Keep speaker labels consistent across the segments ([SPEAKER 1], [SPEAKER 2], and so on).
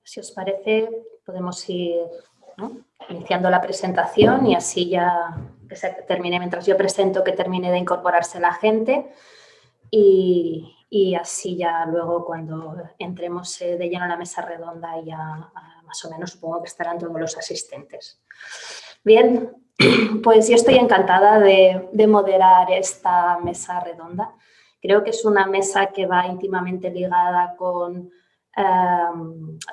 [SPEAKER 1] Si os parece, podemos ir, ¿no?, iniciando la presentación y así ya que se termine, mientras yo presento, que termine de incorporarse la gente y así ya luego cuando entremos de lleno en la mesa redonda ya más o menos supongo que estarán todos los asistentes. Bien, pues yo estoy encantada de moderar esta mesa redonda. Creo que es una mesa que va íntimamente ligada con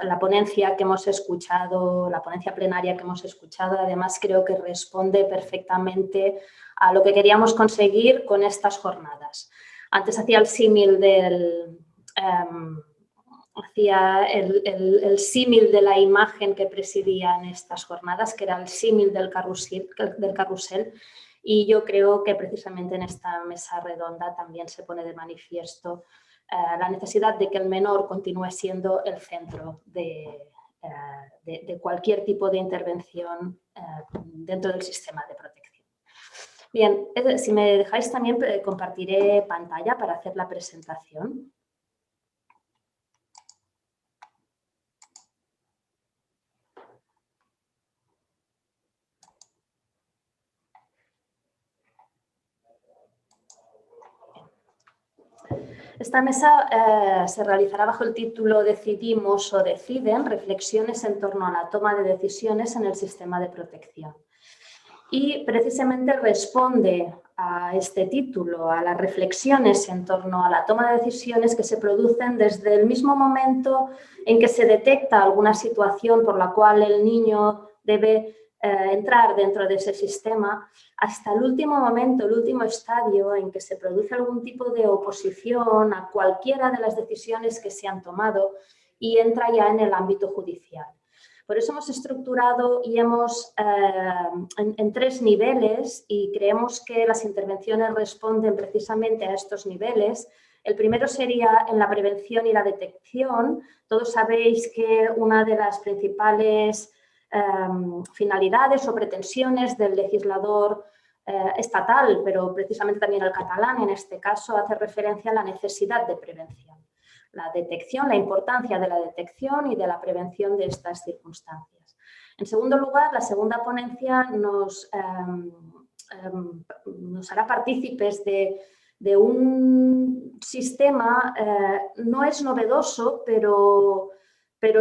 [SPEAKER 1] la ponencia que hemos escuchado, la ponencia plenaria que hemos escuchado. Además, creo que responde perfectamente a lo que queríamos conseguir con estas jornadas. Antes hacía el símil del... hacía el símil de la imagen que presidían estas jornadas, que era el símil del carrusel, y yo creo que precisamente en esta mesa redonda también se pone de manifiesto la necesidad de que el menor continúe siendo el centro de cualquier tipo de intervención dentro del sistema de protección. Bien, si me dejáis también compartiré pantalla para hacer la presentación. Esta mesa se realizará bajo el título Decidimos o deciden, reflexiones en torno a la toma de decisiones en el sistema de protección. Y precisamente responde a este título, a las reflexiones en torno a la toma de decisiones que se producen desde el mismo momento en que se detecta alguna situación por la cual el niño debe entrar dentro de ese sistema, hasta el último momento, el último estadio en que se produce algún tipo de oposición a cualquiera de las decisiones que se han tomado y entra ya en el ámbito judicial. Por eso hemos estructurado y hemos en 3 niveles y creemos que las intervenciones responden precisamente a estos niveles. El primero sería en la prevención y la detección. Todos sabéis que una de las principales finalidades o pretensiones del legislador estatal, pero precisamente también el catalán en este caso, hace referencia a la necesidad de prevención. La detección, la importancia de la detección y de la prevención de estas circunstancias. En segundo lugar, la segunda ponencia nos hará partícipes de un sistema, no es novedoso, pero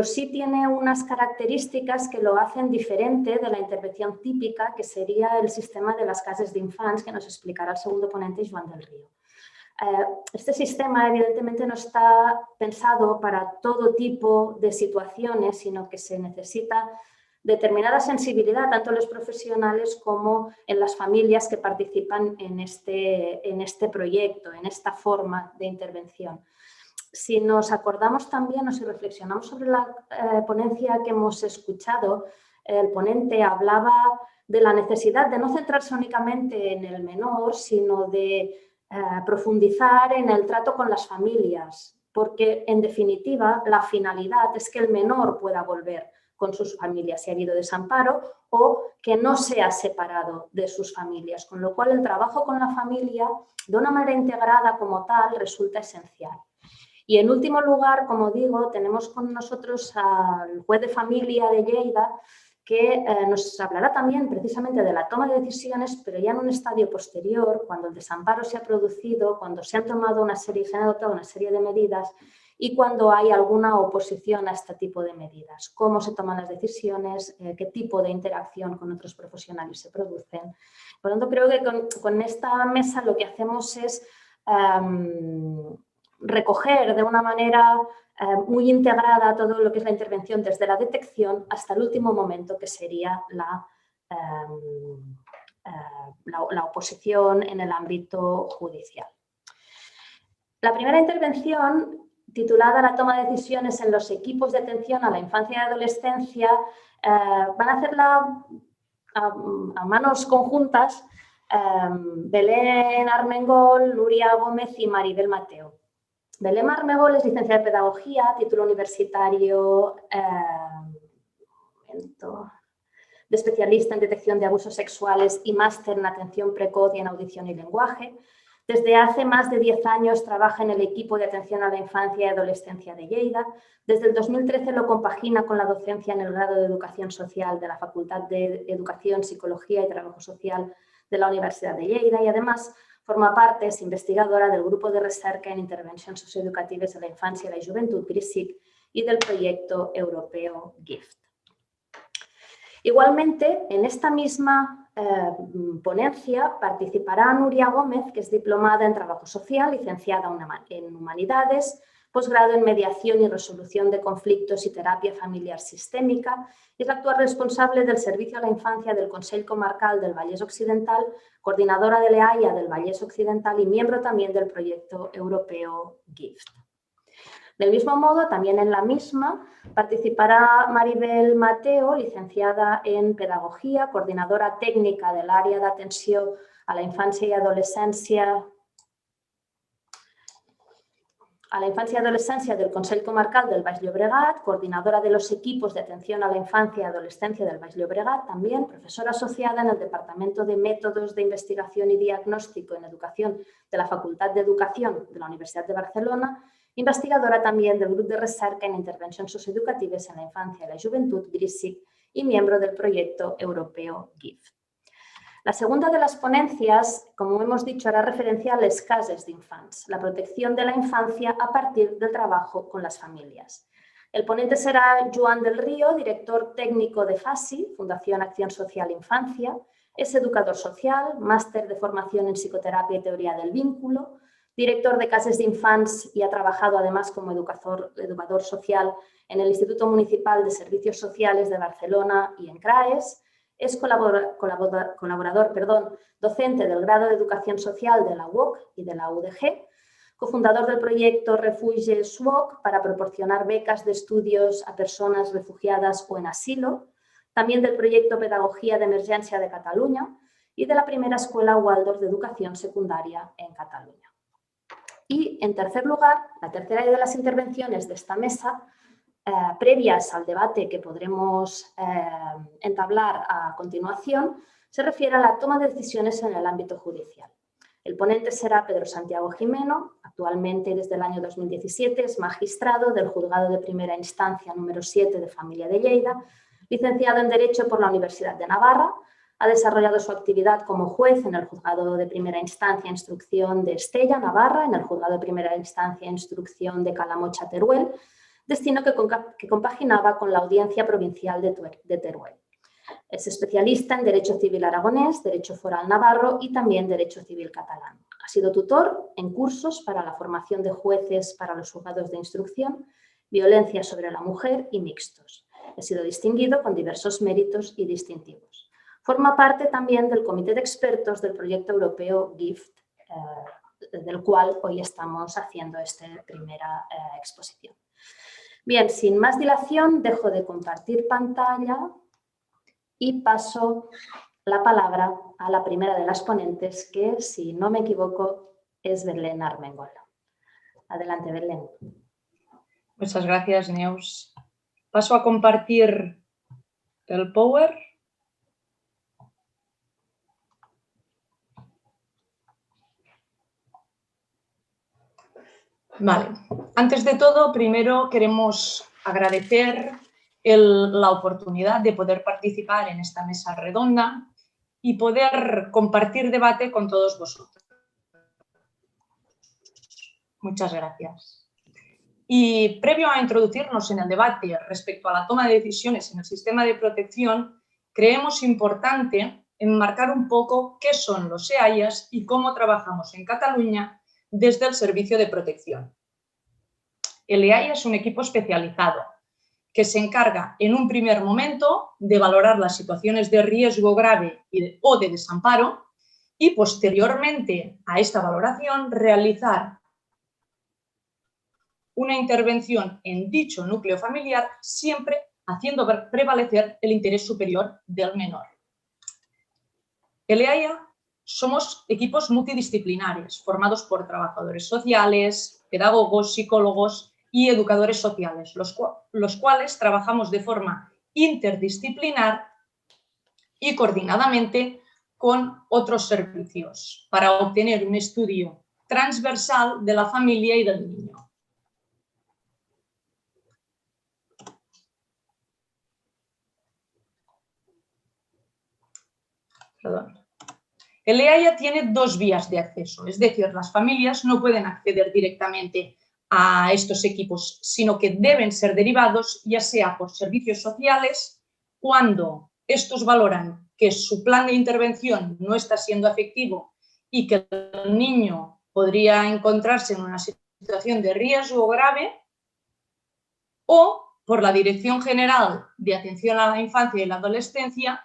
[SPEAKER 1] sí tiene unas características que lo hacen diferente de la intervención típica, que sería el sistema de las cases d'infants, que nos explicará el segundo ponente, Joan del Río. Este sistema evidentemente no está pensado para todo tipo de situaciones, sino que se necesita determinada sensibilidad tanto en los profesionales como en las familias que participan en este proyecto, en esta forma de intervención. Si nos acordamos también o si reflexionamos sobre la ponencia que hemos escuchado, el ponente hablaba de la necesidad de no centrarse únicamente en el menor, sino de profundizar en el trato con las familias, porque en definitiva la finalidad es que el menor pueda volver con sus familias si ha habido desamparo o que no sea separado de sus familias, con lo cual el trabajo con la familia de una manera integrada como tal resulta esencial. Y en último lugar, como digo, tenemos con nosotros al juez de familia de Lleida, que nos hablará también precisamente de la toma de decisiones, pero ya en un estadio posterior, cuando el desamparo se ha producido, cuando se han tomado una serie, se han adoptado una serie de medidas y cuando hay alguna oposición a este tipo de medidas. Cómo se toman las decisiones, qué tipo de interacción con otros profesionales se producen. Por lo tanto, creo que con esta mesa lo que hacemos es recoger de una manera muy integrada todo lo que es la intervención desde la detección hasta el último momento, que sería la oposición en el ámbito judicial. La primera intervención, titulada La toma de decisiones en los equipos de atención a la infancia y adolescencia, van a hacerla a manos conjuntas Belén Armengol, Nuria Gómez y Maribel Mateo. Belén Armengol es licenciada en Pedagogía, título universitario de especialista en detección de abusos sexuales y máster en atención precoz y en audición y lenguaje. Desde hace más de 10 años trabaja en el equipo de atención a la infancia y adolescencia de Lleida. Desde el 2013 lo compagina con la docencia en el grado de Educación Social de la Facultad de Educación, Psicología y Trabajo Social de la Universidad de Lleida y además forma parte, es investigadora del Grupo de Recerca en Intervencions Socioeducatives de la Infancia y la Juventud, GRISIC, y del proyecto europeo GIFT. Igualmente, en esta misma ponencia participará Nuria Gómez, que es diplomada en Trabajo Social, licenciada en Humanidades, posgrado en Mediación y Resolución de Conflictos y Terapia Familiar Sistémica, y es la actual responsable del Servicio a la Infancia del Consell Comarcal del Vallès Occidental, coordinadora de l'EAIA del Vallès Occidental y miembro también del proyecto europeo GIFT. Del mismo modo, también en la misma participará Maribel Mateo, licenciada en Pedagogía, coordinadora técnica del área de atención a la infancia y adolescencia del Consell Comarcal del Baix Llobregat, coordinadora de los equipos de atención a la infancia y adolescencia del Baix Llobregat, también profesora asociada en el Departamento de Métodos de Investigación y Diagnóstico en Educación de la Facultad de Educación de la Universidad de Barcelona, investigadora también del Grupo de Recerca en Intervencions Socioeducatives en la Infancia y la Juventud, GRISIC, y miembro del proyecto europeo GIFT. La segunda de las ponencias, como hemos dicho, hará referencia a les cases d'infants, la protección de la infancia a partir del trabajo con las familias. El ponente será Joan del Río, director técnico de FASI, Fundación Acción Social Infancia, es educador social, máster de formación en psicoterapia y teoría del vínculo, director de cases d'infants y ha trabajado además como educador social en el Instituto Municipal de Servicios Sociales de Barcelona y en CRAES. Es colaborador docente del grado de Educación Social de la UOC y de la UDG, cofundador del proyecto Refugi SWOC para proporcionar becas de estudios a personas refugiadas o en asilo, también del proyecto Pedagogía de Emergencia de Cataluña y de la primera escuela Waldorf de Educación Secundaria en Cataluña. Y, en tercer lugar, la tercera de las intervenciones de esta mesa, previas al debate que podremos entablar a continuación, se refiere a la toma de decisiones en el ámbito judicial. El ponente será Pedro Santiago Jimeno, actualmente desde el año 2017 es magistrado del Juzgado de Primera Instancia número 7 de Familia de Lleida, licenciado en Derecho por la Universidad de Navarra. Ha desarrollado su actividad como juez en el Juzgado de Primera Instancia e Instrucción de Estella, Navarra, en el Juzgado de Primera Instancia e Instrucción de Calamocha, Teruel, destino que compaginaba con la Audiencia Provincial de Teruel. Es especialista en Derecho Civil aragonés, Derecho Foral navarro y también Derecho Civil catalán. Ha sido tutor en cursos para la formación de jueces para los juzgados de instrucción, violencia sobre la mujer y mixtos. Ha sido distinguido con diversos méritos y distintivos. Forma parte también del comité de expertos del proyecto europeo GIFT, del cual hoy estamos haciendo esta primera exposición. Bien, sin más dilación, dejo de compartir pantalla y paso la palabra a la primera de las ponentes, que, si no me equivoco, es Belén Armengol. Adelante, Belén.
[SPEAKER 2] Muchas gracias, Neus. Paso a compartir el Power. Vale. Antes de todo, primero queremos agradecer la oportunidad de poder participar en esta mesa redonda y poder compartir debate con todos vosotros. Muchas gracias. Y previo a introducirnos en el debate respecto a la toma de decisiones en el sistema de protección, creemos importante enmarcar un poco qué son los EAIAs y cómo trabajamos en Cataluña desde el servicio de protección. El EAIA es un equipo especializado que se encarga en un primer momento de valorar las situaciones de riesgo grave o de desamparo y posteriormente a esta valoración realizar una intervención en dicho núcleo familiar, siempre haciendo prevalecer el interés superior del menor. El EAIA somos equipos multidisciplinares formados por trabajadores sociales, pedagogos, psicólogos y educadores sociales, los cuales trabajamos de forma interdisciplinar y coordinadamente con otros servicios para obtener un estudio transversal de la familia y del niño. Perdón. El EAIA tiene dos vías de acceso, es decir, las familias no pueden acceder directamente a estos equipos, sino que deben ser derivados ya sea por servicios sociales, cuando estos valoran que su plan de intervención no está siendo efectivo y que el niño podría encontrarse en una situación de riesgo grave, o por la Dirección General de Atención a la Infancia y la Adolescencia,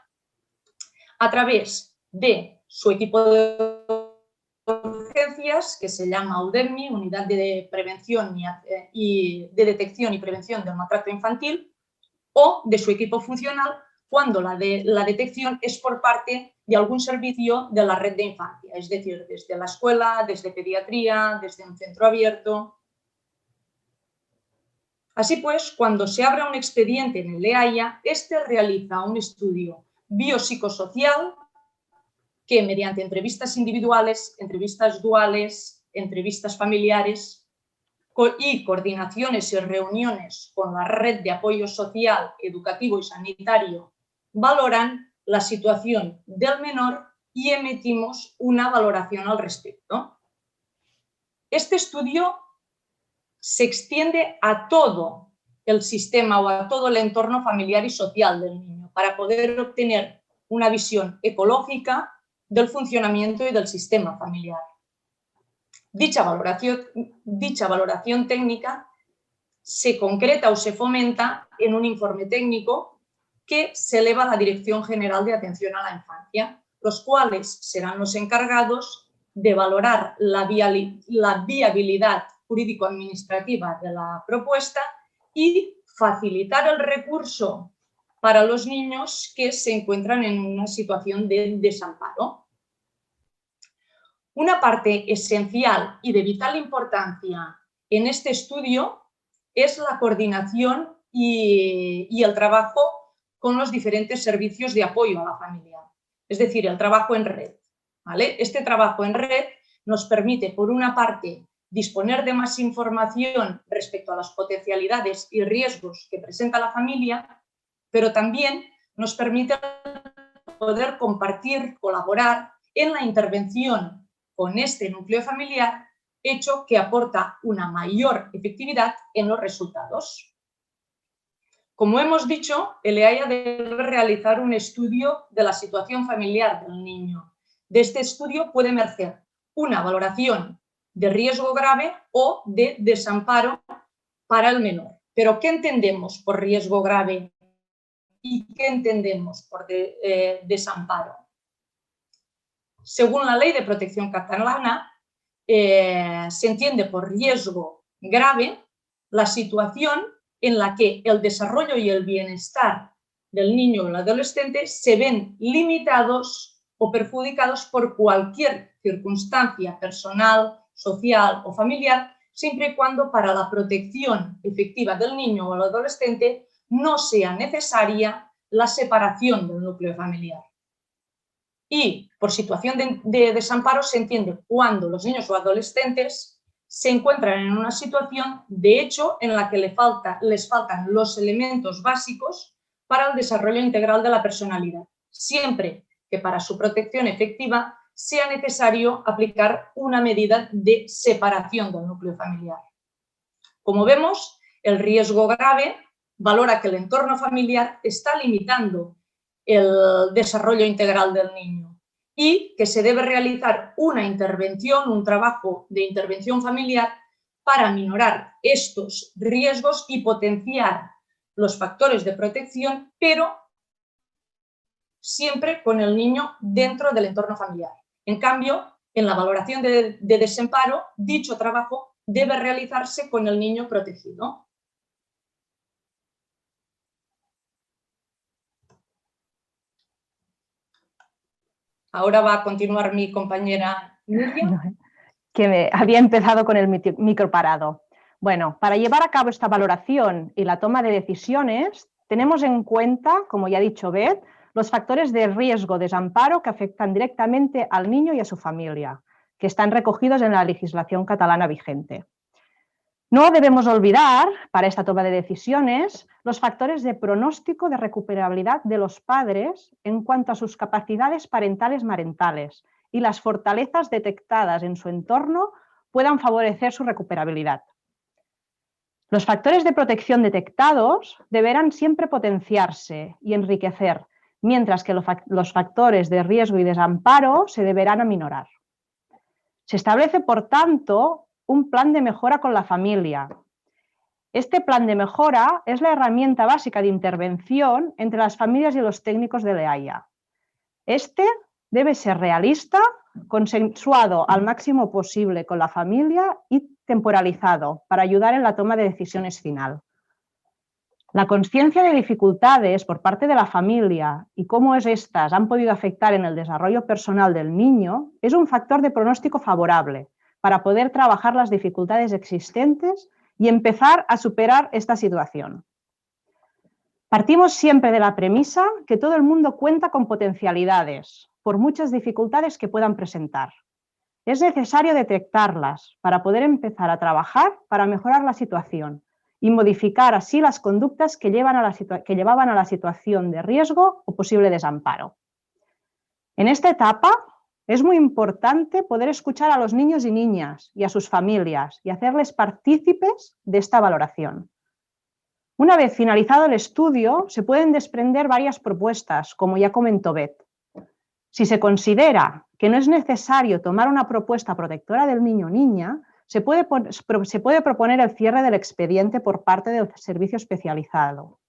[SPEAKER 2] a través de su equipo de urgencias, que se llama UDEMI, Unidad de Prevención y de Detección y Prevención del Maltrato Infantil, o de su equipo funcional, cuando la detección es por parte de algún servicio de la red de infancia, es decir, desde la escuela, desde pediatría, desde un centro abierto. Así pues, cuando se abre un expediente en el EAIA, este realiza un estudio biopsicosocial que mediante entrevistas individuales, entrevistas duales, entrevistas familiares y coordinaciones y reuniones con la red de apoyo social, educativo y sanitario, valoran la situación del menor y emitimos una valoración al respecto. Este estudio se extiende a todo el sistema o a todo el entorno familiar y social del niño para poder obtener una visión ecológica del funcionamiento y del sistema familiar. Dicha valoración técnica se concreta o se fomenta en un informe técnico que se eleva a la Dirección General de Atención a la Infancia, los cuales serán los encargados de valorar la viabilidad jurídico-administrativa de la propuesta y facilitar el recurso para los niños que se encuentran en una situación de desamparo. Una parte esencial y de vital importancia en este estudio es la coordinación y el trabajo con los diferentes servicios de apoyo a la familia, es decir, el trabajo en red, ¿vale? Este trabajo en red nos permite, por una parte, disponer de más información respecto a las potencialidades y riesgos que presenta la familia, pero también nos permite poder compartir, colaborar en la intervención con este núcleo familiar, hecho que aporta una mayor efectividad en los resultados. Como hemos dicho, el EAIA debe realizar un estudio de la situación familiar del niño. De este estudio puede emerger una valoración de riesgo grave o de desamparo para el menor. Pero, ¿qué entendemos por riesgo grave y qué entendemos por desamparo? Según la Ley de Protección Catalana, se entiende por riesgo grave la situación en la que el desarrollo y el bienestar del niño o el adolescente se ven limitados o perjudicados por cualquier circunstancia personal, social o familiar, siempre y cuando para la protección efectiva del niño o el adolescente no sea necesaria la separación del núcleo familiar. Y por situación de desamparo se entiende cuando los niños o adolescentes se encuentran en una situación, de hecho, en la que les faltan los elementos básicos para el desarrollo integral de la personalidad, siempre que para su protección efectiva sea necesario aplicar una medida de separación del núcleo familiar. Como vemos, el riesgo grave valora que el entorno familiar está limitando el desarrollo integral del niño y que se debe realizar una intervención, un trabajo de intervención familiar para minorar estos riesgos y potenciar los factores de protección, pero siempre con el niño dentro del entorno familiar. En cambio, en la valoración de desamparo, dicho trabajo debe realizarse con el niño protegido. Ahora va a continuar mi compañera Nuria.
[SPEAKER 3] Que había empezado con el micro parado. Bueno, para llevar a cabo esta valoración y la toma de decisiones, tenemos en cuenta, como ya ha dicho Beth, los factores de riesgo, desamparo que afectan directamente al niño y a su familia, que están recogidos en la legislación catalana vigente. No debemos olvidar, para esta toma de decisiones, los factores de pronóstico de recuperabilidad de los padres en cuanto a sus capacidades parentales marentales y las fortalezas detectadas en su entorno puedan favorecer su recuperabilidad. Los factores de protección detectados deberán siempre potenciarse y enriquecer, mientras que los factores de riesgo y desamparo se deberán aminorar. Se establece, por tanto, un plan de mejora con la familia. Este plan de mejora es la herramienta básica de intervención entre las familias y los técnicos de l'EAIA. Este debe ser realista, consensuado al máximo posible con la familia y temporalizado para ayudar en la toma de decisiones final. La consciencia de dificultades por parte de la familia y cómo estas han podido afectar en el desarrollo personal del niño es un factor de pronóstico favorable para poder trabajar las dificultades existentes y empezar a superar esta situación. Partimos siempre de la premisa que todo el mundo cuenta con potencialidades, por muchas dificultades que puedan presentar. Es necesario detectarlas para poder empezar a trabajar para mejorar la situación y modificar así las conductas que llevaban a la situación de riesgo o posible desamparo. En esta etapa es muy importante poder escuchar a los niños y niñas y a sus familias y hacerles partícipes de esta valoración. Una vez finalizado el estudio, se pueden desprender varias propuestas, como ya comentó Beth. Si se considera que no es necesario tomar una propuesta protectora del niño o niña, se puede proponer el cierre del expediente por parte del servicio especializado.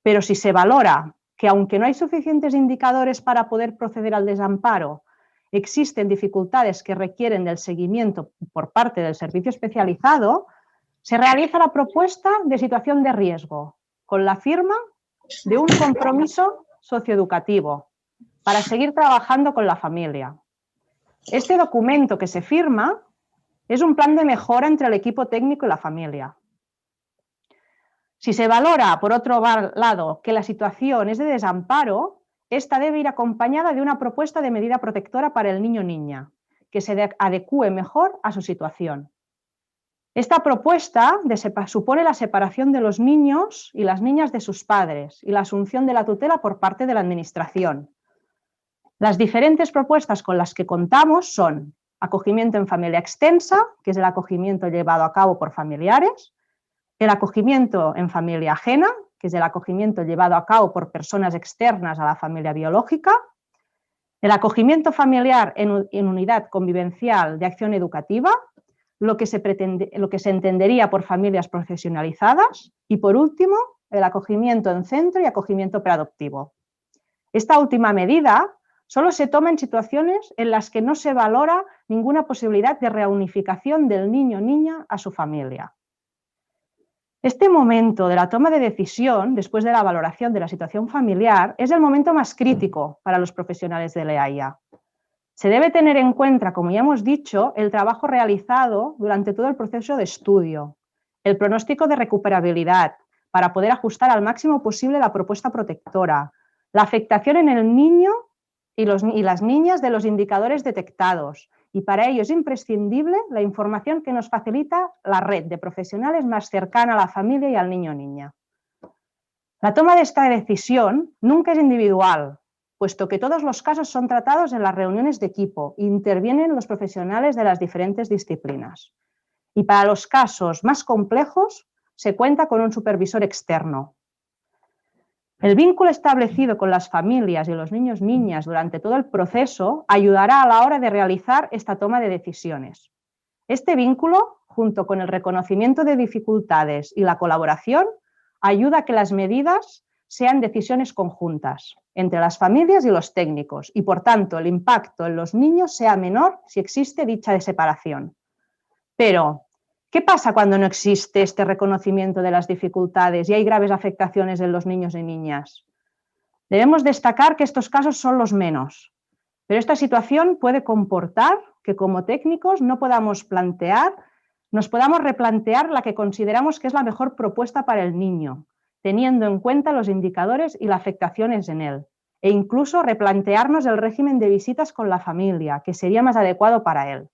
[SPEAKER 3] Pero si se valora que, aunque no hay suficientes indicadores para poder proceder al desamparo, existen dificultades que requieren del seguimiento por parte del servicio especializado, se realiza la propuesta de situación de riesgo, con la firma de un compromiso socioeducativo para seguir trabajando con la familia. Este documento que se firma es un plan de mejora entre el equipo técnico y la familia. Si se valora, por otro lado, que la situación es de desamparo, esta debe ir acompañada de una propuesta de medida protectora para el niño o niña, que se adecúe mejor a su situación. Esta propuesta supone la separación de los niños y las niñas de sus padres y la asunción de la tutela por parte de la Administración. Las diferentes propuestas con las que contamos son acogimiento en familia extensa, que es el acogimiento llevado a cabo por familiares, el acogimiento en familia ajena, que es el acogimiento llevado a cabo por personas externas a la familia biológica, el acogimiento familiar en unidad convivencial de acción educativa, lo que se entendería por familias profesionalizadas y, por último, el acogimiento en centro y acogimiento preadoptivo. Esta última medida solo se toma en situaciones en las que no se valora ninguna posibilidad de reunificación del niño o niña a su familia. Este momento de la toma de decisión, después de la valoración de la situación familiar, es el momento más crítico para los profesionales de l'EAIA. Se debe tener en cuenta, como ya hemos dicho, el trabajo realizado durante todo el proceso de estudio, el pronóstico de recuperabilidad, para poder ajustar al máximo posible la propuesta protectora, la afectación en el niño y las niñas de los indicadores detectados, y para ello es imprescindible la información que nos facilita la red de profesionales más cercana a la familia y al niño o niña. La toma de esta decisión nunca es individual, puesto que todos los casos son tratados en las reuniones de equipo e intervienen los profesionales de las diferentes disciplinas. Y para los casos más complejos se cuenta con un supervisor externo. El vínculo establecido con las familias y los niños y niñas durante todo el proceso ayudará a la hora de realizar esta toma de decisiones. Este vínculo, junto con el reconocimiento de dificultades y la colaboración, ayuda a que las medidas sean decisiones conjuntas entre las familias y los técnicos y, por tanto, el impacto en los niños sea menor si existe dicha separación. Pero, ¿qué pasa cuando no existe este reconocimiento de las dificultades y hay graves afectaciones en los niños y niñas? Debemos destacar que estos casos son los menos, pero esta situación puede comportar que como técnicos nos podamos replantear la que consideramos que es la mejor propuesta para el niño, teniendo en cuenta los indicadores y las afectaciones en él, e incluso replantearnos el régimen de visitas con la familia, que sería más adecuado para él.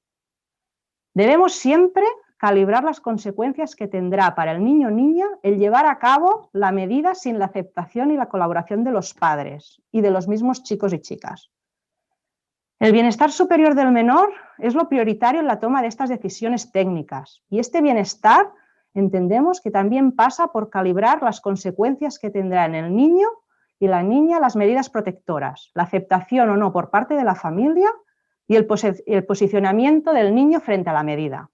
[SPEAKER 3] Debemos siempre calibrar las consecuencias que tendrá para el niño o niña el llevar a cabo la medida sin la aceptación y la colaboración de los padres y de los mismos chicos y chicas. El bienestar superior del menor es lo prioritario en la toma de estas decisiones técnicas, y este bienestar entendemos que también pasa por calibrar las consecuencias que tendrá en el niño y la niña las medidas protectoras, la aceptación o no por parte de la familia y el posicionamiento del niño frente a la medida.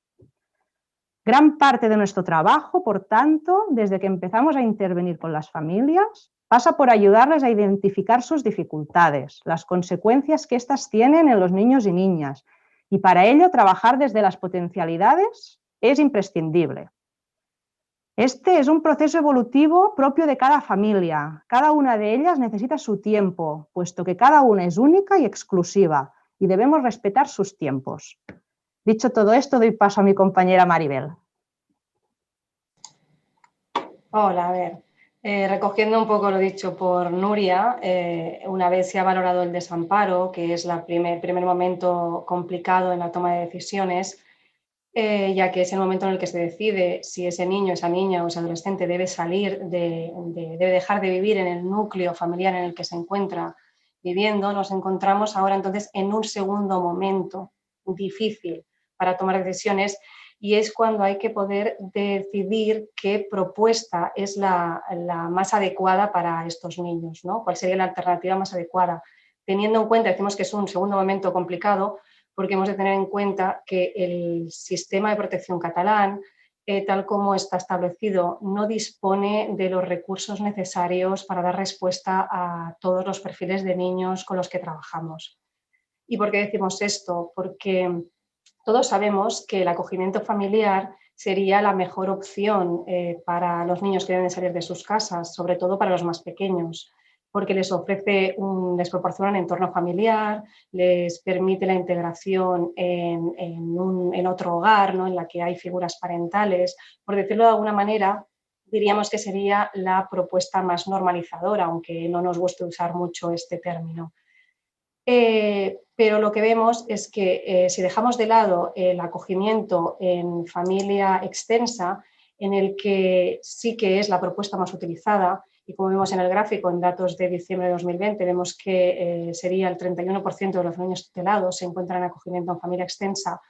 [SPEAKER 3] Gran parte de nuestro trabajo, por tanto, desde que empezamos a intervenir con las familias, pasa por ayudarles a identificar sus dificultades, las consecuencias que éstas tienen en los niños y niñas, y para ello trabajar desde las potencialidades es imprescindible. Este es un proceso evolutivo propio de cada familia. Cada una de ellas necesita su tiempo, puesto que cada una es única y exclusiva, y debemos respetar sus tiempos. Dicho todo esto, doy paso a mi compañera Maribel.
[SPEAKER 4] Hola, a ver, recogiendo un poco lo dicho por Nuria, una vez se ha valorado el desamparo, que es el primer momento complicado en la toma de decisiones, ya que es el momento en el que se decide si ese niño, esa niña o ese adolescente debe debe dejar de vivir en el núcleo familiar en el que se encuentra viviendo, nos encontramos ahora entonces en un segundo momento difícil para tomar decisiones, y es cuando hay que poder decidir qué propuesta es la más adecuada para estos niños, ¿no? ¿Cuál sería la alternativa más adecuada? Teniendo en cuenta, decimos que es un segundo momento complicado, porque hemos de tener en cuenta que el sistema de protección catalán, tal como está establecido, no dispone de los recursos necesarios para dar respuesta a todos los perfiles de niños con los que trabajamos. ¿Y por qué decimos esto? Porque todos sabemos que el acogimiento familiar sería la mejor opción para los niños que deben salir de sus casas, sobre todo para los más pequeños, porque les proporciona un entorno familiar, les permite la integración en otro hogar, ¿no? En la que hay figuras parentales. Por decirlo de alguna manera, diríamos que sería la propuesta más normalizadora, aunque no nos guste usar mucho este término. Pero lo que vemos es que si dejamos de lado el acogimiento en familia extensa, en el que sí que es la propuesta más utilizada, y como vemos en el gráfico, en datos de diciembre de 2020, vemos que sería el 31% de los niños tutelados se encuentran en acogimiento en familia extensa.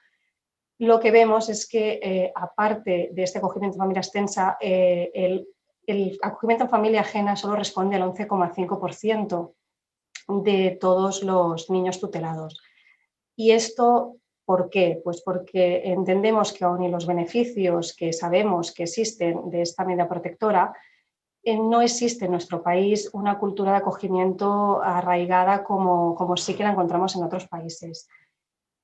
[SPEAKER 4] Lo que vemos es que, aparte de este acogimiento en familia extensa, el acogimiento en familia ajena solo responde al 11,5% de todos los niños tutelados. ¿Y esto por qué? Pues porque entendemos que aun y los beneficios que sabemos que existen de esta medida protectora, no existe en nuestro país una cultura de acogimiento arraigada como sí que la encontramos en otros países.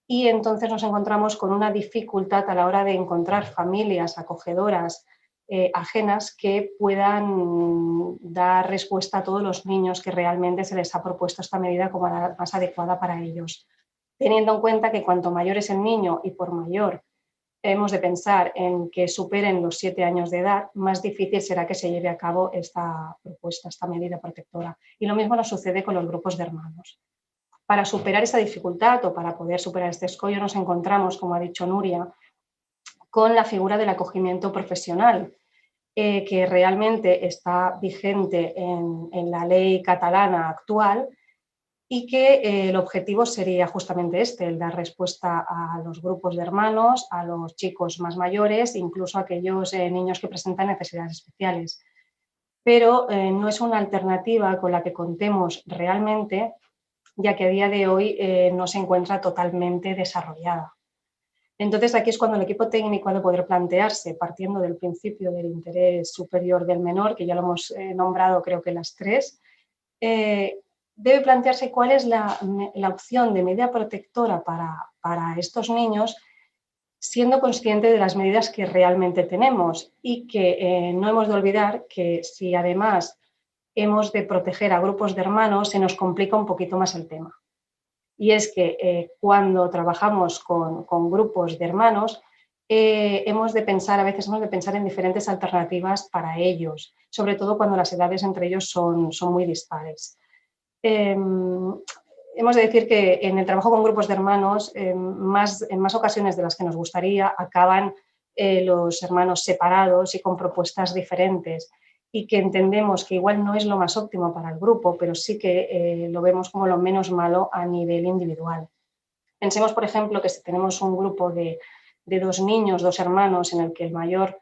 [SPEAKER 4] Y entonces nos encontramos con una dificultad a la hora de encontrar familias acogedoras ajenas que puedan dar respuesta a todos los niños que realmente se les ha propuesto esta medida como la más adecuada para ellos. Teniendo en cuenta que cuanto mayor es el niño y por mayor hemos de pensar en que superen los 7 años de edad, más difícil será que se lleve a cabo esta propuesta, esta medida protectora. Y lo mismo nos sucede con los grupos de hermanos. Para superar esa dificultad o para poder superar este escollo nos encontramos, como ha dicho Nuria, con la figura del acogimiento profesional, que realmente está vigente en la ley catalana actual y que el objetivo sería justamente este, el dar respuesta a los grupos de hermanos, a los chicos más mayores, incluso a aquellos niños que presentan necesidades especiales. Pero no es una alternativa con la que contemos realmente, ya que a día de hoy no se encuentra totalmente desarrollada. Entonces, aquí es cuando el equipo técnico ha de poder plantearse, partiendo del principio del interés superior del menor, que ya lo hemos nombrado creo que las tres, debe plantearse cuál es la opción de medida protectora para estos niños, siendo consciente de las medidas que realmente tenemos y que no hemos de olvidar que si además hemos de proteger a grupos de hermanos, se nos complica un poquito más el tema. Y es que cuando trabajamos con grupos de hermanos, hemos de pensar en diferentes alternativas para ellos, sobre todo cuando las edades entre ellos son muy dispares. hemos de decir que en el trabajo con grupos de hermanos, en más ocasiones de las que nos gustaría, acaban los hermanos separados y con propuestas diferentes, y que entendemos que igual no es lo más óptimo para el grupo, pero sí que lo vemos como lo menos malo a nivel individual. Pensemos, por ejemplo, que si tenemos un grupo de 2 niños, 2 hermanos, en el que el mayor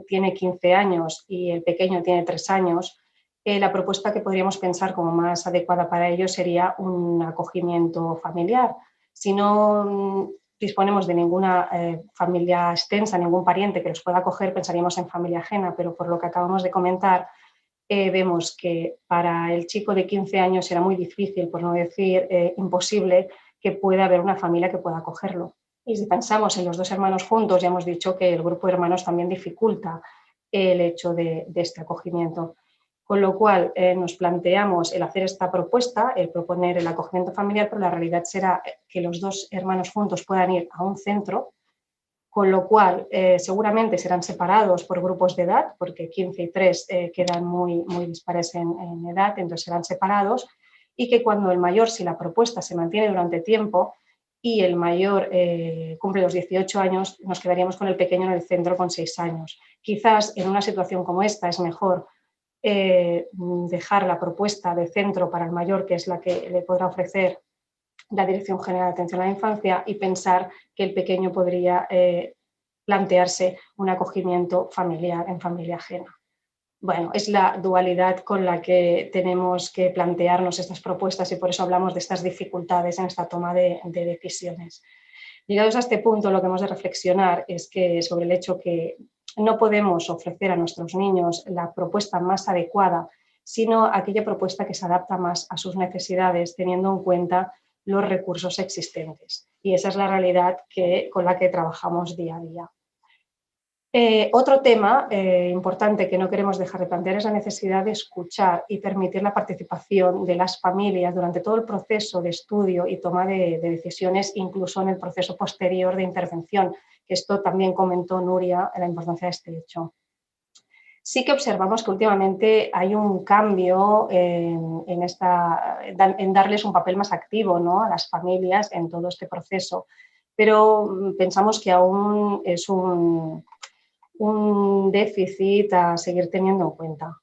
[SPEAKER 4] tiene 15 años y el pequeño tiene 3 años, la propuesta que podríamos pensar como más adecuada para ellos sería un acogimiento familiar. Si no disponemos de ninguna familia extensa, ningún pariente que los pueda acoger, pensaríamos en familia ajena, pero por lo que acabamos de comentar, vemos que para el chico de 15 años será muy difícil, por no decir imposible, que pueda haber una familia que pueda acogerlo. Y si pensamos en los 2 hermanos juntos, ya hemos dicho que el grupo de hermanos también dificulta el hecho de este acogimiento. Con lo cual nos planteamos el hacer esta propuesta, el proponer el acogimiento familiar, pero la realidad será que los 2 hermanos juntos puedan ir a un centro, con lo cual seguramente serán separados por grupos de edad, porque 15 y 3 quedan muy dispares en edad, entonces serán separados, y que cuando el mayor, si la propuesta se mantiene durante tiempo y el mayor cumple los 18 años, nos quedaríamos con el pequeño en el centro con 6 años. Quizás en una situación como esta es mejor dejar la propuesta de centro para el mayor, que es la que le podrá ofrecer la Dirección General de Atención a la Infancia, y pensar que el pequeño podría plantearse un acogimiento familiar en familia ajena. Bueno, es la dualidad con la que tenemos que plantearnos estas propuestas y por eso hablamos de estas dificultades en esta toma de decisiones. Llegados a este punto, lo que hemos de reflexionar es que sobre el hecho que no podemos ofrecer a nuestros niños la propuesta más adecuada, sino aquella propuesta que se adapta más a sus necesidades, teniendo en cuenta los recursos existentes. Y esa es la realidad con la que trabajamos día a día. Otro tema importante que no queremos dejar de plantear es la necesidad de escuchar y permitir la participación de las familias durante todo el proceso de estudio y toma de decisiones, incluso en el proceso posterior de intervención, que esto también comentó Nuria, la importancia de este hecho. Sí que observamos que últimamente hay un cambio en darles un papel más activo, ¿no?, a las familias en todo este proceso, pero pensamos que aún es un déficit a seguir teniendo en cuenta.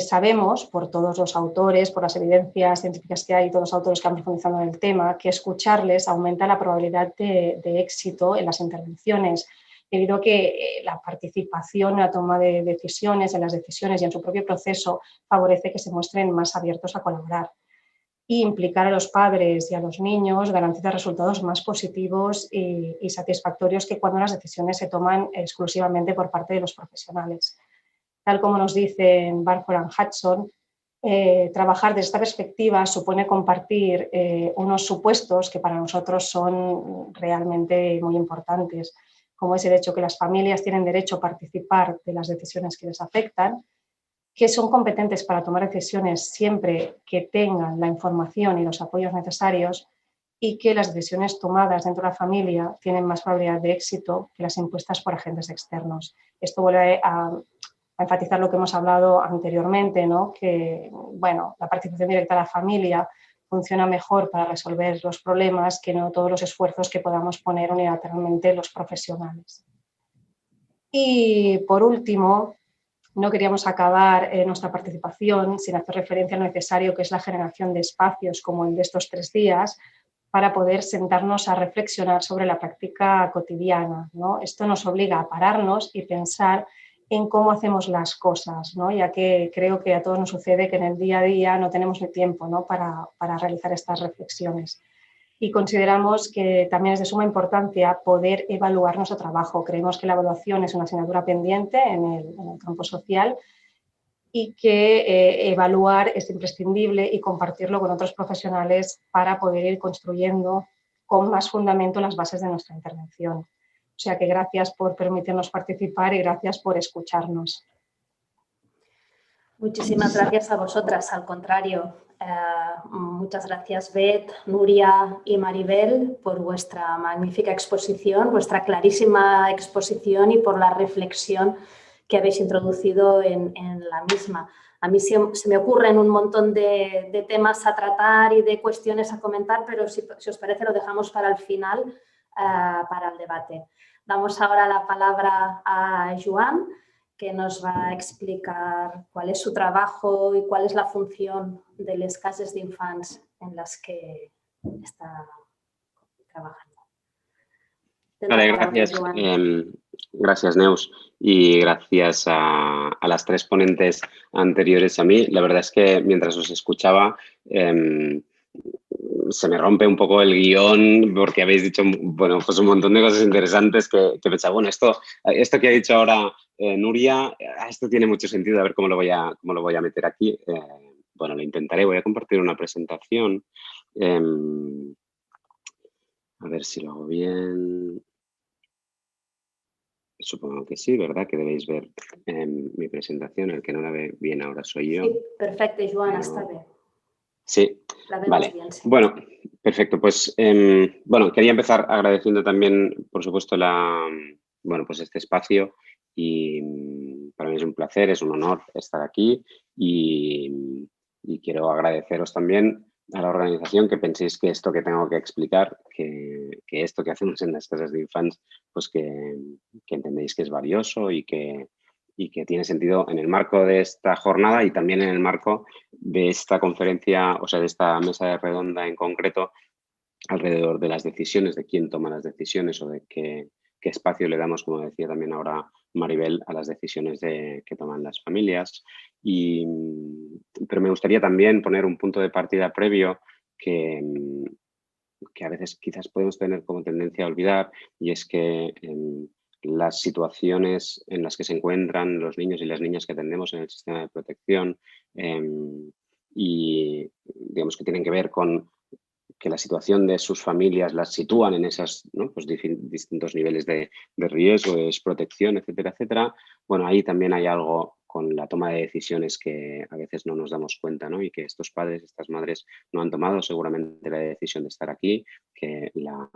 [SPEAKER 4] Sabemos, por todos los autores, por las evidencias científicas que hay, todos los autores que han profundizado en el tema, que escucharles aumenta la probabilidad de éxito en las intervenciones, debido a que la participación en la toma de decisiones, en las decisiones y en su propio proceso favorece que se muestren más abiertos a colaborar. Y implicar a los padres y a los niños garantiza resultados más positivos y satisfactorios que cuando las decisiones se toman exclusivamente por parte de los profesionales. Tal como nos dicen Barford y Hudson, trabajar desde esta perspectiva supone compartir unos supuestos que para nosotros son realmente muy importantes, como es el hecho que las familias tienen derecho a participar de las decisiones que les afectan, que son competentes para tomar decisiones siempre que tengan la información y los apoyos necesarios, y que las decisiones tomadas dentro de la familia tienen más probabilidad de éxito que las impuestas por agentes externos. Esto vuelve a enfatizar lo que hemos hablado anteriormente, ¿no?, que bueno, la participación directa de la familia funciona mejor para resolver los problemas que no todos los esfuerzos que podamos poner unilateralmente los profesionales. Y por último, no queríamos acabar nuestra participación sin hacer referencia a lo necesario que es la generación de espacios como el de estos 3 días para poder sentarnos a reflexionar sobre la práctica cotidiana, ¿no? Esto nos obliga a pararnos y pensar en cómo hacemos las cosas, ¿no?, ya que creo que a todos nos sucede que en el día a día no tenemos el tiempo, ¿no?, para realizar estas reflexiones. Y consideramos que también es de suma importancia poder evaluar nuestro trabajo. Creemos que la evaluación es una asignatura pendiente en el campo social y que evaluar es imprescindible y compartirlo con otros profesionales para poder ir construyendo con más fundamento las bases de nuestra intervención. O sea que gracias por permitirnos participar y gracias por escucharnos.
[SPEAKER 1] Muchísimas gracias a vosotras, al contrario. Muchas gracias, Beth, Nuria y Maribel, por vuestra magnífica exposición, vuestra clarísima exposición y por la reflexión que habéis introducido en la misma. A mí se me ocurren un montón de temas a tratar y de cuestiones a comentar, pero si os parece lo dejamos para el final, para el debate. Damos ahora la palabra a Joan, que nos va a explicar cuál es su trabajo y cuál es la función de las casas de infants en las que está trabajando.
[SPEAKER 5] Vale, gracias. Gracias, Neus, y gracias a las tres ponentes anteriores a mí. La verdad es que mientras os escuchaba se me rompe un poco el guión porque habéis dicho, bueno, pues un montón de cosas interesantes que pensaba, bueno, esto que ha dicho ahora Nuria, esto tiene mucho sentido, a ver cómo lo voy a meter aquí. Bueno, lo intentaré, voy a compartir una presentación. A ver si lo hago bien. Supongo que sí, ¿verdad? Que debéis ver mi presentación. El que no la ve bien ahora soy yo.
[SPEAKER 1] Sí, perfecto, Joan, está bien.
[SPEAKER 5] Sí,
[SPEAKER 1] la vemos
[SPEAKER 5] vale.
[SPEAKER 1] Bien, sí.
[SPEAKER 5] Bueno, perfecto. Pues, bueno, quería empezar agradeciendo también, por supuesto, pues este espacio y para mí es un placer, es un honor estar aquí y quiero agradeceros también a la organización que penséis que esto que tengo que explicar, que esto que hacemos en las casas de infants, pues que entendéis que es valioso y que tiene sentido en el marco de esta jornada y también en el marco de esta conferencia, o sea, de esta mesa de redonda en concreto, alrededor de las decisiones, de quién toma las decisiones o de qué espacio le damos, como decía también ahora Maribel, a las decisiones que toman las familias. Pero me gustaría también poner un punto de partida previo que a veces quizás podemos tener como tendencia a olvidar, y es que las situaciones en las que se encuentran los niños y las niñas que atendemos en el sistema de protección y digamos que tienen que ver con que la situación de sus familias las sitúan en esos, ¿no? Pues distintos niveles de riesgo, de desprotección, etcétera, etcétera. Bueno, ahí también hay algo con la toma de decisiones que a veces no nos damos cuenta, ¿no? Y que estos padres, estas madres no han tomado seguramente la decisión de estar aquí, que la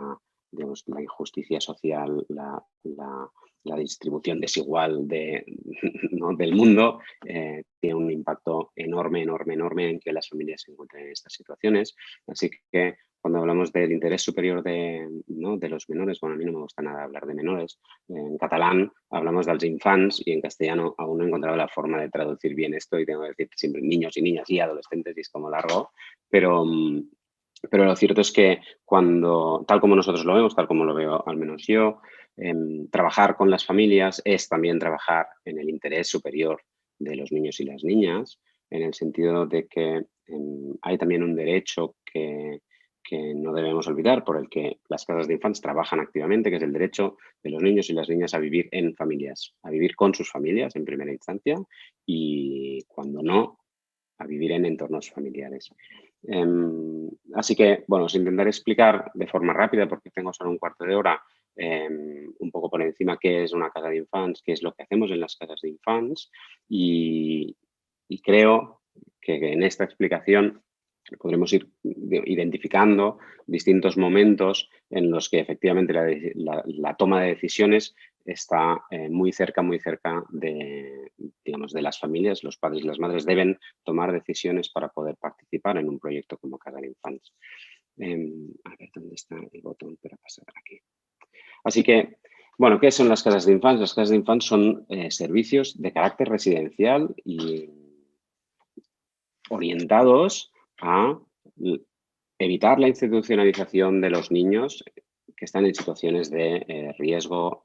[SPEAKER 5] injusticia social, la distribución desigual ¿no? del mundo tiene un impacto enorme en que las familias se encuentren en estas situaciones. Así que cuando hablamos del interés superior de los menores, bueno, a mí no me gusta nada hablar de menores. En catalán hablamos dels infants y en castellano aún no he encontrado la forma de traducir bien esto y tengo que decir siempre niños y niñas y adolescentes y es como largo, pero lo cierto es que tal como nosotros lo vemos, tal como lo veo al menos yo, trabajar con las familias es también trabajar en el interés superior de los niños y las niñas, en el sentido de que hay también un derecho que no debemos olvidar, por el que las casas de infantes trabajan activamente, que es el derecho de los niños y las niñas a vivir en familias, a vivir con sus familias en primera instancia y, cuando no, a vivir en entornos familiares. Así que, bueno, os intentaré explicar de forma rápida, porque tengo solo un cuarto de hora, un poco por encima qué es una casa de infants, qué es lo que hacemos en las casas de infants y creo que en esta explicación podremos ir identificando distintos momentos en los que efectivamente la toma de decisiones está muy cerca de las familias. Los padres y las madres deben tomar decisiones para poder participar en un proyecto como Casa de Infants. A ver, ¿dónde está el botón para pasar aquí? Así que, bueno, ¿qué son las casas de infants? Las casas de infants son servicios de carácter residencial y orientados a evitar la institucionalización de los niños que están en situaciones de riesgo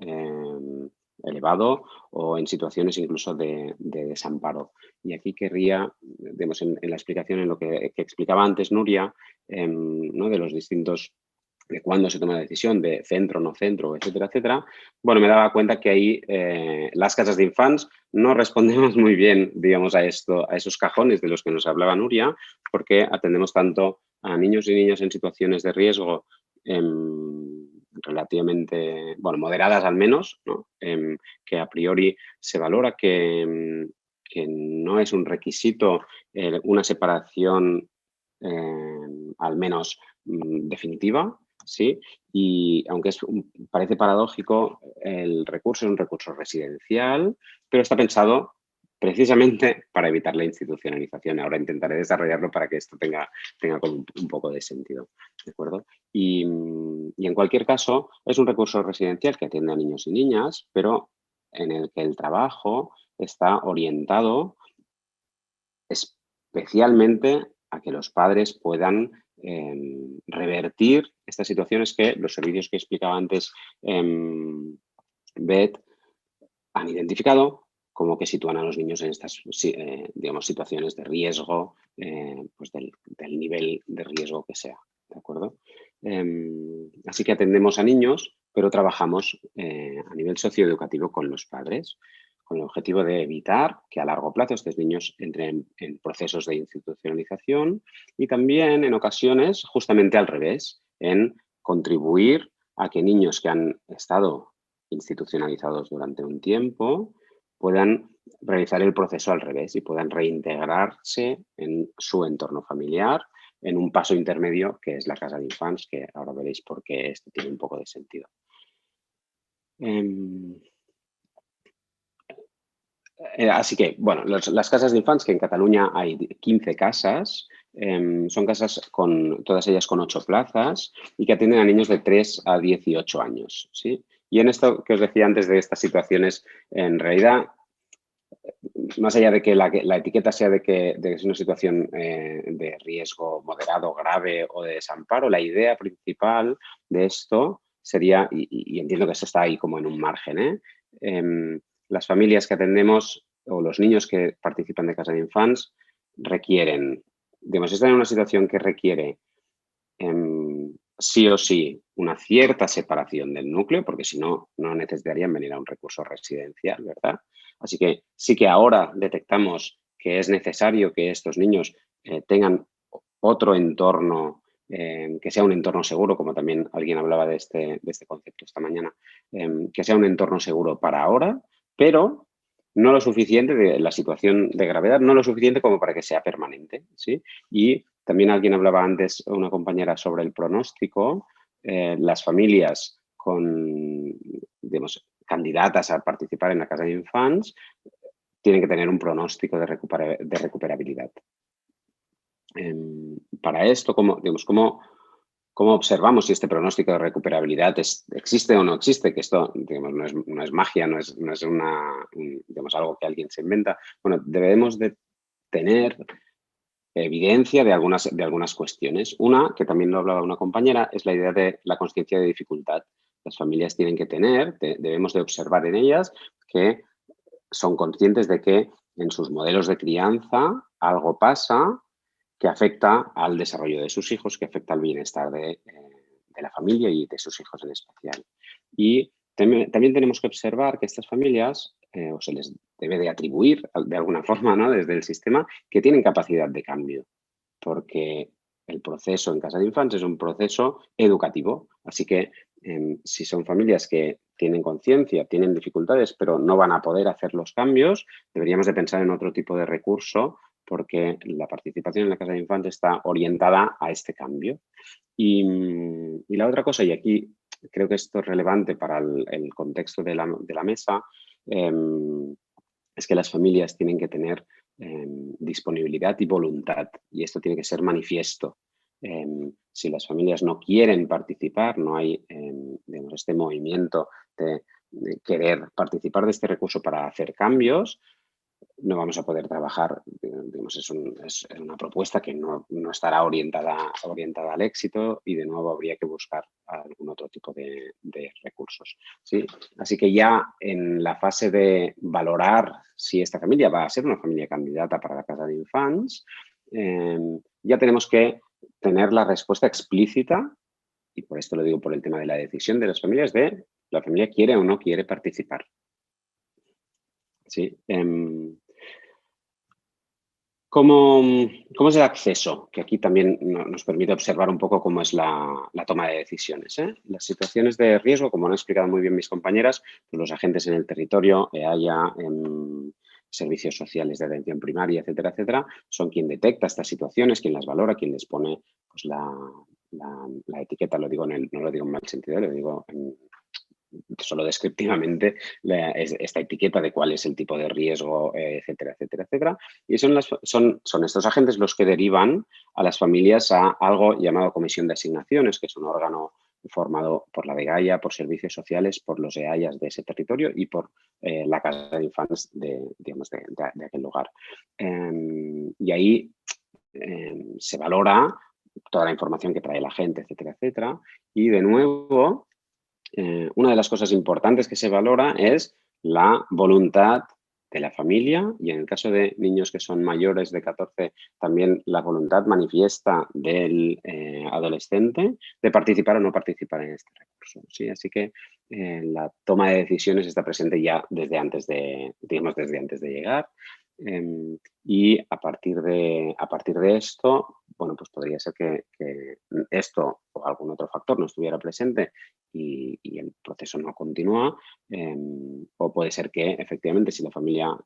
[SPEAKER 5] elevado o en situaciones incluso de desamparo. Y aquí querría, vemos en la explicación, en lo que explicaba antes Nuria, ¿no? De los distintos, de cuándo se toma la decisión, de centro, no centro, etcétera, etcétera. Bueno, me daba cuenta que ahí las casas de infants no respondemos muy bien, digamos, a esos cajones de los que nos hablaba Nuria, porque atendemos tanto a niños y niñas en situaciones de riesgo relativamente, bueno, moderadas al menos, ¿no? Que a priori se valora que no es un requisito una separación al menos definitiva, ¿sí? Y aunque parece paradójico, el recurso es un recurso residencial, pero está pensado precisamente para evitar la institucionalización. Ahora intentaré desarrollarlo para que esto tenga como un poco de sentido, ¿de acuerdo? Y en cualquier caso, es un recurso residencial que atiende a niños y niñas, pero en el que el trabajo está orientado especialmente a que los padres puedan revertir estas situaciones que los servicios que explicaba antes Beth han identificado como que sitúan a los niños en estas digamos, situaciones de riesgo, pues del nivel de riesgo que sea, ¿de acuerdo? Así que atendemos a niños, pero trabajamos a nivel socioeducativo con los padres, con el objetivo de evitar que a largo plazo estos niños entren en procesos de institucionalización y también en ocasiones justamente al revés, en contribuir a que niños que han estado institucionalizados durante un tiempo puedan realizar el proceso al revés y puedan reintegrarse en su entorno familiar en un paso intermedio que es la casa de infants, que ahora veréis por qué esto tiene un poco de sentido. Así que, bueno, las casas de infants, que en Cataluña hay 15 casas, son casas todas ellas con 8 plazas y que atienden a niños de 3 a 18 años, ¿sí? Y en esto que os decía antes de estas situaciones, en realidad, más allá de que la etiqueta sea de que es una situación de riesgo moderado, grave o de desamparo, la idea principal de esto sería, y entiendo que se está ahí como en un margen, las familias que atendemos o los niños que participan de casa de infants requieren, digamos, están en una situación que requiere sí o sí una cierta separación del núcleo, porque si no, no necesitarían venir a un recurso residencial, ¿verdad? Así que sí que ahora detectamos que es necesario que estos niños tengan otro entorno, que sea un entorno seguro, como también alguien hablaba de este concepto esta mañana, que sea un entorno seguro para ahora, pero no lo suficiente, de la situación de gravedad, no lo suficiente como para que sea permanente, ¿sí? Y también alguien hablaba antes, una compañera, sobre el pronóstico. Las familias digamos, candidatas a participar en la casa de infants tienen que tener un pronóstico de recuperabilidad. Para esto, ¿cómo observamos si este pronóstico de recuperabilidad existe o no existe? Que esto, digamos, no es magia, no es digamos, algo que alguien se inventa. Bueno, debemos de tener evidencia de algunas cuestiones. Una, que también lo hablaba una compañera, es la idea de la consciencia de dificultad. Las familias tienen que tener, debemos de observar en ellas que son conscientes de que en sus modelos de crianza algo pasa que afecta al desarrollo de sus hijos, que afecta al bienestar de la familia y de sus hijos en especial. Y también tenemos que observar que estas familias, o se les debe de atribuir de alguna forma, ¿no?, desde el sistema, que tienen capacidad de cambio, porque el proceso en casa de infants es un proceso educativo. Así que si son familias que tienen conciencia, tienen dificultades, pero no van a poder hacer los cambios, deberíamos de pensar en otro tipo de recurso, porque la participación en la casa de infants está orientada a este cambio. Y la otra cosa, y aquí creo que esto es relevante para el contexto de la mesa, es que las familias tienen que tener disponibilidad y voluntad, y esto tiene que ser manifiesto. Si las familias no quieren participar, no hay digamos, este movimiento de querer participar de este recurso para hacer cambios, no vamos a poder trabajar. Digamos, es una propuesta que no estará orientada al éxito, y de nuevo habría que buscar algún otro tipo de recursos, ¿sí? Así que ya en la fase de valorar si esta familia va a ser una familia candidata para la casa de infants, ya tenemos que tener la respuesta explícita, y por esto lo digo por el tema de la decisión de las familias, de la familia quiere o no quiere participar. ¿Sí? ¿Cómo es el acceso? Que aquí también nos permite observar un poco cómo es la toma de decisiones, ¿eh? Las situaciones de riesgo, como han explicado muy bien mis compañeras, pues los agentes en el territorio, EAIA, servicios sociales de atención primaria, etcétera, etcétera, son quien detecta estas situaciones, quien las valora, quien les pone pues, la etiqueta. No lo digo en mal sentido, lo digo solo descriptivamente esta etiqueta de cuál es el tipo de riesgo, etcétera, etcétera, etcétera. Y son estos agentes los que derivan a las familias a algo llamado comisión de asignaciones, que es un órgano formado por la Dgaia, por servicios sociales, por los EAIAs de ese territorio y por la casa de infantes de aquel lugar. Y ahí se valora toda la información que trae la gente, etcétera, etcétera. Y de nuevo, una de las cosas importantes que se valora es la voluntad de la familia y en el caso de niños que son mayores de 14, también la voluntad manifiesta del adolescente de participar o no participar en este recurso. ¿Sí? Así que la toma de decisiones está presente ya desde antes de llegar. Y a partir de esto, bueno, pues podría ser que esto o algún otro factor no estuviera presente y el proceso no continúa, o puede ser que efectivamente si la familia,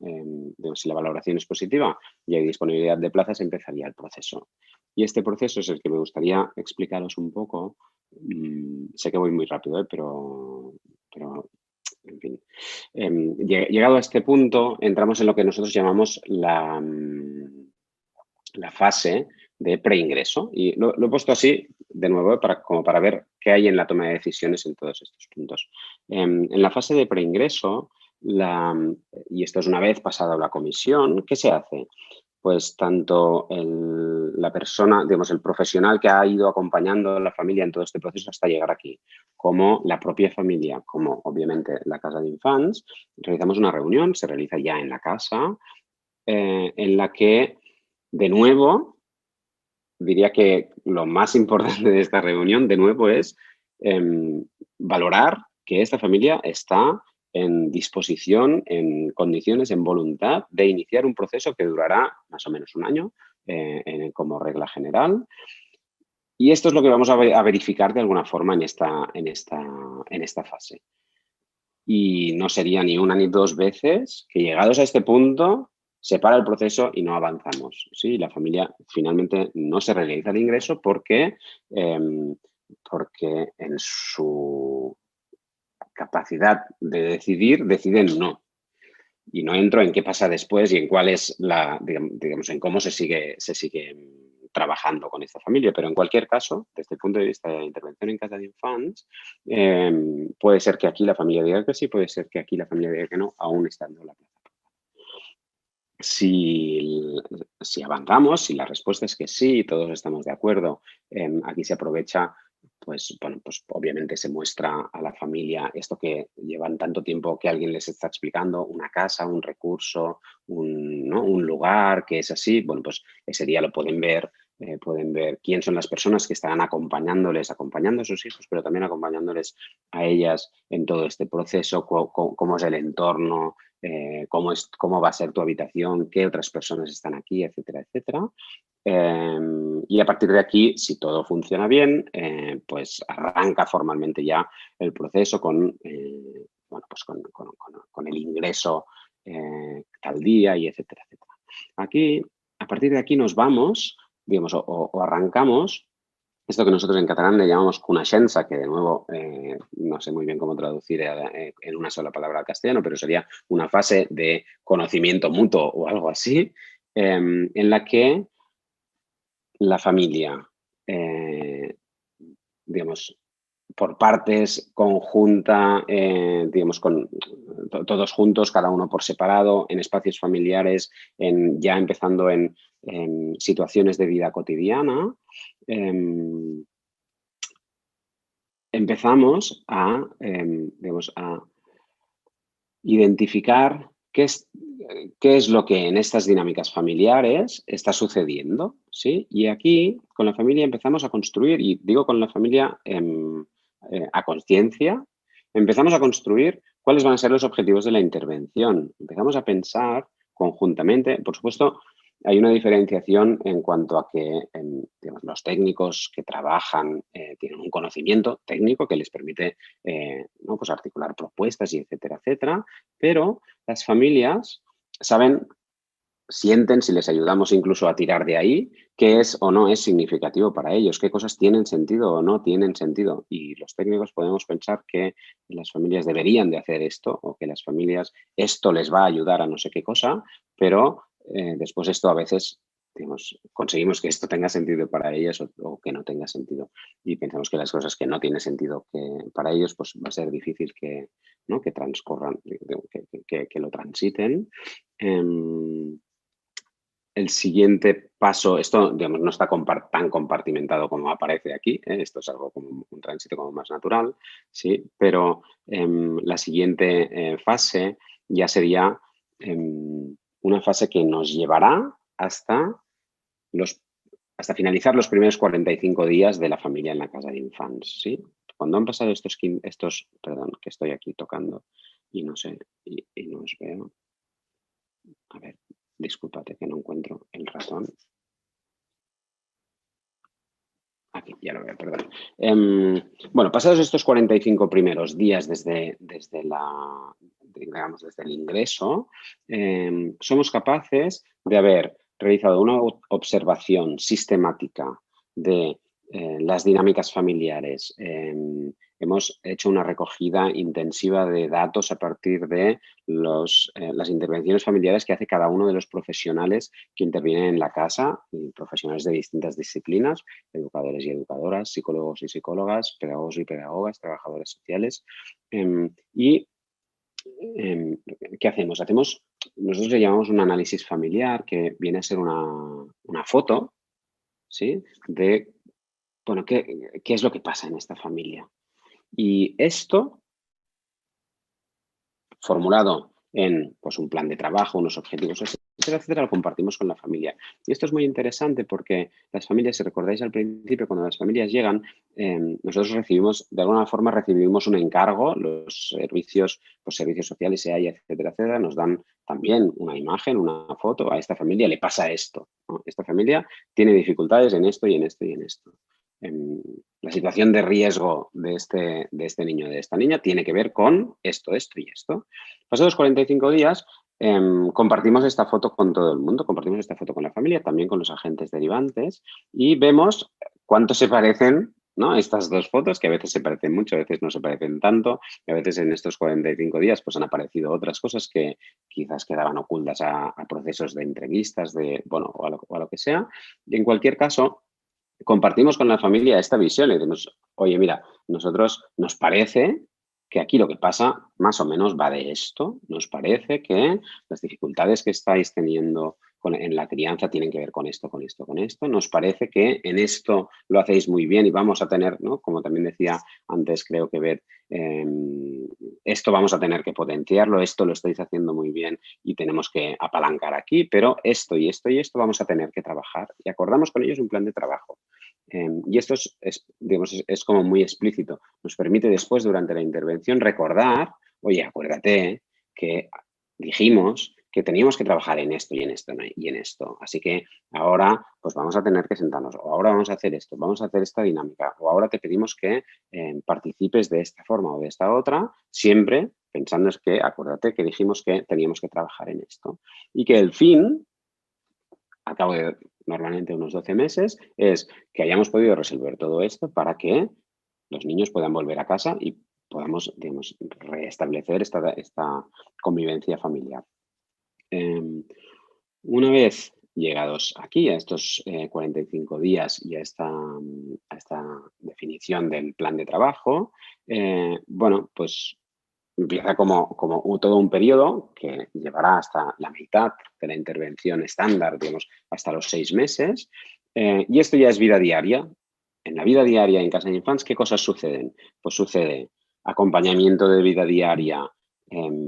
[SPEAKER 5] si la valoración es positiva y hay disponibilidad de plazas, empezaría el proceso. Y este proceso es el que me gustaría explicaros un poco. Sé que voy muy rápido, pero en fin. Llegado a este punto, entramos en lo que nosotros llamamos la fase de preingreso. Y lo he puesto así, de nuevo, como para ver qué hay en la toma de decisiones en todos estos puntos. En la fase de preingreso, y esto es una vez pasada la comisión, ¿qué se hace? Pues tanto la persona, digamos, el profesional que ha ido acompañando a la familia en todo este proceso hasta llegar aquí, como la propia familia, como obviamente la casa de infantes, realizamos una reunión, se realiza ya en la casa, en la que, de nuevo, diría que lo más importante de esta reunión, de nuevo, es valorar que esta familia está en disposición, en condiciones, en voluntad de iniciar un proceso que durará más o menos un año como regla general. Y esto es lo que vamos a verificar de alguna forma en esta fase. Y no sería ni una ni dos veces que llegados a este punto se para el proceso y no avanzamos. ¿Sí? La familia finalmente no se realiza el ingreso porque en su capacidad de decidir, deciden no. Y no entro en qué pasa después y en cuál es digamos, en cómo se sigue trabajando con esta familia, pero en cualquier caso, desde el punto de vista de la intervención en casa de infantes, puede ser que aquí la familia diga que sí, puede ser que aquí la familia diga que no, aún estando la plaza. Si avanzamos, si la respuesta es que sí, todos estamos de acuerdo, aquí se aprovecha, pues bueno, pues obviamente se muestra a la familia esto que llevan tanto tiempo que alguien les está explicando, una casa, un recurso, un lugar que es así. Bueno, pues ese día lo pueden ver quién son las personas que estarán acompañando a sus hijos, pero también acompañándoles a ellas en todo este proceso, cómo es el entorno, cómo va a ser tu habitación, qué otras personas están aquí, etcétera, etcétera. Y a partir de aquí, si todo funciona bien, pues arranca formalmente ya el proceso con el ingreso tal día y etcétera, etcétera. Aquí, a partir de aquí nos vamos, digamos, o arrancamos esto que nosotros en catalán le llamamos coneixença, que de nuevo no sé muy bien cómo traducir en una sola palabra al castellano, pero sería una fase de conocimiento mutuo o algo así, en la que la familia, digamos, por partes, conjunta, digamos, todos juntos, cada uno por separado, en espacios familiares, ya empezando en situaciones de vida cotidiana, empezamos a identificar qué es lo que en estas dinámicas familiares está sucediendo, ¿sí? Y aquí, con la familia, empezamos a construir, y digo con la familia a conciencia, empezamos a construir cuáles van a ser los objetivos de la intervención. Empezamos a pensar conjuntamente, por supuesto, hay una diferenciación en cuanto a que digamos, los técnicos que trabajan tienen un conocimiento técnico que les permite pues articular propuestas y etcétera, etcétera, pero las familias saben sienten, si les ayudamos incluso a tirar de ahí, qué es o no es significativo para ellos, qué cosas tienen sentido o no tienen sentido. Y los técnicos podemos pensar que las familias deberían de hacer esto o que las familias esto les va a ayudar a no sé qué cosa, pero después esto a veces, digamos, conseguimos que esto tenga sentido para ellas o que no tenga sentido. Y pensamos que las cosas que no tienen sentido para ellos, pues va a ser difícil que, ¿no? que transcorran, que lo transiten. El siguiente paso, esto digamos, no está tan compartimentado como aparece aquí, esto es algo como un tránsito como más natural, ¿sí? Pero la siguiente fase ya sería una fase que nos llevará hasta finalizar los primeros 45 días de la familia en la casa de infants, ¿sí? Cuando han pasado perdón, que estoy aquí tocando y no sé, y no os veo. A ver, discúlpate que no encuentro el ratón. Aquí, ya lo veo, perdón. Bueno, pasados estos 45 primeros días desde el ingreso, somos capaces de haber realizado una observación sistemática de las dinámicas familiares. Hemos hecho una recogida intensiva de datos a partir de las intervenciones familiares que hace cada uno de los profesionales que intervienen en la casa, y profesionales de distintas disciplinas, educadores y educadoras, psicólogos y psicólogas, pedagogos y pedagogas, trabajadores sociales. ¿Qué hacemos? Nosotros le llamamos un análisis familiar, que viene a ser una foto, ¿sí? De, bueno, ¿qué es lo que pasa en esta familia? Y esto, formulado en pues, un plan de trabajo, unos objetivos, etcétera, etcétera, lo compartimos con la familia. Y esto es muy interesante porque las familias, si recordáis al principio, cuando las familias llegan, nosotros de alguna forma recibimos un encargo, los servicios sociales, SEAI, etcétera, etcétera, nos dan también una imagen, una foto, a esta familia le pasa esto, ¿no? Esta familia tiene dificultades en esto y en esto y en esto. La situación de riesgo de este niño, de esta niña, tiene que ver con esto, esto y esto. Pasados 45 días, compartimos esta foto con todo el mundo, compartimos esta foto con la familia, también con los agentes derivantes, y vemos cuánto se parecen, ¿no? Estas dos fotos, que a veces se parecen mucho, a veces no se parecen tanto, y a veces en estos 45 días pues, han aparecido otras cosas que quizás quedaban ocultas a procesos de entrevistas, o a lo que sea. Y en cualquier caso, compartimos con la familia esta visión y decimos, oye, mira, nosotros nos parece que aquí lo que pasa más o menos va de esto. Nos parece que las dificultades que estáis teniendo en la crianza tienen que ver con esto, con esto, con esto. Nos parece que en esto lo hacéis muy bien y vamos a tener, ¿no? Como también decía antes, creo que Beth, esto vamos a tener que potenciarlo, esto lo estáis haciendo muy bien y tenemos que apalancar aquí, pero esto y esto y esto vamos a tener que trabajar. Y acordamos con ellos un plan de trabajo. Y esto es como muy explícito. Nos permite después, durante la intervención, recordar, oye, acuérdate que dijimos que teníamos que trabajar en esto y en esto y en esto. Así que ahora pues vamos a tener que sentarnos, o ahora vamos a hacer esto, vamos a hacer esta dinámica, o ahora te pedimos que participes de esta forma o de esta otra, siempre pensando es que, acuérdate que dijimos que teníamos que trabajar en esto. Y que el fin, a cabo de normalmente unos 12 meses, es que hayamos podido resolver todo esto para que los niños puedan volver a casa y podamos, digamos, restablecer esta convivencia familiar. Una vez llegados aquí, a estos 45 días y a esta definición del plan de trabajo, bueno, pues empieza como todo un periodo que llevará hasta la mitad de la intervención estándar, digamos, hasta los 6 meses. Y esto ya es vida diaria. En la vida diaria en Casa de Infants, ¿qué cosas suceden? Pues sucede acompañamiento de vida diaria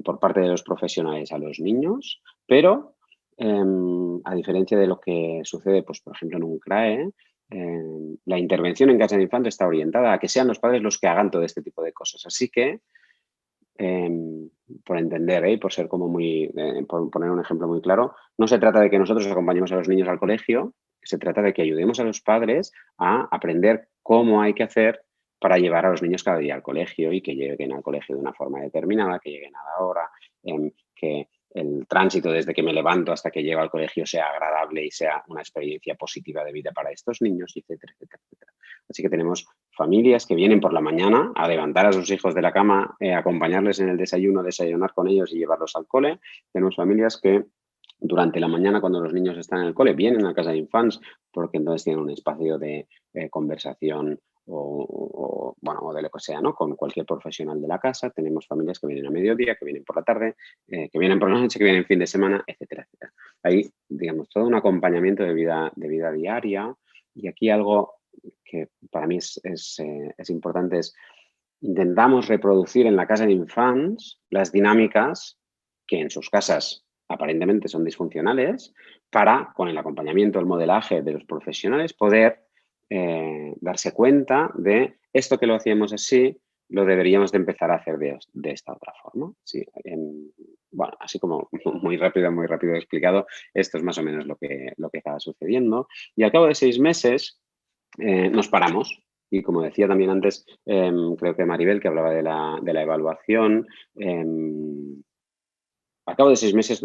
[SPEAKER 5] por parte de los profesionales a los niños, pero a diferencia de lo que sucede, pues, por ejemplo, en un CRAE, la intervención en Casa de Infants está orientada a que sean los padres los que hagan todo este tipo de cosas. Así que, por entender y por ser como por poner un ejemplo muy claro, no se trata de que nosotros acompañemos a los niños al colegio, se trata de que ayudemos a los padres a aprender cómo hay que hacer para llevar a los niños cada día al colegio y que lleguen al colegio de una forma determinada, que lleguen a la hora, que el tránsito desde que me levanto hasta que llego al colegio sea agradable y sea una experiencia positiva de vida para estos niños, etcétera, etcétera, etcétera. Así que tenemos familias que vienen por la mañana a levantar a sus hijos de la cama, acompañarles en el desayuno, desayunar con ellos y llevarlos al cole. Tenemos familias que durante la mañana, cuando los niños están en el cole, vienen a casa de infants porque entonces tienen un espacio de conversación o de lo que sea, ¿no? Con cualquier profesional de la casa. Tenemos familias que vienen a mediodía, que vienen por la tarde, que vienen por la noche, que vienen fin de semana, etcétera, etcétera. Hay, digamos, todo un acompañamiento de vida diaria. Y aquí algo que para mí es importante es intentamos reproducir en la casa de infants las dinámicas que en sus casas aparentemente son disfuncionales para, con el acompañamiento, el modelaje de los profesionales, poder darse cuenta de esto que lo hacíamos así, lo deberíamos de empezar a hacer de esta otra forma. Sí, bueno, así como muy rápido explicado, esto es más o menos lo que estaba sucediendo. Y al cabo de 6 meses nos paramos. Y como decía también antes, creo que Maribel, que hablaba de la evaluación, al cabo de 6 meses,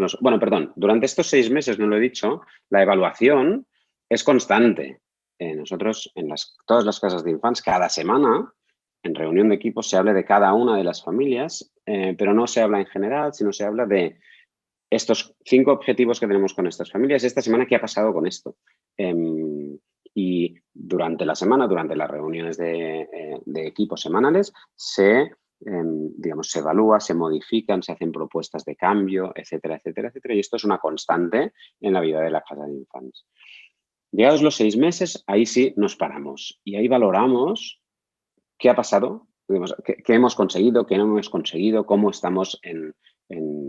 [SPEAKER 5] durante estos 6 meses, no lo he dicho, la evaluación es constante. Nosotros, en todas las casas de infants, cada semana, en reunión de equipo, se habla de cada una de las familias, pero no se habla en general, sino se habla de estos 5 objetivos que tenemos con estas familias. Esta semana, ¿qué ha pasado con esto? Y durante la semana, durante las reuniones de equipos semanales, se evalúa, se modifican, se hacen propuestas de cambio, etcétera, etcétera, etcétera. Y esto es una constante en la vida de la casa de infants. Llegados los 6 meses, ahí sí nos paramos y ahí valoramos qué ha pasado, qué hemos conseguido, qué no hemos conseguido, cómo estamos en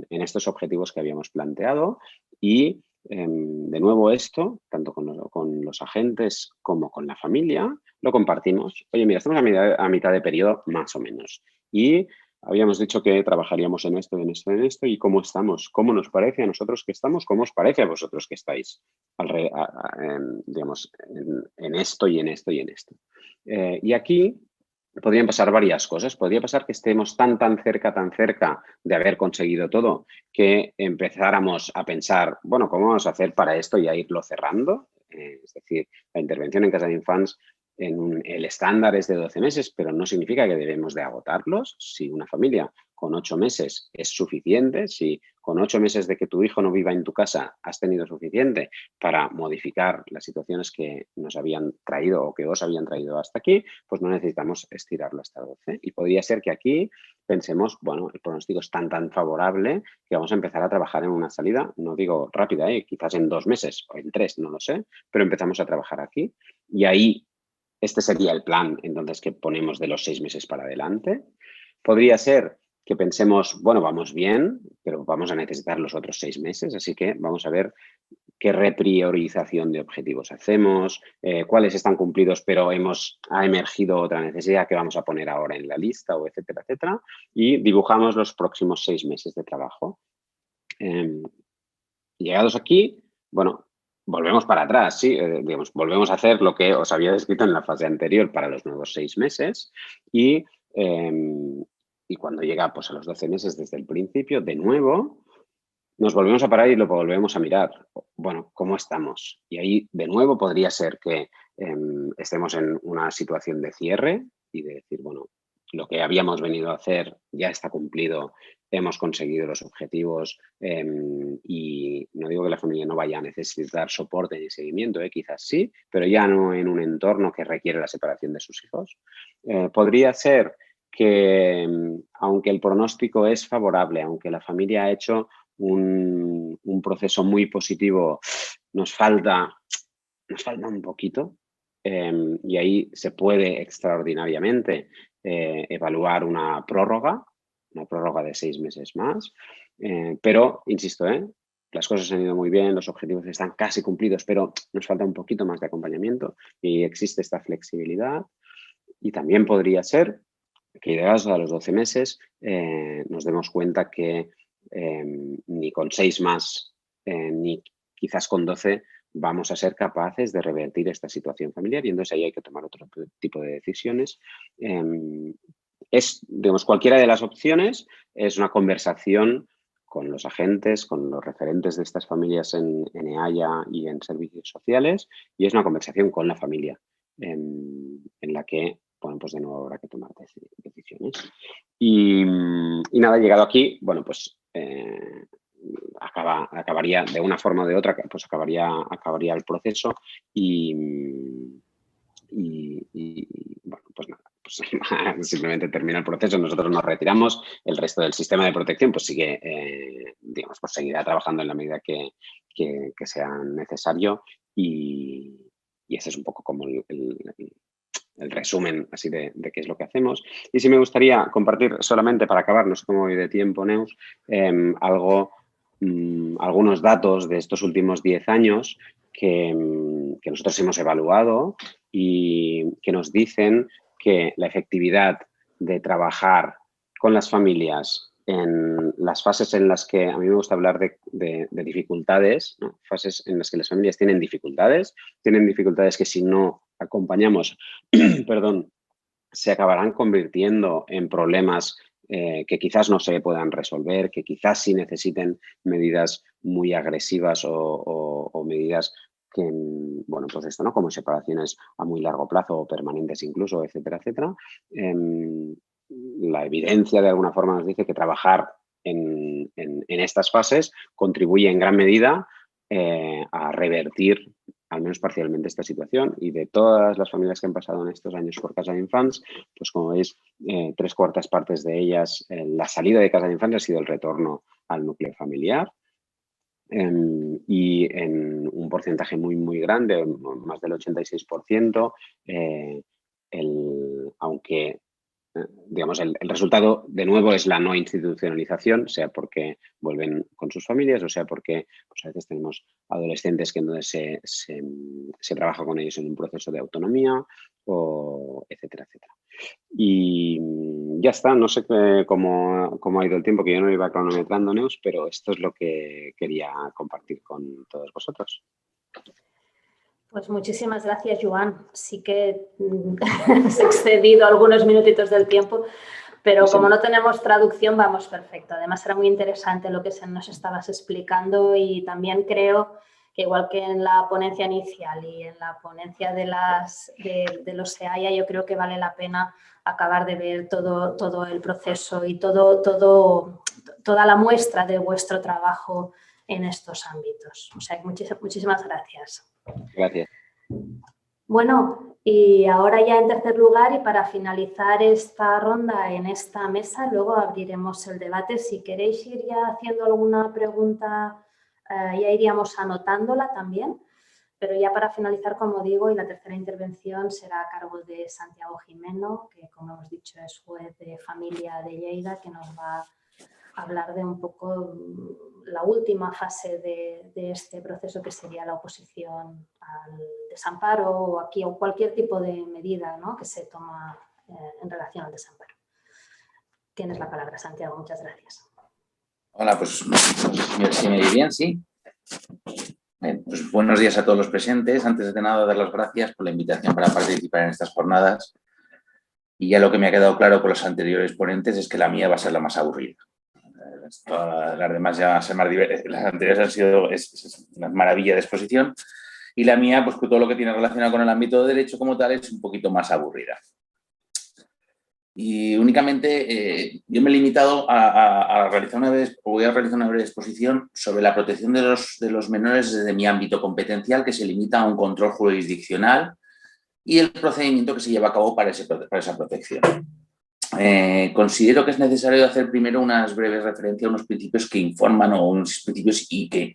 [SPEAKER 5] estos objetivos que habíamos planteado y, de nuevo, esto, tanto con los agentes como con la familia, lo compartimos. Oye, mira, estamos a mitad de periodo, más o menos. Y habíamos dicho que trabajaríamos en esto, en esto, en esto, y cómo estamos, cómo nos parece a nosotros que estamos, cómo os parece a vosotros que estáis, en esto y en esto y en esto. Y aquí podrían pasar varias cosas. Podría pasar que estemos tan cerca de haber conseguido todo que empezáramos a pensar, bueno, ¿cómo vamos a hacer para esto y a irlo cerrando? Es decir, la intervención en casa de infants, el estándar es de 12 meses, pero no significa que debemos de agotarlos. Si una familia con 8 meses es suficiente, si con 8 meses de que tu hijo no viva en tu casa has tenido suficiente para modificar las situaciones que nos habían traído o que os habían traído hasta aquí, pues no necesitamos estirarlo hasta 12. Y podría ser que aquí pensemos, bueno, el pronóstico es tan favorable que vamos a empezar a trabajar en una salida, no digo rápida, quizás en 2 meses o en 3, no lo sé, pero empezamos a trabajar aquí y ahí este sería el plan, entonces, que ponemos de los 6 meses para adelante. Podría ser que pensemos, bueno, vamos bien, pero vamos a necesitar los otros 6 meses, así que vamos a ver qué repriorización de objetivos hacemos, cuáles están cumplidos, pero ha emergido otra necesidad que vamos a poner ahora en la lista, o etcétera, etcétera, y dibujamos los próximos 6 meses de trabajo. Llegados aquí, bueno, volvemos para atrás, sí, volvemos a hacer lo que os había descrito en la fase anterior para los nuevos 6 meses y cuando llega pues, a los 12 meses desde el principio, de nuevo, nos volvemos a parar y lo volvemos a mirar. Bueno, ¿cómo estamos? Y ahí, de nuevo, podría ser que estemos en una situación de cierre y de decir, bueno, lo que habíamos venido a hacer ya está cumplido, hemos conseguido los objetivos y no digo que la familia no vaya a necesitar soporte ni seguimiento, quizás sí, pero ya no en un entorno que requiere la separación de sus hijos. Podría ser que, aunque el pronóstico es favorable, aunque la familia ha hecho un proceso muy positivo, nos falta un poquito y ahí se puede extraordinariamente evaluar una prórroga de 6 meses más, pero, insisto, las cosas han ido muy bien, los objetivos están casi cumplidos, pero nos falta un poquito más de acompañamiento y existe esta flexibilidad. Y también podría ser que llegados a los 12 meses nos demos cuenta que ni con 6 más, ni quizás con 12, vamos a ser capaces de revertir esta situación familiar y entonces ahí hay que tomar otro tipo de decisiones. Digamos, cualquiera de las opciones es una conversación con los agentes, con los referentes de estas familias en EAIA y en servicios sociales, y es una conversación con la familia en la que, bueno, pues de nuevo habrá que tomar decisiones. Y nada, llegado aquí, bueno, pues acabaría de una forma o de otra, pues acabaría el proceso y bueno, pues nada, pues simplemente termina el proceso, nosotros nos retiramos, el resto del sistema de protección pues sigue, digamos, pues seguirá trabajando en la medida que sea necesario y ese es un poco como el resumen así de qué es lo que hacemos. Y sí me gustaría compartir solamente para acabar, no sé cómo voy de tiempo, Neus, algunos datos de estos últimos 10 años que nosotros hemos evaluado y que nos dicen que la efectividad de trabajar con las familias en las fases en las que, a mí me gusta hablar de dificultades, ¿no? Fases en las que las familias tienen dificultades que si no acompañamos, perdón, se acabarán convirtiendo en problemas que quizás no se puedan resolver, que quizás sí necesiten medidas muy agresivas o medidas que, bueno, pues esto, ¿no? Como separaciones a muy largo plazo o permanentes incluso, etcétera, etcétera. La evidencia de alguna forma nos dice que trabajar en estas fases contribuye en gran medida a revertir al menos parcialmente esta situación, y de todas las familias que han pasado en estos años por casa de infants, pues como veis, 3/4 partes de ellas, la salida de casa de infants ha sido el retorno al núcleo familiar. Y en un porcentaje muy, muy grande, más del 86%, aunque digamos, el resultado, de nuevo, es la no institucionalización, sea porque vuelven con sus familias o sea porque pues, a veces tenemos adolescentes que entonces se trabaja con ellos en un proceso de autonomía, o etcétera, etcétera. Y ya está, no sé cómo ha ido el tiempo, que yo no iba cronometrando, Neus, pero esto es lo que quería compartir con todos vosotros.
[SPEAKER 1] Pues muchísimas gracias, Joan. Sí que has excedido algunos minutitos del tiempo, pero como no tenemos traducción, vamos perfecto. Además, era muy interesante lo que nos estabas explicando y también creo que igual que en la ponencia inicial y en la ponencia de los EAIA, yo creo que vale la pena acabar de ver todo el proceso y toda la muestra de vuestro trabajo en estos ámbitos. O sea, muchísimas gracias.
[SPEAKER 5] Gracias.
[SPEAKER 1] Bueno, y ahora ya en tercer lugar, y para finalizar esta ronda en esta mesa, luego abriremos el debate. Si queréis ir ya haciendo alguna pregunta, ya iríamos anotándola también. Pero ya para finalizar, como digo, y la tercera intervención será a cargo de Santiago Jimeno, que como hemos dicho es juez de familia de Lleida, que nos va a hablar de un poco la última fase de este proceso, que sería la oposición al desamparo o aquí o cualquier tipo de medida, ¿no?, que se toma en relación al desamparo. Tienes la palabra, Santiago. Muchas gracias.
[SPEAKER 6] Hola, pues si me oye bien, ¿sí? Bien, pues buenos días a todos los presentes. Antes de nada, dar las gracias por la invitación para participar en estas jornadas. Y ya lo que me ha quedado claro con los anteriores ponentes es que la mía va a ser la más aburrida. Todas las demás ya van a ser más divertidas. Las anteriores han sido es una maravilla de exposición. Y la mía, pues todo lo que tiene relacionado con el ámbito de derecho como tal, es un poquito más aburrida. Y únicamente yo me he limitado a realizar voy a realizar una breve exposición sobre la protección de los menores desde mi ámbito competencial, que se limita a un control jurisdiccional y el procedimiento que se lleva a cabo para esa protección. Considero que es necesario hacer primero unas breves referencias a unos principios que informan o unos principios y que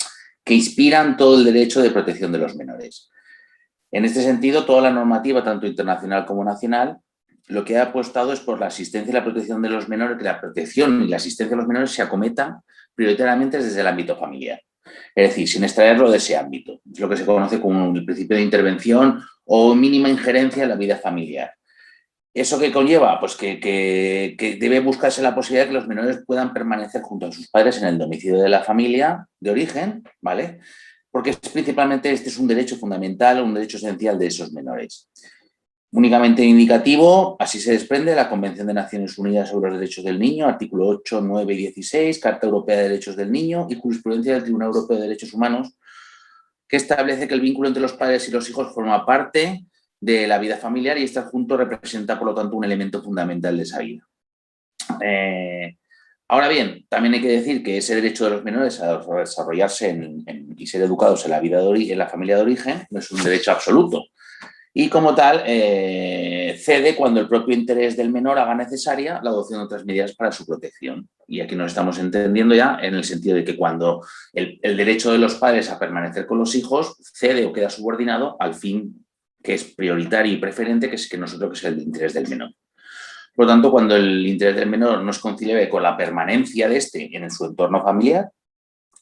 [SPEAKER 6] inspiran todo el derecho de protección de los menores. En este sentido, toda la normativa, tanto internacional como nacional, lo que ha apostado es por la asistencia y la protección de los menores, que la protección y la asistencia de los menores se acometa prioritariamente desde el ámbito familiar. Es decir, sin extraerlo de ese ámbito. Es lo que se conoce como el principio de intervención o mínima injerencia en la vida familiar. ¿Eso qué conlleva? Pues que debe buscarse la posibilidad de que los menores puedan permanecer junto a sus padres en el domicilio de la familia de origen, ¿vale? Porque principalmente este es un derecho fundamental, un derecho esencial de esos menores. Únicamente indicativo, así se desprende de la Convención de Naciones Unidas sobre los Derechos del Niño, artículo 8, 9 y 16, Carta Europea de Derechos del Niño y jurisprudencia del Tribunal Europeo de Derechos Humanos, que establece que el vínculo entre los padres y los hijos forma parte de la vida familiar y estar juntos representa, por lo tanto, un elemento fundamental de esa vida. Ahora bien, también hay que decir que ese derecho de los menores a desarrollarse y ser educados en la familia de origen no es un derecho absoluto. Y como tal, cede cuando el propio interés del menor haga necesaria la adopción de otras medidas para su protección. Y aquí nos estamos entendiendo ya en el sentido de que cuando el derecho de los padres a permanecer con los hijos cede o queda subordinado al fin que es prioritario y preferente, que es el interés del menor. Por lo tanto, cuando el interés del menor no es conciliable con la permanencia de éste en su entorno familiar,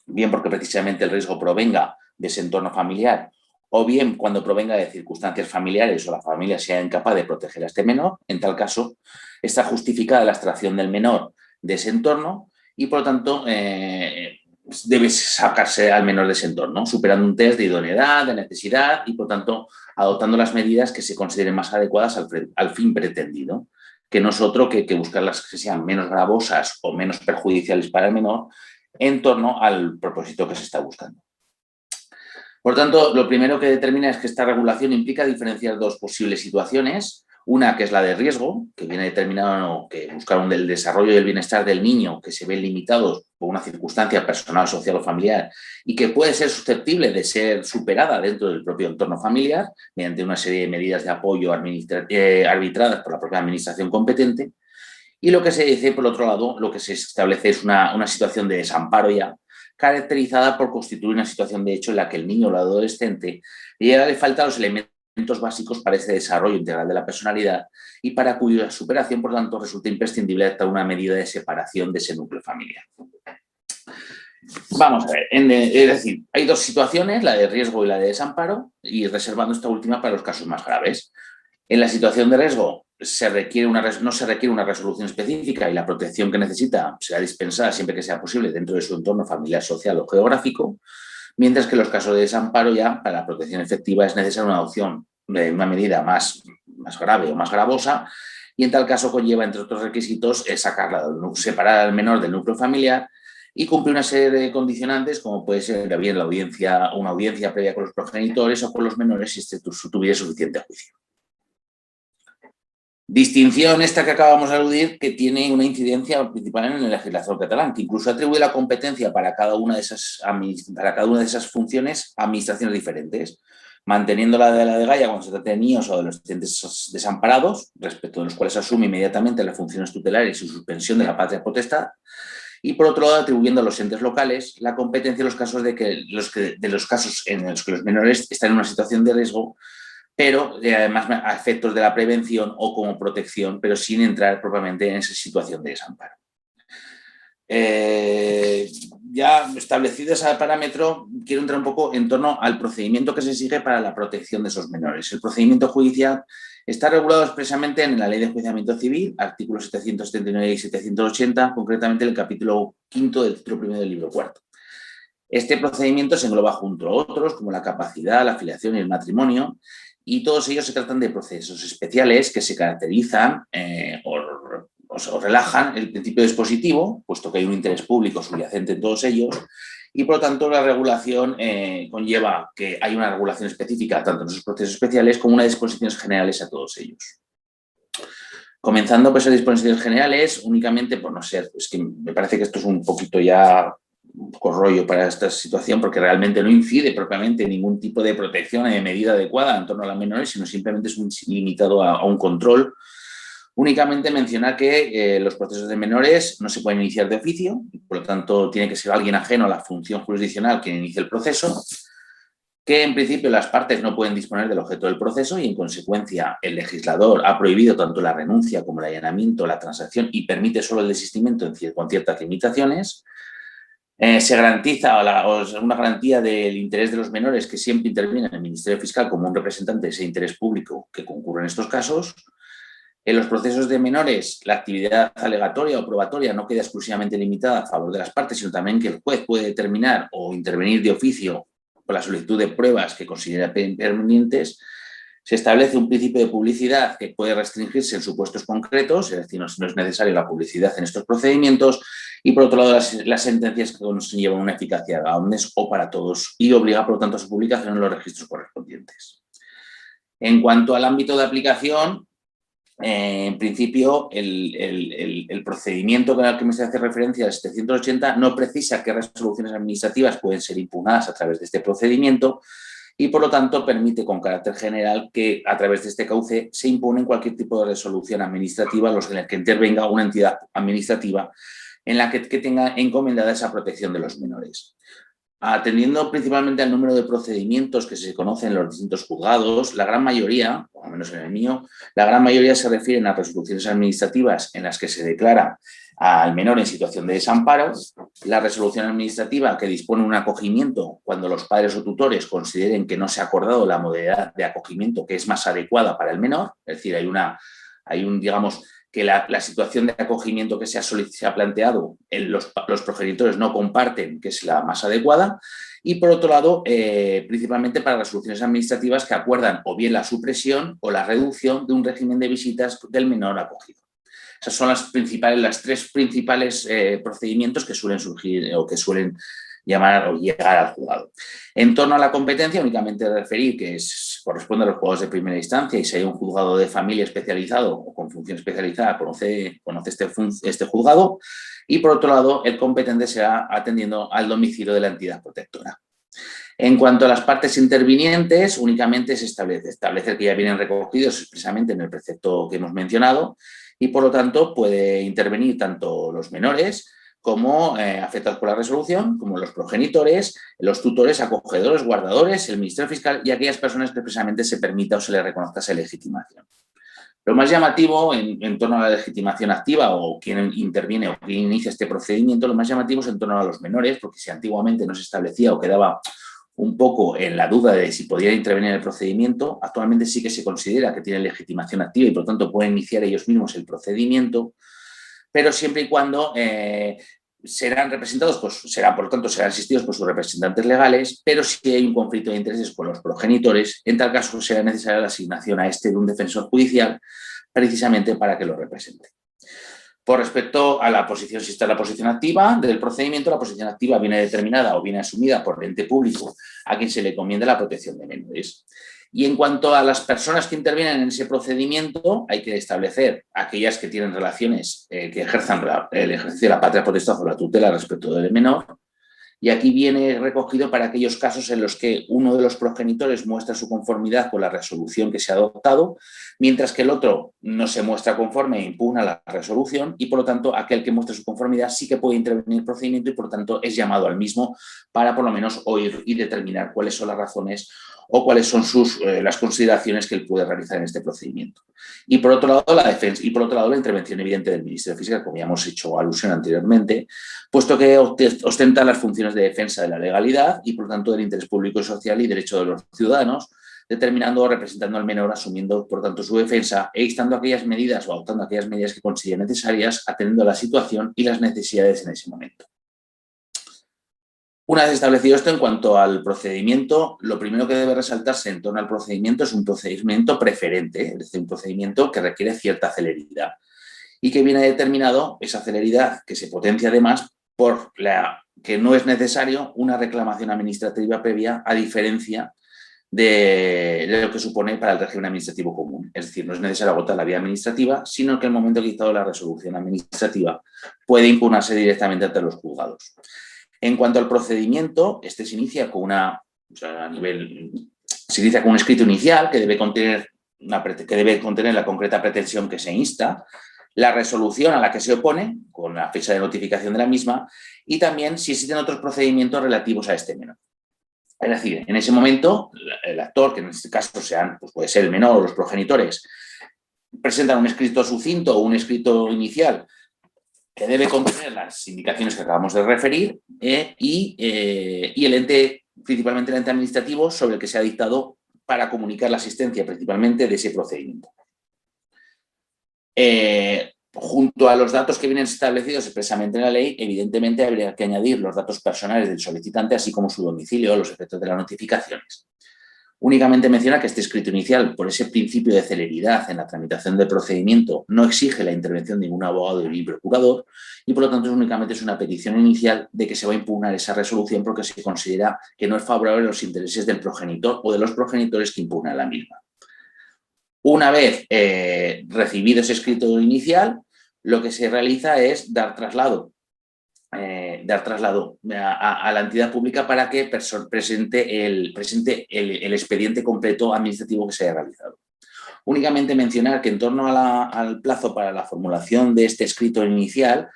[SPEAKER 6] bien porque precisamente el riesgo provenga de ese entorno familiar, o bien cuando provenga de circunstancias familiares o la familia sea incapaz de proteger a este menor, en tal caso está justificada la extracción del menor de ese entorno y, por lo tanto, debe sacarse al menor de ese entorno, superando un test de idoneidad, de necesidad y, por tanto, adoptando las medidas que se consideren más adecuadas al fin pretendido, que no es otro que buscar las que sean menos gravosas o menos perjudiciales para el menor en torno al propósito que se está buscando. Por tanto, lo primero que determina es que esta regulación implica diferenciar dos posibles situaciones. Una, que es la de riesgo, que viene determinado que buscar el desarrollo y el bienestar del niño que se ven limitados por una circunstancia personal, social o familiar y que puede ser susceptible de ser superada dentro del propio entorno familiar mediante una serie de medidas de apoyo arbitradas por la propia administración competente. Y lo que se dice, por otro lado, lo que se establece es una situación de desamparo ya, caracterizada por constituir una situación de hecho en la que el niño o el adolescente le faltan los elementos básicos para ese desarrollo integral de la personalidad y para cuya superación, por tanto, resulta imprescindible adoptar una medida de separación de ese núcleo familiar. Vamos a ver, es decir, hay dos situaciones, la de riesgo y la de desamparo, y reservando esta última para los casos más graves. En la situación de riesgo no se requiere una resolución específica y la protección que necesita será dispensada siempre que sea posible dentro de su entorno familiar, social o geográfico, mientras que en los casos de desamparo ya para la protección efectiva es necesaria una adopción de una medida más grave o más gravosa y en tal caso conlleva, entre otros requisitos, separar al menor del núcleo familiar y cumplir una serie de condicionantes como puede ser bien una audiencia previa con los progenitores o con los menores si este tuviera suficiente juicio. Distinción esta que acabamos de aludir que tiene una incidencia principal en el legislador catalán, que incluso atribuye la competencia para cada una de esas funciones a administraciones diferentes, manteniendo la de Gaia cuando se trata de niños o adolescentes desamparados, respecto de los cuales asume inmediatamente las funciones tutelares y su suspensión de la patria potestad, y por otro lado atribuyendo a los entes locales la competencia en los casos en los que los menores están en una situación de riesgo, pero además a efectos de la prevención o como protección, pero sin entrar propiamente en esa situación de desamparo. Ya establecido ese parámetro, quiero entrar un poco en torno al procedimiento que se sigue para la protección de esos menores. El procedimiento judicial está regulado expresamente en la Ley de Enjuiciamiento Civil, artículos 779 y 780, concretamente en el capítulo 5 del título 1 del libro 4. Este procedimiento se engloba junto a otros, como la capacidad, la filiación y el matrimonio, y todos ellos se tratan de procesos especiales que se caracterizan o relajan el principio dispositivo, puesto que hay un interés público subyacente en todos ellos, y por lo tanto la regulación conlleva que hay una regulación específica tanto en esos procesos especiales como unas disposiciones generales a todos ellos. Comenzando por esas disposiciones generales, únicamente por no ser, es que me parece que esto es un poquito ya un poco rollo para esta situación porque realmente no incide propiamente en ningún tipo de protección y de medida adecuada en torno a las menores, sino simplemente es limitado a un control. Únicamente mencionar que los procesos de menores no se pueden iniciar de oficio, por lo tanto tiene que ser alguien ajeno a la función jurisdiccional quien inicie el proceso, que en principio las partes no pueden disponer del objeto del proceso y en consecuencia el legislador ha prohibido tanto la renuncia como el allanamiento, la transacción y permite solo el desistimiento con ciertas limitaciones. Se garantiza una garantía del interés de los menores que siempre interviene en el Ministerio Fiscal como un representante de ese interés público que concurre en estos casos. En los procesos de menores, la actividad alegatoria o probatoria no queda exclusivamente limitada a favor de las partes, sino también que el juez puede determinar o intervenir de oficio con la solicitud de pruebas que considera pertinentes Se establece un principio de publicidad que puede restringirse en supuestos concretos, es decir, no es necesaria la publicidad en estos procedimientos, y por otro lado las sentencias que nos llevan una eficacia a omnes o para todos y obliga por lo tanto a su publicación en los registros correspondientes. En cuanto al ámbito de aplicación, en principio el procedimiento al que me se hace referencia, el 780, no precisa qué resoluciones administrativas pueden ser impugnadas a través de este procedimiento, y por lo tanto permite con carácter general que a través de este cauce se impugnen cualquier tipo de resolución administrativa en la que intervenga una entidad administrativa en la que tenga encomendada esa protección de los menores. Atendiendo principalmente al número de procedimientos que se conocen en los distintos juzgados, la gran mayoría, o al menos en el mío, la gran mayoría se refieren a resoluciones administrativas en las que se declara al menor en situación de desamparo, la resolución administrativa que dispone un acogimiento cuando los padres o tutores consideren que no se ha acordado la modalidad de acogimiento que es más adecuada para el menor, es decir, digamos, que la situación de acogimiento que se ha planteado, los progenitores no comparten que es la más adecuada, y por otro lado, principalmente para resoluciones administrativas que acuerdan o bien la supresión o la reducción de un régimen de visitas del menor acogido. Esos son las tres principales procedimientos que suelen surgir o que suelen llamar o llegar al juzgado. En torno a la competencia, únicamente referir que corresponde a los juzgados de primera instancia, y si hay un juzgado de familia especializado o con función especializada, conoce este juzgado, y por otro lado, el competente será atendiendo al domicilio de la entidad protectora. En cuanto a las partes intervinientes, únicamente se establece que ya vienen recogidos expresamente en el precepto que hemos mencionado, y por lo tanto puede intervenir tanto los menores como afectados por la resolución, como los progenitores, los tutores, acogedores, guardadores, el Ministerio Fiscal y aquellas personas que expresamente se permita o se les reconozca esa legitimación. Lo más llamativo en torno a la legitimación activa o quien interviene o quien inicia este procedimiento, lo más llamativo es en torno a los menores, porque si antiguamente no se establecía o quedaba un poco en la duda de si podían intervenir en el procedimiento, actualmente sí que se considera que tienen legitimación activa y por tanto pueden iniciar ellos mismos el procedimiento, pero siempre y cuando serán representados, por lo tanto serán asistidos por sus representantes legales, pero si hay un conflicto de intereses con los progenitores, en tal caso será necesaria la asignación a de un defensor judicial precisamente para que lo represente. Por respecto a la posición, si está la posición activa del procedimiento, la posición activa viene determinada o viene asumida por el ente público a quien se le encomienda la protección de menores. Y en cuanto a las personas que intervienen en ese procedimiento, hay que establecer aquellas que tienen relaciones que ejerzan el ejercicio de la patria potestad o la tutela respecto del menor. Y aquí viene recogido para aquellos casos en los que uno de los progenitores muestra su conformidad con la resolución que se ha adoptado, mientras que el otro no se muestra conforme e impugna la resolución, y por lo tanto aquel que muestra su conformidad sí que puede intervenir en el procedimiento y por lo tanto es llamado al mismo para por lo menos oír y determinar cuáles son las razones o cuáles son las consideraciones que él puede realizar en este procedimiento. Y por otro lado, la defensa, y por otro lado, la intervención evidente del Ministerio Fiscal, como ya hemos hecho alusión anteriormente, puesto que ostenta las funciones de defensa de la legalidad y, por lo tanto, del interés público y social y derecho de los ciudadanos, determinando o representando al menor, asumiendo, por tanto, su defensa e instando aquellas medidas o adoptando aquellas medidas que considere necesarias, atendiendo a la situación y las necesidades en ese momento. Una vez establecido esto, en cuanto al procedimiento, lo primero que debe resaltarse en torno al procedimiento es un procedimiento preferente, es decir, un procedimiento que requiere cierta celeridad y que viene determinado esa celeridad que se potencia además por que no es necesario una reclamación administrativa previa a diferencia de lo que supone para el régimen administrativo común. Es decir, no es necesario agotar la vía administrativa, sino que en el momento que dictado la resolución administrativa puede impugnarse directamente ante los juzgados. En cuanto al procedimiento, este se inicia con un escrito inicial que debe contener la concreta pretensión que se insta, la resolución a la que se opone, con la fecha de notificación de la misma, y también si existen otros procedimientos relativos a este menor. Es decir, en ese momento, el actor, que en este caso puede ser el menor o los progenitores, presentan un escrito sucinto o un escrito inicial que debe contener las indicaciones que acabamos de referir y el ente, principalmente el ente administrativo, sobre el que se ha dictado para comunicar la asistencia principalmente de ese procedimiento. Junto a los datos que vienen establecidos expresamente en la ley, evidentemente habría que añadir los datos personales del solicitante, así como su domicilio a los efectos de las notificaciones. Únicamente menciona que este escrito inicial, por ese principio de celeridad en la tramitación del procedimiento, no exige la intervención de ningún abogado y procurador y, por lo tanto, únicamente es una petición inicial de que se va a impugnar esa resolución porque se considera que no es favorable a los intereses del progenitor o de los progenitores que impugnan la misma. Una vez recibido ese escrito inicial, lo que se realiza es dar traslado a la entidad pública para que presente el expediente completo administrativo que se haya realizado. Únicamente mencionar que en torno al plazo para la formulación de este escrito inicial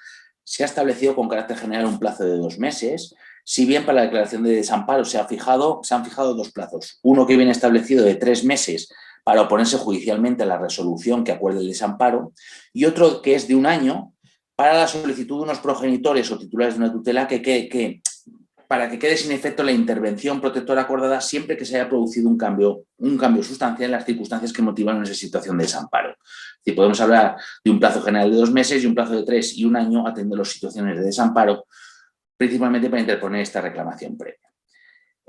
[SPEAKER 6] se ha establecido con carácter general un plazo de 2 meses, si bien para la declaración de desamparo se han fijado 2 plazos. Uno que viene establecido de 3 meses para oponerse judicialmente a la resolución que acuerde el desamparo y otro que es de 1 año para la solicitud de unos progenitores o titulares de una tutela para que quede sin efecto la intervención protectora acordada siempre que se haya producido un cambio sustancial en las circunstancias que motivaron esa situación de desamparo. Es decir, podemos hablar de un plazo general de 2 meses y un plazo de 3 y 1 año atendiendo las situaciones de desamparo, principalmente para interponer esta reclamación previa.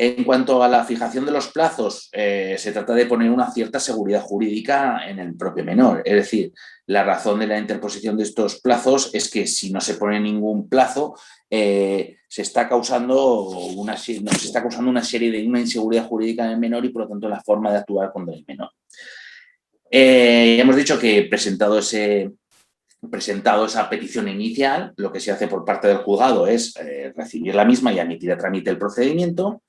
[SPEAKER 6] En cuanto a la fijación de los plazos, se trata de poner una cierta seguridad jurídica en el propio menor. Es decir, la razón de la interposición de estos plazos es que si no se pone ningún plazo, se está causando una serie de una inseguridad jurídica en el menor y, por lo tanto, la forma de actuar contra el menor. Ya hemos dicho que presentado esa petición inicial, lo que se hace por parte del juzgado es recibir la misma y admitir a trámite el procedimiento.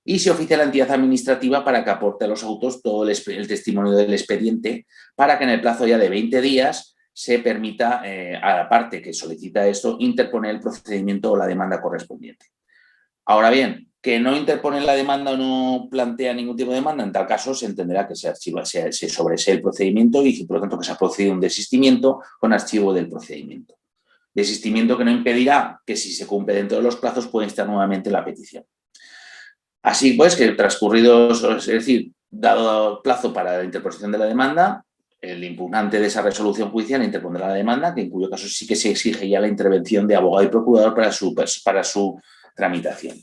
[SPEAKER 6] Y se oficia a la entidad administrativa para que aporte a los autos todo el testimonio del expediente para que en el plazo ya de 20 días se permita a la parte que solicita esto interponer el procedimiento o la demanda correspondiente. Ahora bien, que no interpone la demanda o no plantea ningún tipo de demanda, en tal caso se entenderá que se sobresee el procedimiento y por lo tanto que se ha procedido un desistimiento con archivo del procedimiento. Desistimiento que no impedirá que si se cumple dentro de los plazos pueda instar nuevamente la petición. Así pues, que transcurridos, es decir, dado plazo para la interposición de la demanda, el impugnante de esa resolución judicial interpondrá la demanda, que en cuyo caso sí que se exige ya la intervención de abogado y procurador para su tramitación.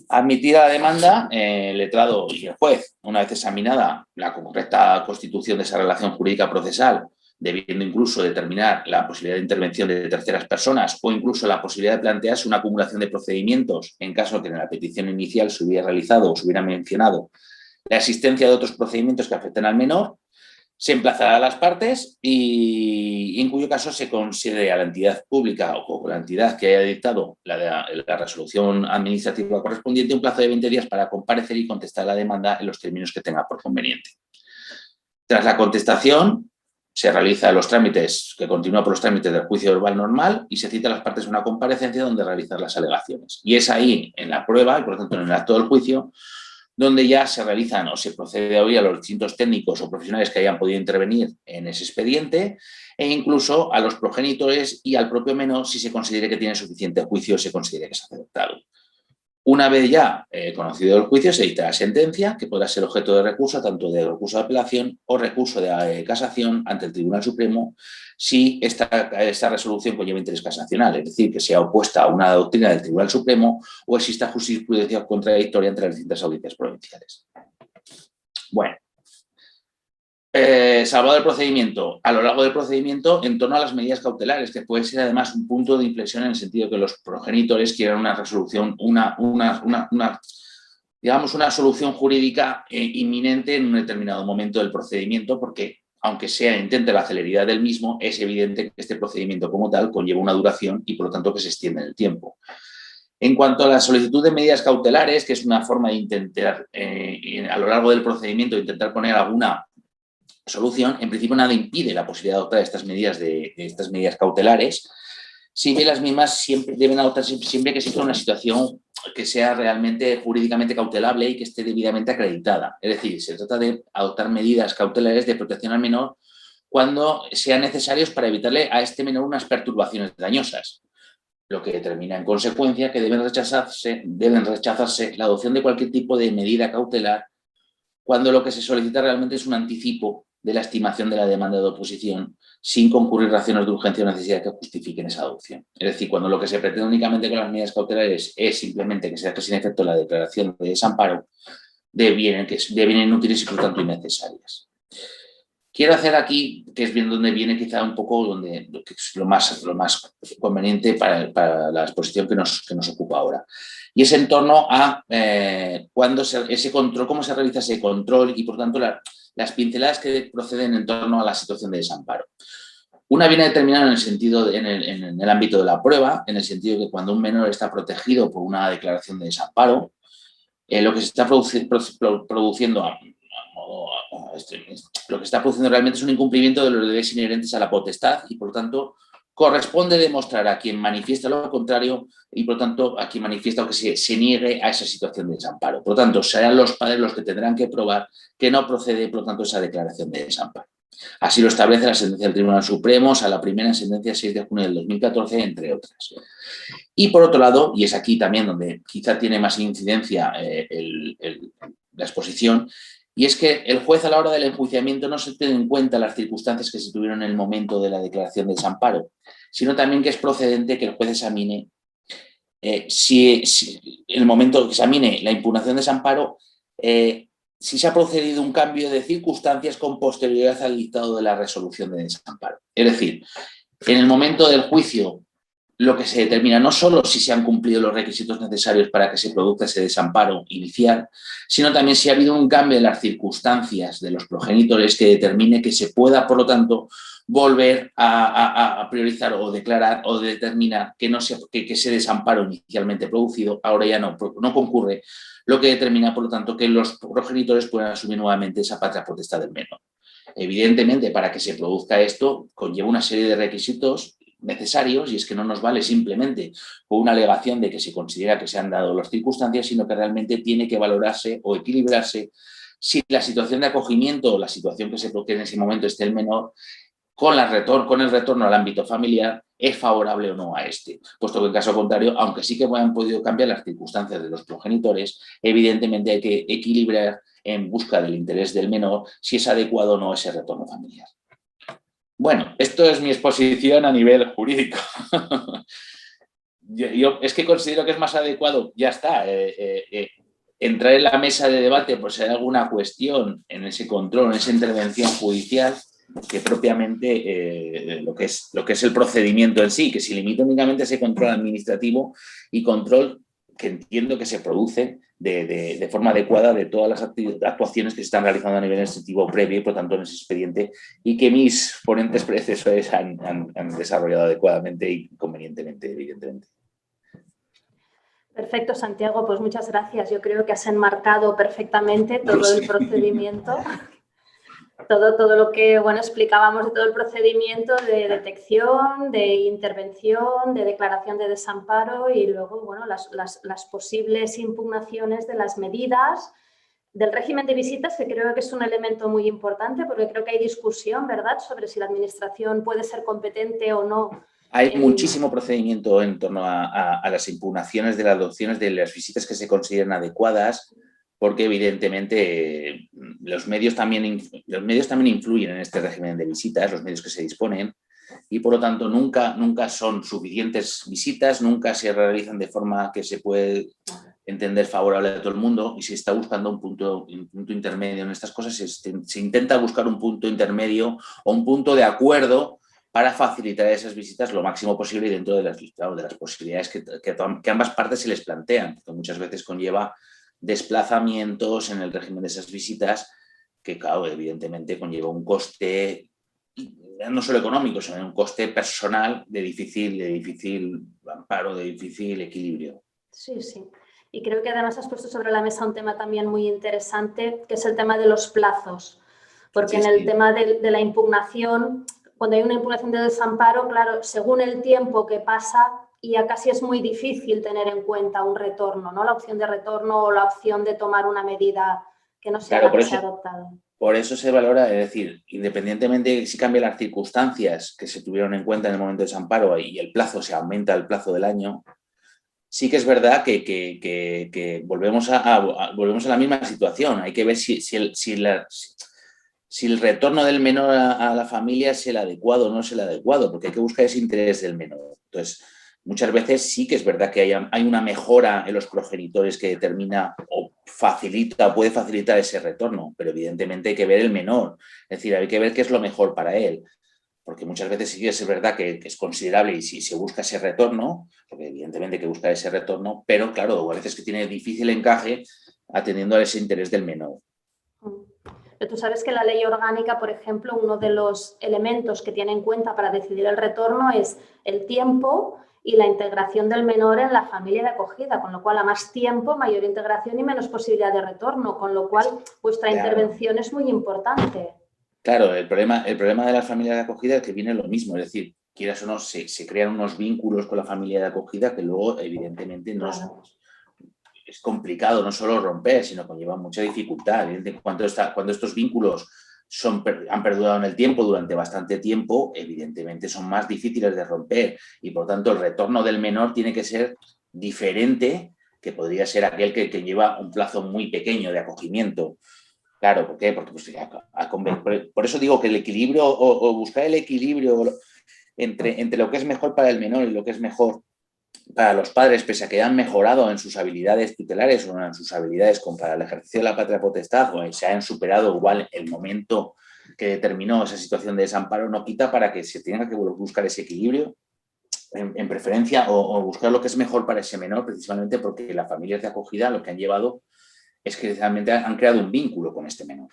[SPEAKER 6] Admitida la demanda, el letrado y el juez, una vez examinada la correcta constitución de esa relación jurídica procesal, debiendo incluso determinar la posibilidad de intervención de terceras personas o incluso la posibilidad de plantearse una acumulación de procedimientos en caso de que en la petición inicial se hubiera realizado o se hubiera mencionado la existencia de otros procedimientos que afecten al menor, se emplazará a las partes y en cuyo caso se considere a la entidad pública o la entidad que haya dictado la resolución administrativa correspondiente un plazo de 20 días para comparecer y contestar la demanda en los términos que tenga por conveniente. Tras la contestación, se realizan los trámites, que continúa por los trámites del juicio verbal normal y se cita a las partes una comparecencia donde realizar las alegaciones. Y es ahí, en la prueba, y por lo tanto en el acto del juicio, donde ya se realizan o se procede a oír a los distintos técnicos o profesionales que hayan podido intervenir en ese expediente e incluso a los progenitores y al propio menor si se considere que tiene suficiente juicio o se considere que es aceptado. Una vez ya conocido el juicio, se dicta la sentencia, que podrá ser objeto de recurso, tanto de recurso de apelación o recurso de casación ante el Tribunal Supremo, si esta resolución conlleva interés casacional, es decir, que sea opuesta a una doctrina del Tribunal Supremo o exista jurisprudencia contradictoria entre las distintas audiencias provinciales. Bueno. Salvado el procedimiento, a lo largo del procedimiento, en torno a las medidas cautelares, que puede ser además un punto de inflexión en el sentido que los progenitores quieran una resolución, digamos, una solución jurídica inminente en un determinado momento del procedimiento, porque aunque intente la celeridad del mismo, es evidente que este procedimiento como tal conlleva una duración y por lo tanto que se extiende en el tiempo. En cuanto a la solicitud de medidas cautelares, que es una forma de intentar, a lo largo del procedimiento, intentar poner alguna solución, en principio nada impide la posibilidad de adoptar estas medidas cautelares, si bien las mismas siempre deben adoptarse siempre que exista una situación que sea realmente jurídicamente cautelable y que esté debidamente acreditada. Es decir, se trata de adoptar medidas cautelares de protección al menor cuando sean necesarios para evitarle a este menor unas perturbaciones dañosas, lo que determina en consecuencia que deben rechazarse la adopción de cualquier tipo de medida cautelar cuando lo que se solicita realmente es un anticipo de la estimación de la demanda de oposición sin concurrir razones de urgencia o necesidad que justifiquen esa adopción. Es decir, cuando lo que se pretende únicamente con las medidas cautelares es simplemente que se haga sin efecto la declaración de desamparo, de bienes inútiles y por tanto innecesarias. Quiero hacer aquí, que es bien donde viene quizá un poco que es lo más conveniente para la exposición que nos ocupa ahora. Y es en torno a ese control, cómo se realiza ese control y por tanto las pinceladas que proceden en torno a la situación de desamparo. Una viene determinada en el sentido, en el ámbito de la prueba, en el sentido de que cuando un menor está protegido por una declaración de desamparo, lo que se está produciendo lo que está produciendo realmente es un incumplimiento de los deberes inherentes a la potestad y, por lo tanto, corresponde demostrar a quien manifiesta lo contrario y, por lo tanto, a quien manifiesta o que se niegue a esa situación de desamparo. Por lo tanto, serán los padres los que tendrán que probar que no procede, por lo tanto, esa declaración de desamparo. Así lo establece la sentencia del Tribunal Supremo, a la primera sentencia 6 de junio del 2014, entre otras. Y, por otro lado, y es aquí también donde quizá tiene más incidencia la exposición, y es que el juez a la hora del enjuiciamiento no se tiene en cuenta las circunstancias que se tuvieron en el momento de la declaración de desamparo, sino también que es procedente que el juez examine, si en el momento que examine la impugnación de desamparo, si se ha procedido un cambio de circunstancias con posterioridad al dictado de la resolución de desamparo. Es decir, en el momento del juicio, lo que se determina no solo si se han cumplido los requisitos necesarios para que se produzca ese desamparo inicial, sino también si ha habido un cambio en las circunstancias de los progenitores que determine que se pueda, por lo tanto, volver a priorizar o declarar o determinar que ese desamparo inicialmente producido ahora ya no concurre, lo que determina, por lo tanto, que los progenitores puedan asumir nuevamente esa patria potestad del menor. Evidentemente, para que se produzca esto, conlleva una serie de requisitos necesarios, y es que no nos vale simplemente con una alegación de que se considera que se han dado las circunstancias, sino que realmente tiene que valorarse o equilibrarse si la situación de acogimiento o la situación que en ese momento esté el menor con el retorno al ámbito familiar es favorable o no a este, puesto que en caso contrario, aunque sí que hayan podido cambiar las circunstancias de los progenitores, evidentemente hay que equilibrar en busca del interés del menor si es adecuado o no ese retorno familiar. Bueno, esto es mi exposición a nivel jurídico. Yo es que considero que es más adecuado, ya está, entrar en la mesa de debate por si hay alguna cuestión en ese control, en esa intervención judicial, que propiamente lo que es el procedimiento en sí, que se limita únicamente a ese control administrativo y control que entiendo que se produce de forma adecuada de todas las actuaciones que se están realizando a nivel administrativo previo y, por tanto, en ese expediente, y que mis ponentes predecesores han desarrollado adecuadamente y convenientemente, evidentemente.
[SPEAKER 1] Perfecto, Santiago, pues muchas gracias. Yo creo que has enmarcado perfectamente todo el procedimiento. Todo lo que explicábamos de todo el procedimiento de detección, de intervención, de declaración de desamparo y luego las posibles impugnaciones de las medidas del régimen de visitas, que creo que es un elemento muy importante porque creo que hay discusión, ¿verdad?, sobre si la Administración puede ser competente o no.
[SPEAKER 6] Hay muchísimo procedimiento en torno a las impugnaciones de las adopciones de las visitas que se consideran adecuadas, porque evidentemente los medios también influyen en este régimen de visitas, los medios que se disponen, y por lo tanto nunca son suficientes visitas, nunca se realizan de forma que se puede entender favorable a todo el mundo, y se está buscando un punto intermedio en estas cosas. Se intenta buscar un punto intermedio o un punto de acuerdo para facilitar esas visitas lo máximo posible y dentro de las posibilidades que ambas partes se les plantean, porque muchas veces conlleva desplazamientos en el régimen de esas visitas que, claro, evidentemente conlleva un coste no solo económico, sino un coste personal de difícil amparo, de difícil equilibrio.
[SPEAKER 1] Sí, sí. Y creo que además has puesto sobre la mesa un tema también muy interesante, que es el tema de los plazos. Porque en el tema de la impugnación, cuando hay una impugnación de desamparo, claro, según el tiempo que pasa, ya casi es muy difícil tener en cuenta un retorno, ¿no? La opción de retorno o la opción de tomar una medida que no sea la que se ha adoptado.
[SPEAKER 6] Por eso se valora, es decir, independientemente de si cambian las circunstancias que se tuvieron en cuenta en el momento de desamparo y el plazo se aumenta el plazo del año, sí que es verdad que volvemos a la misma situación. Hay que ver si el retorno del menor a la familia es el adecuado o no es el adecuado, porque hay que buscar ese interés del menor. Entonces, muchas veces sí que es verdad que hay una mejora en los progenitores que determina o facilita o puede facilitar ese retorno, pero evidentemente hay que ver el menor, es decir, hay que ver qué es lo mejor para él, porque muchas veces sí que es verdad que es considerable y si se busca ese retorno, porque evidentemente hay que buscar ese retorno, pero claro, a veces que tiene difícil encaje atendiendo a ese interés del menor.
[SPEAKER 1] Pero tú sabes que la ley orgánica, por ejemplo, uno de los elementos que tiene en cuenta para decidir el retorno es el tiempo y la integración del menor en la familia de acogida, con lo cual a más tiempo, mayor integración y menos posibilidad de retorno, con lo cual vuestra intervención es muy importante.
[SPEAKER 6] Claro, el problema de las familias de acogida es que viene lo mismo, es decir, quieras o no, se crean unos vínculos con la familia de acogida que luego evidentemente no es complicado no solo romper, sino conlleva mucha dificultad. Cuando estos vínculos han perdurado en el tiempo durante bastante tiempo, evidentemente son más difíciles de romper y por tanto el retorno del menor tiene que ser diferente que podría ser aquel que lleva un plazo muy pequeño de acogimiento. Claro, ¿por qué? Porque por eso digo que el equilibrio o buscar el equilibrio entre lo que es mejor para el menor y lo que es mejor para los padres, pese a que han mejorado en sus habilidades tutelares o en sus habilidades para el ejercicio de la patria potestad o se han superado igual el momento que determinó esa situación de desamparo, no quita para que se tenga que buscar ese equilibrio en preferencia o buscar lo que es mejor para ese menor, precisamente porque las familias de acogida lo que han llevado es que realmente han creado un vínculo con este menor,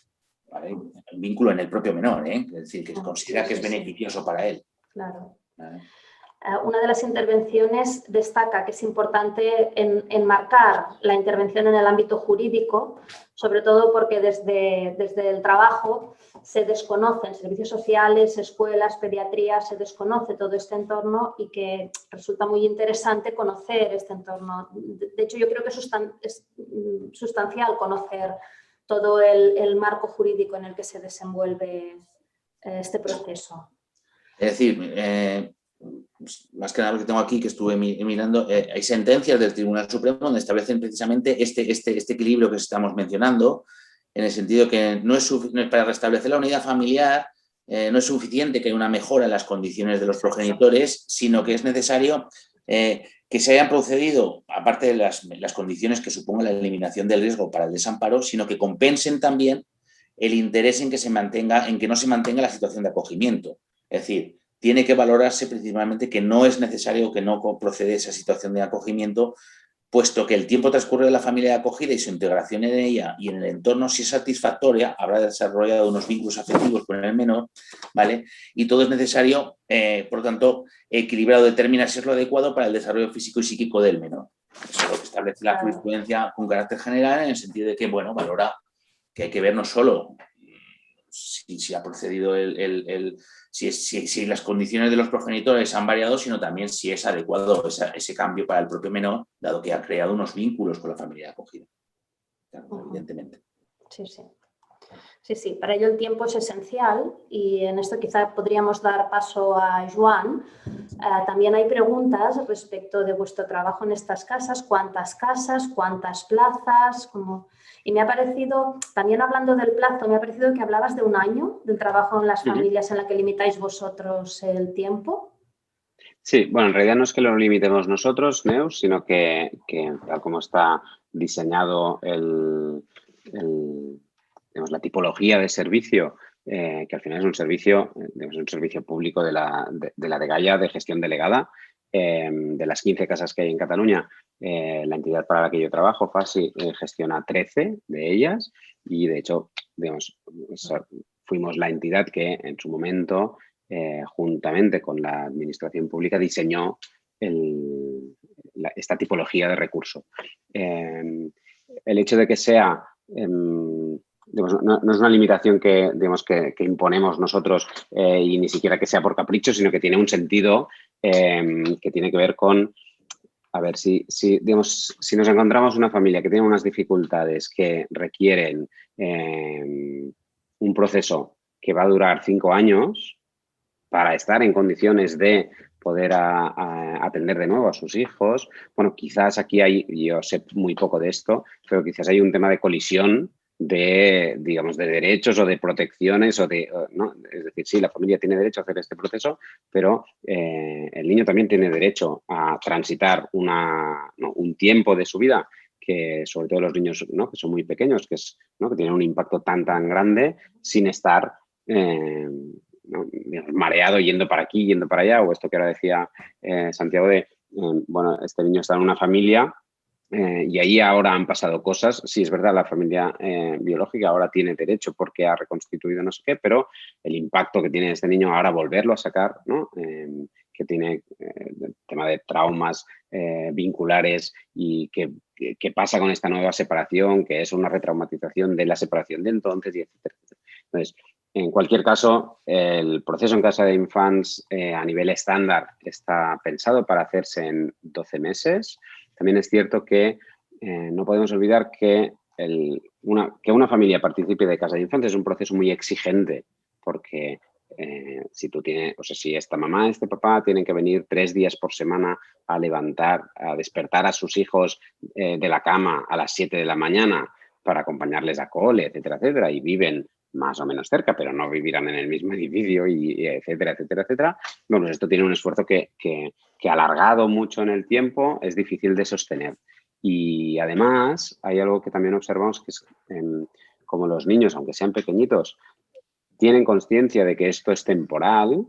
[SPEAKER 6] ¿vale? Un vínculo en el propio menor, ¿eh? Es decir, que considera que es beneficioso para él.
[SPEAKER 1] Claro.
[SPEAKER 6] ¿Vale?
[SPEAKER 1] Una de las intervenciones destaca que es importante enmarcar la intervención en el ámbito jurídico, sobre todo porque desde el trabajo se desconocen servicios sociales, escuelas, pediatría, se desconoce todo este entorno y que resulta muy interesante conocer este entorno. De hecho, yo creo que es sustancial conocer todo el marco jurídico en el que se desenvuelve este proceso.
[SPEAKER 6] Es decir, más que nada lo que tengo aquí, que estuve mirando, hay sentencias del Tribunal Supremo donde establecen precisamente este equilibrio que estamos mencionando, en el sentido que no es para restablecer la unidad familiar, no es suficiente que haya una mejora en las condiciones de los progenitores, sino que es necesario que se hayan procedido, aparte de las condiciones que supongan la eliminación del riesgo para el desamparo, sino que compensen también el interés en que no se mantenga la situación de acogimiento. Es decir, tiene que valorarse principalmente que no es necesario que no procede esa situación de acogimiento, puesto que el tiempo transcurre de la familia de acogida y su integración en ella y en el entorno, si es satisfactoria, habrá desarrollado unos vínculos afectivos con el menor, ¿vale? Y todo es necesario, por lo tanto, equilibrar o determinar si es lo adecuado para el desarrollo físico y psíquico del menor. Eso es lo que establece la jurisprudencia con carácter general, en el sentido de que, bueno, valora que hay que ver no solo si ha procedido si las condiciones de los progenitores han variado, sino también si es adecuado ese cambio para el propio menor, dado que ha creado unos vínculos con la familia de acogida. Claro, evidentemente.
[SPEAKER 1] Sí, sí. Sí, para ello el tiempo es esencial y en esto quizá podríamos dar paso a Joan. También hay preguntas respecto de vuestro trabajo en estas casas, cuántas plazas, Y me ha parecido, también hablando del plazo, me ha parecido que hablabas de un año del trabajo en las familias en la que limitáis vosotros el tiempo.
[SPEAKER 5] Sí, bueno, en realidad no es que lo limitemos nosotros, Neus, sino que tal como está diseñado digamos, la tipología de servicio, que al final es un servicio público de la Dgaia de gestión delegada, de las 15 casas que hay en Cataluña. La entidad para la que yo trabajo, FASI, gestiona 13 de ellas y, de hecho, digamos, fuimos la entidad que en su momento, juntamente con la administración pública, diseñó esta tipología de recurso. El hecho de que sea... digamos, no es una limitación que imponemos nosotros y ni siquiera que sea por capricho, sino que tiene un sentido que tiene que ver con, a ver, si nos encontramos una familia que tiene unas dificultades que requieren un proceso que va a durar 5 años para estar en condiciones de poder atender de nuevo a sus hijos, bueno, quizás aquí yo sé muy poco de esto, pero quizás hay un tema de colisión de derechos o de protecciones ¿no? Es decir, sí, la familia tiene derecho a hacer este proceso, pero el niño también tiene derecho a transitar un tiempo de su vida que sobre todo los niños, ¿no?, que son muy pequeños, que tienen un impacto tan grande sin estar ¿no?, mareado yendo para aquí, yendo para allá, o esto que ahora decía Santiago de, bueno, este niño está en una familia y ahí ahora han pasado cosas. Sí, es verdad, la familia biológica ahora tiene derecho porque ha reconstituido no sé qué, pero el impacto que tiene este niño ahora volverlo a sacar, ¿no?, que tiene el tema de traumas vinculares y qué pasa con esta nueva separación, que es una retraumatización de la separación de entonces, y etcétera. Entonces, en cualquier caso, el proceso en casa de infants a nivel estándar está pensado para hacerse en 12 meses. También es cierto que no podemos olvidar que una familia participe de casa de infantes es un proceso muy exigente, porque si esta mamá, este papá tienen que venir 3 días por semana a despertar a sus hijos de la cama a las 7 de la mañana para acompañarles a cole, etcétera, etcétera, y viven más o menos cerca, pero no vivirán en el mismo edificio, y etcétera, etcétera, etcétera. Bueno, pues esto tiene un esfuerzo que alargado mucho en el tiempo es difícil de sostener. Y además hay algo que también observamos, que es como los niños, aunque sean pequeñitos, tienen conciencia de que esto es temporal,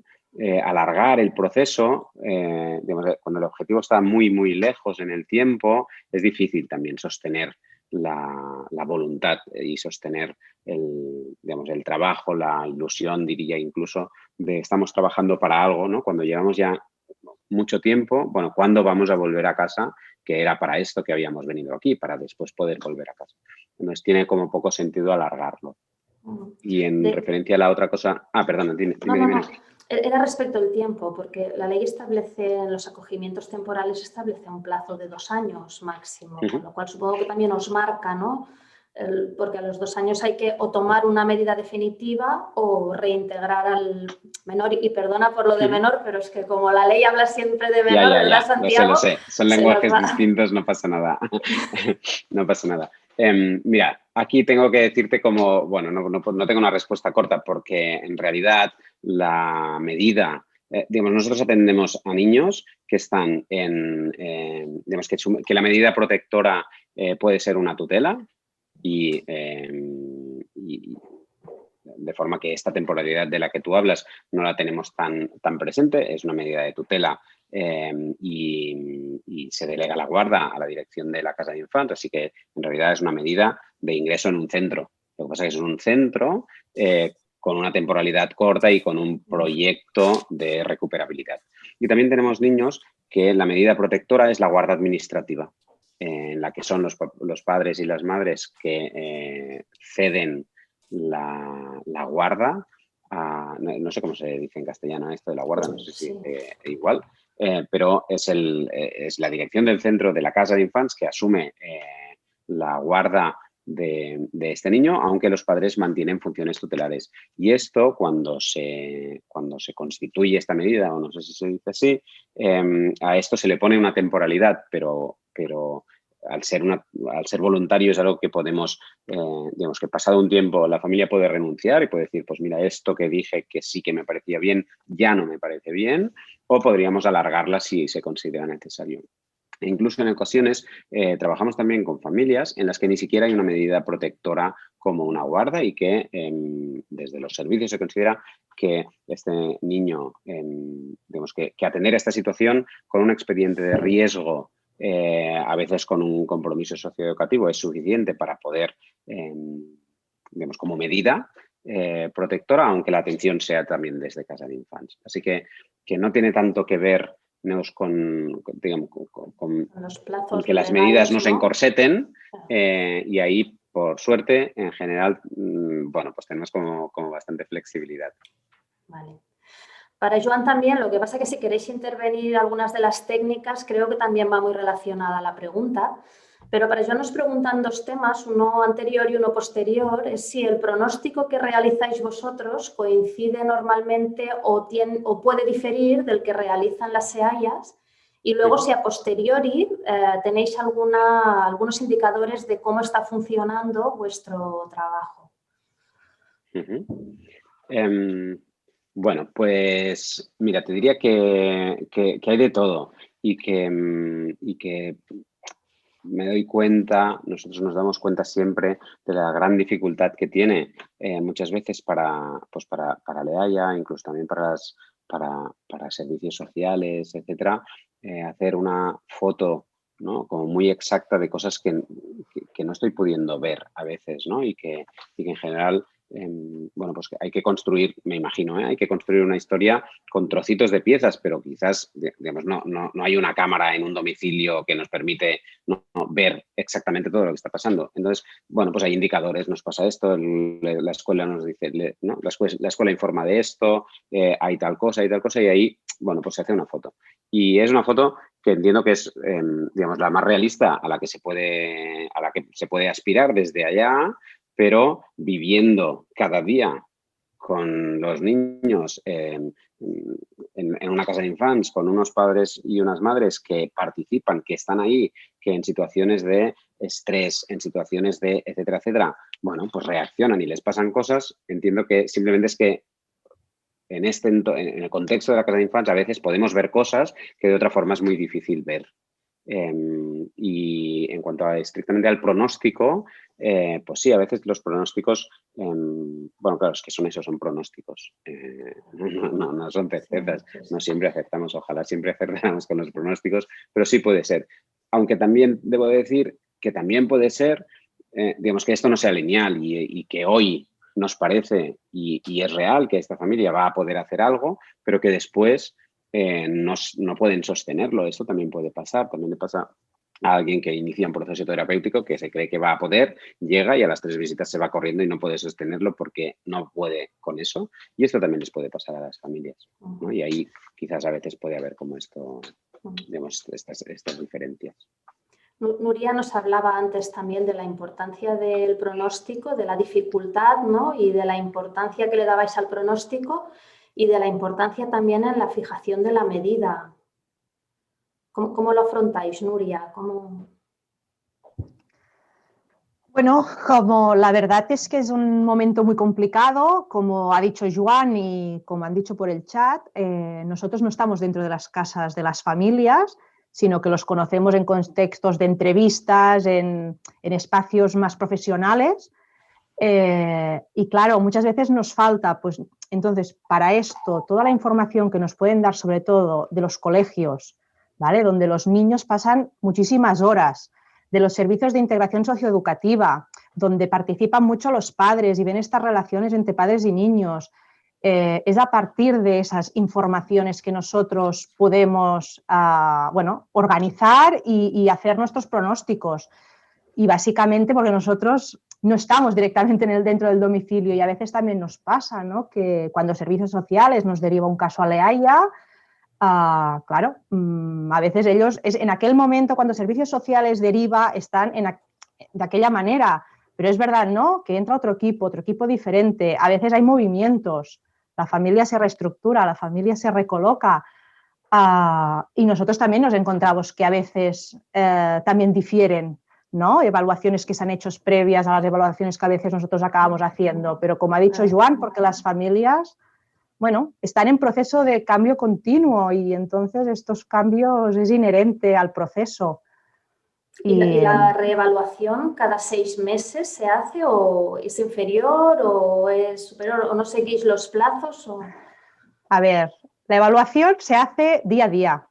[SPEAKER 5] alargar el proceso, digamos, cuando el objetivo está muy lejos en el tiempo, es difícil también sostener la voluntad y sostener el trabajo, la ilusión, diría incluso, de estamos trabajando para algo, ¿no? Cuando llevamos ya mucho tiempo, bueno, ¿cuándo vamos a volver a casa? Que era para esto que habíamos venido aquí, para después poder volver a casa. Entonces tiene como poco sentido alargarlo. Y en referencia a la otra cosa... perdona, dime.
[SPEAKER 1] No. Era respecto al tiempo, porque la ley establece, en los acogimientos temporales, establece un plazo de 2 años máximo, con lo cual supongo que también os marca, ¿no? Porque a los 2 años hay que o tomar una medida definitiva o reintegrar al menor. Y perdona por lo de menor, pero es que como la ley habla siempre de menor, ¿verdad, Santiago?
[SPEAKER 5] Lo sé. Son lenguajes distintos, no pasa nada. No pasa nada. Mira, aquí tengo que decirte como, bueno, no tengo una respuesta corta, porque en realidad la medida, nosotros atendemos a niños que están que la medida protectora puede ser una tutela, y de forma que esta temporalidad de la que tú hablas no la tenemos tan presente. Es una medida de tutela y se delega la guarda a la dirección de la casa de infantes, así que en realidad es una medida de ingreso en un centro. Lo que pasa es que es un centro con una temporalidad corta y con un proyecto de recuperabilidad. Y también tenemos niños que la medida protectora es la guarda administrativa, en la que son los padres y las madres que ceden la guarda no sé cómo se dice en castellano esto de la guarda, no sé si igual, pero es la dirección del centro de la casa de infantes que asume la guarda de este niño, aunque los padres mantienen funciones tutelares. Y esto, cuando se constituye esta medida, o no sé si se dice así, a esto se le pone una temporalidad, pero al ser voluntario es algo que podemos, que pasado un tiempo la familia puede renunciar y puede decir, pues mira, esto que dije que sí que me parecía bien, ya no me parece bien, o podríamos alargarla si se considera necesario. E incluso en ocasiones trabajamos también con familias en las que ni siquiera hay una medida protectora como una guarda, y que desde los servicios se considera que este niño, que atender a esta situación con un expediente de riesgo, a veces con un compromiso socioeducativo, es suficiente para poder, como medida protectora, aunque la atención sea también desde casa de infantes. Así que no tiene tanto que ver con que las medidas no se encorseten, y ahí, por suerte, en general, pues tenemos como bastante flexibilidad.
[SPEAKER 1] Vale. Para Joan también, lo que pasa es que si queréis intervenir algunas de las técnicas, creo que también va muy relacionada a la pregunta. Pero para Joan nos preguntan 2 temas, uno anterior y uno posterior, es si el pronóstico que realizáis vosotros coincide normalmente o puede diferir del que realizan las SEAIAS, y luego si a posteriori tenéis algunos indicadores de cómo está funcionando vuestro trabajo.
[SPEAKER 5] Bueno, pues mira, te diría que hay de todo, y que me doy cuenta, nosotros nos damos cuenta siempre de la gran dificultad que tiene muchas veces para Leaya, incluso también para servicios sociales, etcétera, hacer una foto, ¿no?, como muy exacta de cosas que no estoy pudiendo ver a veces, ¿no? Y que en general, bueno, pues hay que construir, me imagino, hay que construir una historia con trocitos de piezas, pero quizás, digamos, no hay una cámara en un domicilio que nos permite no ver exactamente todo lo que está pasando. Entonces, bueno, pues hay indicadores, nos pasa esto, la escuela nos dice, ¿no?, la escuela informa de esto, hay tal cosa, y ahí, bueno, pues se hace una foto. Y es una foto que entiendo que es, digamos, la más realista a la que se puede aspirar desde allá, pero viviendo cada día con los niños en una casa de infantes, con unos padres y unas madres que participan, que están ahí, que en situaciones de estrés, en situaciones de etcétera, etcétera, bueno, pues reaccionan y les pasan cosas. Entiendo que simplemente es que en el contexto de la casa de infantes a veces podemos ver cosas que de otra forma es muy difícil ver. Y en cuanto estrictamente al pronóstico, pues sí, a veces los pronósticos, bueno, claro, es que son pronósticos, no son certezas, no siempre acertamos, ojalá siempre acertáramos con los pronósticos, pero sí puede ser. Aunque también debo decir que también puede ser, digamos, que esto no sea lineal y que hoy nos parece y es real que esta familia va a poder hacer algo, pero que después no pueden sostenerlo. Esto también puede pasar. También le pasa a alguien que inicia un proceso terapéutico que se cree que va a poder, llega y a las 3 visitas se va corriendo y no puede sostenerlo porque no puede con eso. Y esto también les puede pasar a las familias, ¿no? Y ahí quizás a veces puede haber como esto, digamos, estas diferencias.
[SPEAKER 1] Nuria nos hablaba antes también de la importancia del pronóstico, de la dificultad, ¿no?, y de la importancia que le dabais al pronóstico y de la importancia también en la fijación de la medida. ¿Cómo lo afrontáis, Nuria?
[SPEAKER 3] Bueno, como la verdad es que es un momento muy complicado, como ha dicho Joan y como han dicho por el chat, nosotros no estamos dentro de las casas de las familias, sino que los conocemos en contextos de entrevistas, en espacios más profesionales. Y claro, muchas veces nos falta, pues entonces, para esto, toda la información que nos pueden dar, sobre todo de los colegios, ¿vale?, donde los niños pasan muchísimas horas, de los servicios de integración socioeducativa, donde participan mucho los padres y ven estas relaciones entre padres y niños. Es a partir de esas informaciones que nosotros podemos organizar y hacer nuestros pronósticos. Y básicamente porque nosotros no estamos directamente dentro del domicilio y a veces también nos pasa, ¿no?, que cuando servicios sociales nos deriva un caso a Leaya, claro, a veces ellos, en aquel momento cuando servicios sociales deriva, están de aquella manera, pero es verdad, ¿no?, que entra otro equipo diferente, a veces hay movimientos, la familia se reestructura, la familia se recoloca, y nosotros también nos encontramos que a veces también difieren, ¿no?, evaluaciones que se han hecho previas a las evaluaciones que a veces nosotros acabamos haciendo, pero como ha dicho Joan, porque las familias, bueno, están en proceso de cambio continuo y entonces estos cambios es inherente al proceso.
[SPEAKER 1] ¿Y la reevaluación cada 6 meses se hace o es inferior o es superior o no seguís los plazos?
[SPEAKER 3] A ver, la evaluación se hace día a día,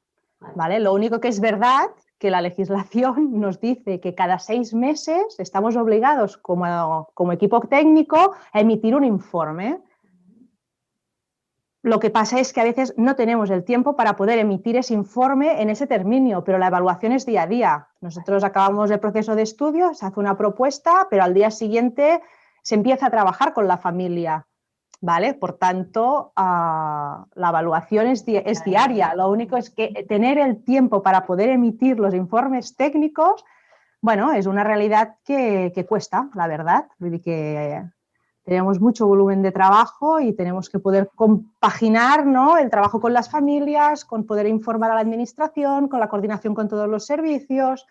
[SPEAKER 3] ¿vale? Lo único que es verdad que la legislación nos dice que cada 6 meses estamos obligados como equipo técnico a emitir un informe. Lo que pasa es que a veces no tenemos el tiempo para poder emitir ese informe en ese término, pero la evaluación es día a día. Nosotros acabamos el proceso de estudio, se hace una propuesta, pero al día siguiente se empieza a trabajar con la familia, ¿vale? Por tanto, la evaluación es diaria. Lo único es que tener el tiempo para poder emitir los informes técnicos, bueno, es una realidad que cuesta, la verdad. Tenemos mucho volumen de trabajo y tenemos que poder compaginar, ¿no?, el trabajo con las familias, con poder informar a la administración, con la coordinación con todos los servicios.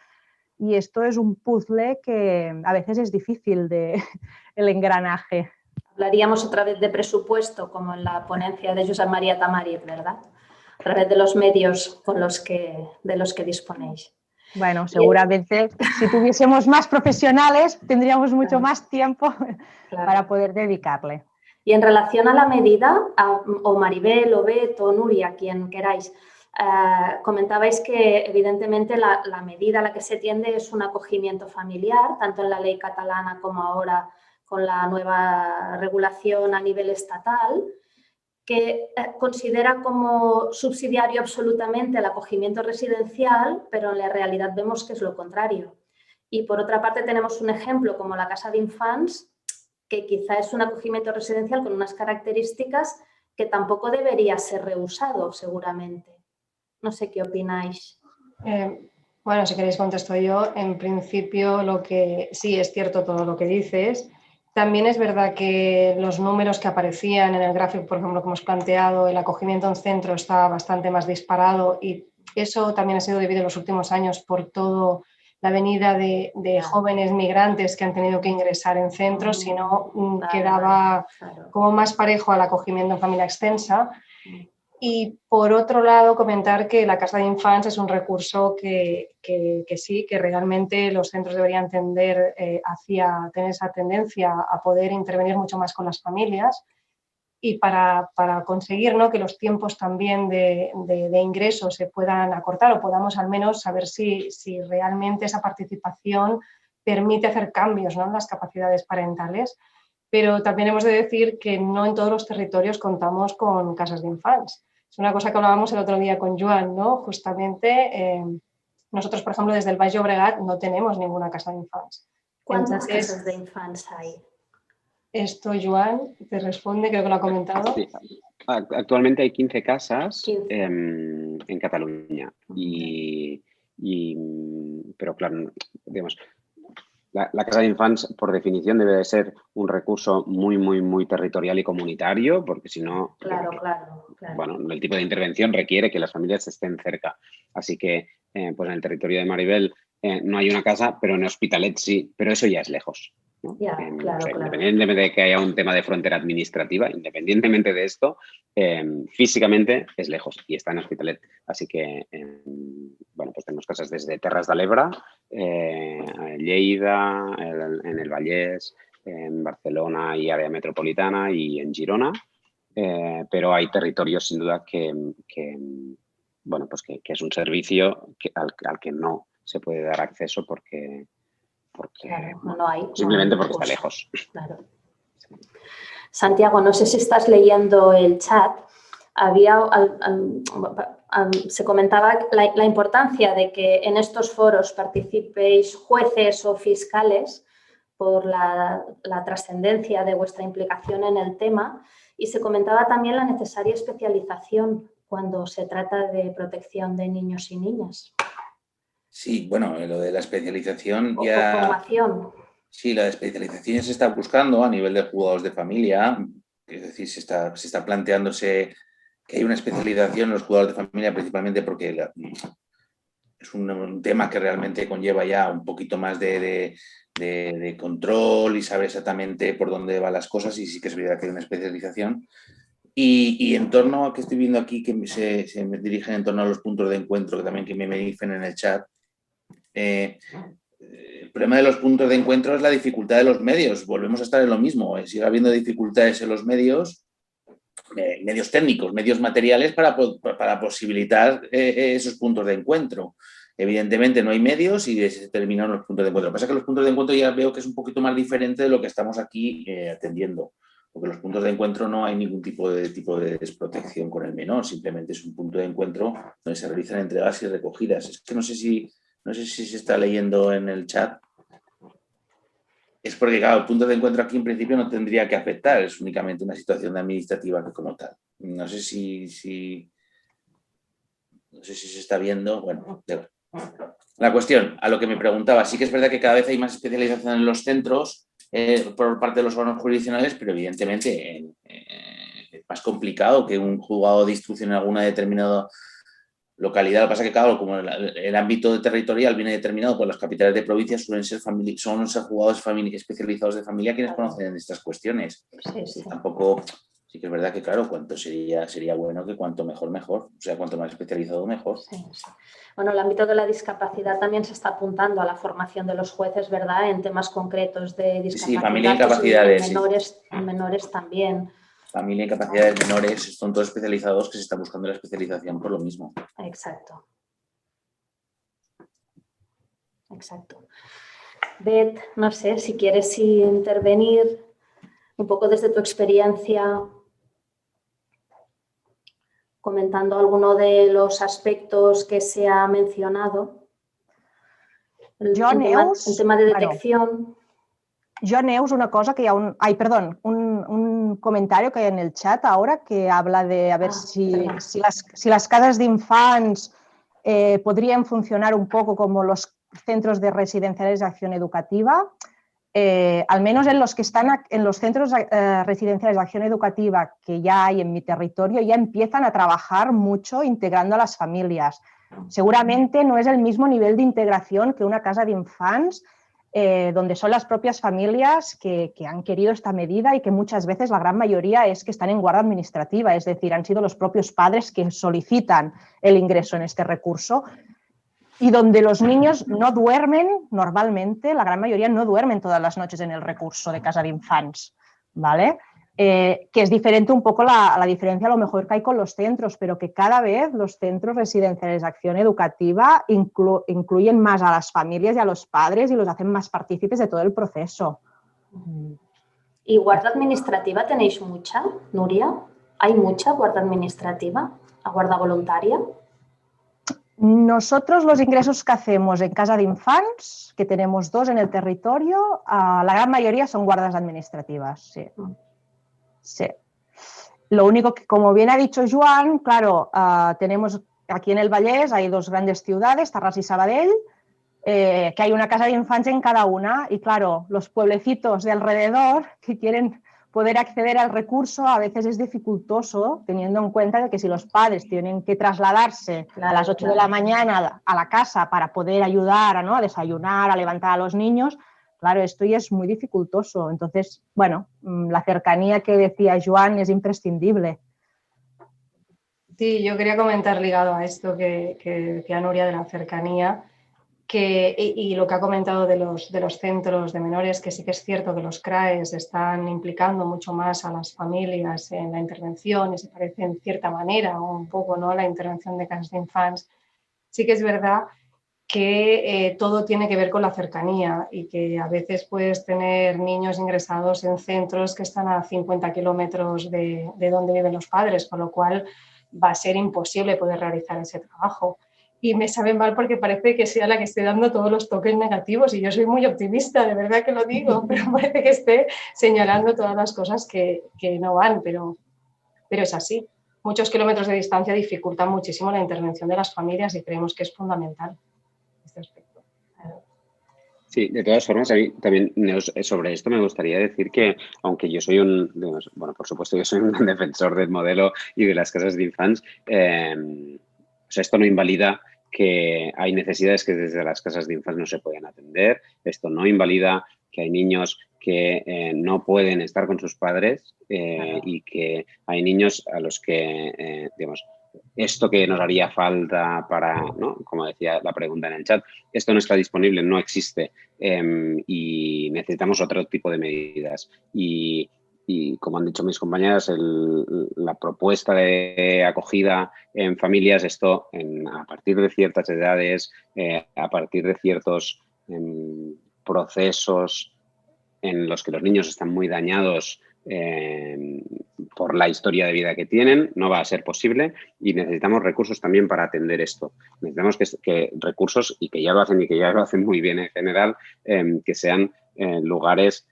[SPEAKER 3] Y esto es un puzzle que a veces es difícil el engranaje.
[SPEAKER 1] Hablaríamos otra vez de presupuesto, como en la ponencia de Josep María Tamariz, ¿verdad? A través de los medios de los que disponéis.
[SPEAKER 3] Bueno, seguramente si tuviésemos más profesionales tendríamos mucho más tiempo para poder dedicarle.
[SPEAKER 1] Y en relación a la medida, o Maribel, o Beto, o Nuria, quien queráis, comentabais que evidentemente la medida a la que se tiende es un acogimiento familiar, tanto en la ley catalana como ahora con la nueva regulación a nivel estatal, que considera como subsidiario absolutamente el acogimiento residencial, pero en la realidad vemos que es lo contrario. Y por otra parte tenemos un ejemplo como la Casa d'Infants, que quizá es un acogimiento residencial con unas características que tampoco debería ser rehusado seguramente. No sé qué opináis.
[SPEAKER 4] Bueno, si queréis contesto yo. En principio, lo que sí es cierto todo lo que dices. También es verdad que los números que aparecían en el gráfico, por ejemplo, que hemos planteado, el acogimiento en centro está bastante más disparado y eso también ha sido debido en los últimos años por toda la venida de jóvenes migrantes que han tenido que ingresar en centros, si no quedaba como más parejo al acogimiento en familia extensa. Y por otro lado, comentar que la Casa d'Infants es un recurso que sí, que realmente los centros deberían tender hacia tener esa tendencia a poder intervenir mucho más con las familias y para conseguir, ¿no?, que los tiempos también de ingreso se puedan acortar o podamos al menos saber si realmente esa participación permite hacer cambios, ¿no?, en las capacidades parentales. Pero también hemos de decir que no en todos los territorios contamos con casas de infants. Es una cosa que hablábamos el otro día con Joan, ¿no? Justamente nosotros, por ejemplo, desde el Baix Llobregat no tenemos ninguna casa de infants.
[SPEAKER 1] ¿Cuántas casas de infants hay?
[SPEAKER 4] Esto, Joan, te responde, creo que lo ha comentado.
[SPEAKER 5] Sí. Actualmente hay 15 casas en Cataluña. Pero claro, digamos, la casa de infants, por definición, debe de ser un recurso muy, muy, muy territorial y comunitario, porque si no,
[SPEAKER 1] claro.
[SPEAKER 5] Bueno, el tipo de intervención requiere que las familias estén cerca. Así que, pues en el territorio de Maribel no hay una casa, pero en Hospitalet sí, pero eso ya es lejos, ¿no? Independientemente de que haya un tema de frontera administrativa, independientemente de esto, físicamente es lejos y está en Hospitalet. Así que, bueno, pues tenemos casas desde Terras de l'Ebre, Lleida, en el Vallès, en Barcelona y área metropolitana y en Girona. Pero hay territorios sin duda que bueno, pues que es un servicio al que no se puede dar acceso porque
[SPEAKER 1] claro, no hay,
[SPEAKER 5] simplemente porque está lejos.
[SPEAKER 1] Claro. Santiago, no sé si estás leyendo el chat. Se comentaba la importancia de que en estos foros participéis jueces o fiscales por la trascendencia de vuestra implicación en el tema. Y se comentaba también la necesaria especialización cuando se trata de protección de niños y niñas.
[SPEAKER 6] Sí, bueno, lo de la especialización
[SPEAKER 1] o
[SPEAKER 6] ya...
[SPEAKER 1] formación.
[SPEAKER 6] Sí, la especialización ya se está buscando a nivel de juzgados de familia. Es decir, se está planteándose que hay una especialización en los juzgados de familia principalmente porque es un tema que realmente conlleva ya un poquito más de control y saber exactamente por dónde van las cosas y sí que es verdad que hay una especialización. Y en torno a que estoy viendo aquí que se me dirigen en torno a los puntos de encuentro, que también que me dicen en el chat, el problema de los puntos de encuentro es la dificultad de los medios. Volvemos a estar en lo mismo. Sigue habiendo dificultades en los medios técnicos, medios materiales para posibilitar esos puntos de encuentro. Evidentemente no hay medios y se terminan los puntos de encuentro. Lo que pasa es que los puntos de encuentro ya veo que es un poquito más diferente de lo que estamos aquí atendiendo. Porque los puntos de encuentro no hay ningún tipo de desprotección con el menor. Simplemente es un punto de encuentro donde se realizan entregas y recogidas. Es que no sé si se está leyendo en el chat. Es porque, claro, el punto de encuentro aquí en principio no tendría que afectar, es únicamente una situación administrativa que como tal. No sé si se está viendo. Bueno, la cuestión, a lo que me preguntaba, sí que es verdad que cada vez hay más especialización en los centros por parte de los órganos jurisdiccionales, pero evidentemente es más complicado que un juzgado de instrucción en alguna determinada localidad. Lo que pasa es que, claro, como el ámbito territorial viene determinado por las capitales de provincias, suelen ser juzgados especializados de familia quienes conocen estas cuestiones.
[SPEAKER 1] Sí.
[SPEAKER 6] Tampoco Sí que es verdad que, claro, sería bueno que cuanto mejor, mejor. O sea, cuanto más especializado, mejor.
[SPEAKER 1] Sí, sí. Bueno, el ámbito de la discapacidad también se está apuntando a la formación de los jueces, ¿verdad? En temas concretos de discapacidad.
[SPEAKER 6] Sí, familia y incapacidades.
[SPEAKER 1] En menores también.
[SPEAKER 6] Familia y capacidades menores, son todos especializados que se está buscando la especialización por lo mismo.
[SPEAKER 1] Exacto. Exacto. Beth, no sé si quieres intervenir un poco desde tu experiencia, comentando alguno de los aspectos que se ha mencionado. El tema de detección.
[SPEAKER 3] Yo, Neus, una cosa que un comentario que hay en el chat ahora que habla de a ver si las casas de infantes podrían funcionar un poco como los centros de residenciales de acción educativa. Al menos en los que están en los centros residenciales de acción educativa que ya hay en mi territorio, ya empiezan a trabajar mucho integrando a las familias. Seguramente no es el mismo nivel de integración que una casa de infantes, donde son las propias familias que han querido esta medida y que muchas veces la gran mayoría es que están en guarda administrativa, es decir, han sido los propios padres que solicitan el ingreso en este recurso. Y donde los niños no duermen, normalmente, la gran mayoría no duermen todas las noches en el recurso de casa de infantes, ¿vale? Que es diferente un poco la diferencia a lo mejor que hay con los centros, pero que cada vez los centros residenciales de acción educativa incluyen más a las familias y a los padres y los hacen más partícipes de todo el proceso.
[SPEAKER 1] ¿Y guarda administrativa tenéis mucha, Nuria? ¿Hay mucha guarda administrativa, a guarda voluntaria?
[SPEAKER 3] Nosotros los ingresos que hacemos en casa de infantes, que tenemos 2 en el territorio, la gran mayoría son guardas administrativas, sí. Sí. Lo único que, como bien ha dicho Joan, claro, tenemos aquí en el Vallès, hay 2 grandes ciudades, Tarrás y Sabadell, que hay una casa de infantes en cada una y claro, los pueblecitos de alrededor que quieren poder acceder al recurso a veces es dificultoso, teniendo en cuenta de que si los padres tienen que trasladarse a las 8 de la mañana a la casa para poder ayudar a desayunar, a levantar a los niños, claro, esto ya es muy dificultoso. Entonces, bueno, la cercanía que decía Joan es imprescindible.
[SPEAKER 4] Sí, yo quería comentar ligado a esto que decía Nuria de la cercanía, y lo que ha comentado de los centros de menores, que sí que es cierto que los CRAES están implicando mucho más a las familias en la intervención y se parece en cierta manera un poco, ¿no?, a la intervención de casas de infantes. Sí que es verdad que todo tiene que ver con la cercanía y que a veces puedes tener niños ingresados en centros que están a 50 kilómetros de donde viven los padres, con lo cual va a ser imposible poder realizar ese trabajo. Y me sabe mal porque parece que sea la que esté dando todos los toques negativos y yo soy muy optimista, de verdad que lo digo, pero parece que esté señalando todas las cosas que no van, pero es así. Muchos kilómetros de distancia dificultan muchísimo la intervención de las familias y creemos que es fundamental este aspecto.
[SPEAKER 5] Sí, de todas formas, a mí también sobre esto me gustaría decir que, aunque yo soy por supuesto yo soy un defensor del modelo y de las casas de infantes, o sea, esto no invalida que hay necesidades que desde las casas de infantes no se pueden atender. Esto no invalida que hay niños que no pueden estar con sus padres y que hay niños a los que, esto que nos haría falta para, ¿no?, como decía la pregunta en el chat, esto no está disponible, no existe y necesitamos otro tipo de medidas. Y como han dicho mis compañeras, la propuesta de acogida en familias, esto a partir de ciertas edades, a partir de ciertos procesos en los que los niños están muy dañados por la historia de vida que tienen, no va a ser posible y necesitamos recursos también para atender esto. Necesitamos que recursos, y que ya lo hacen muy bien en general, que sean lugares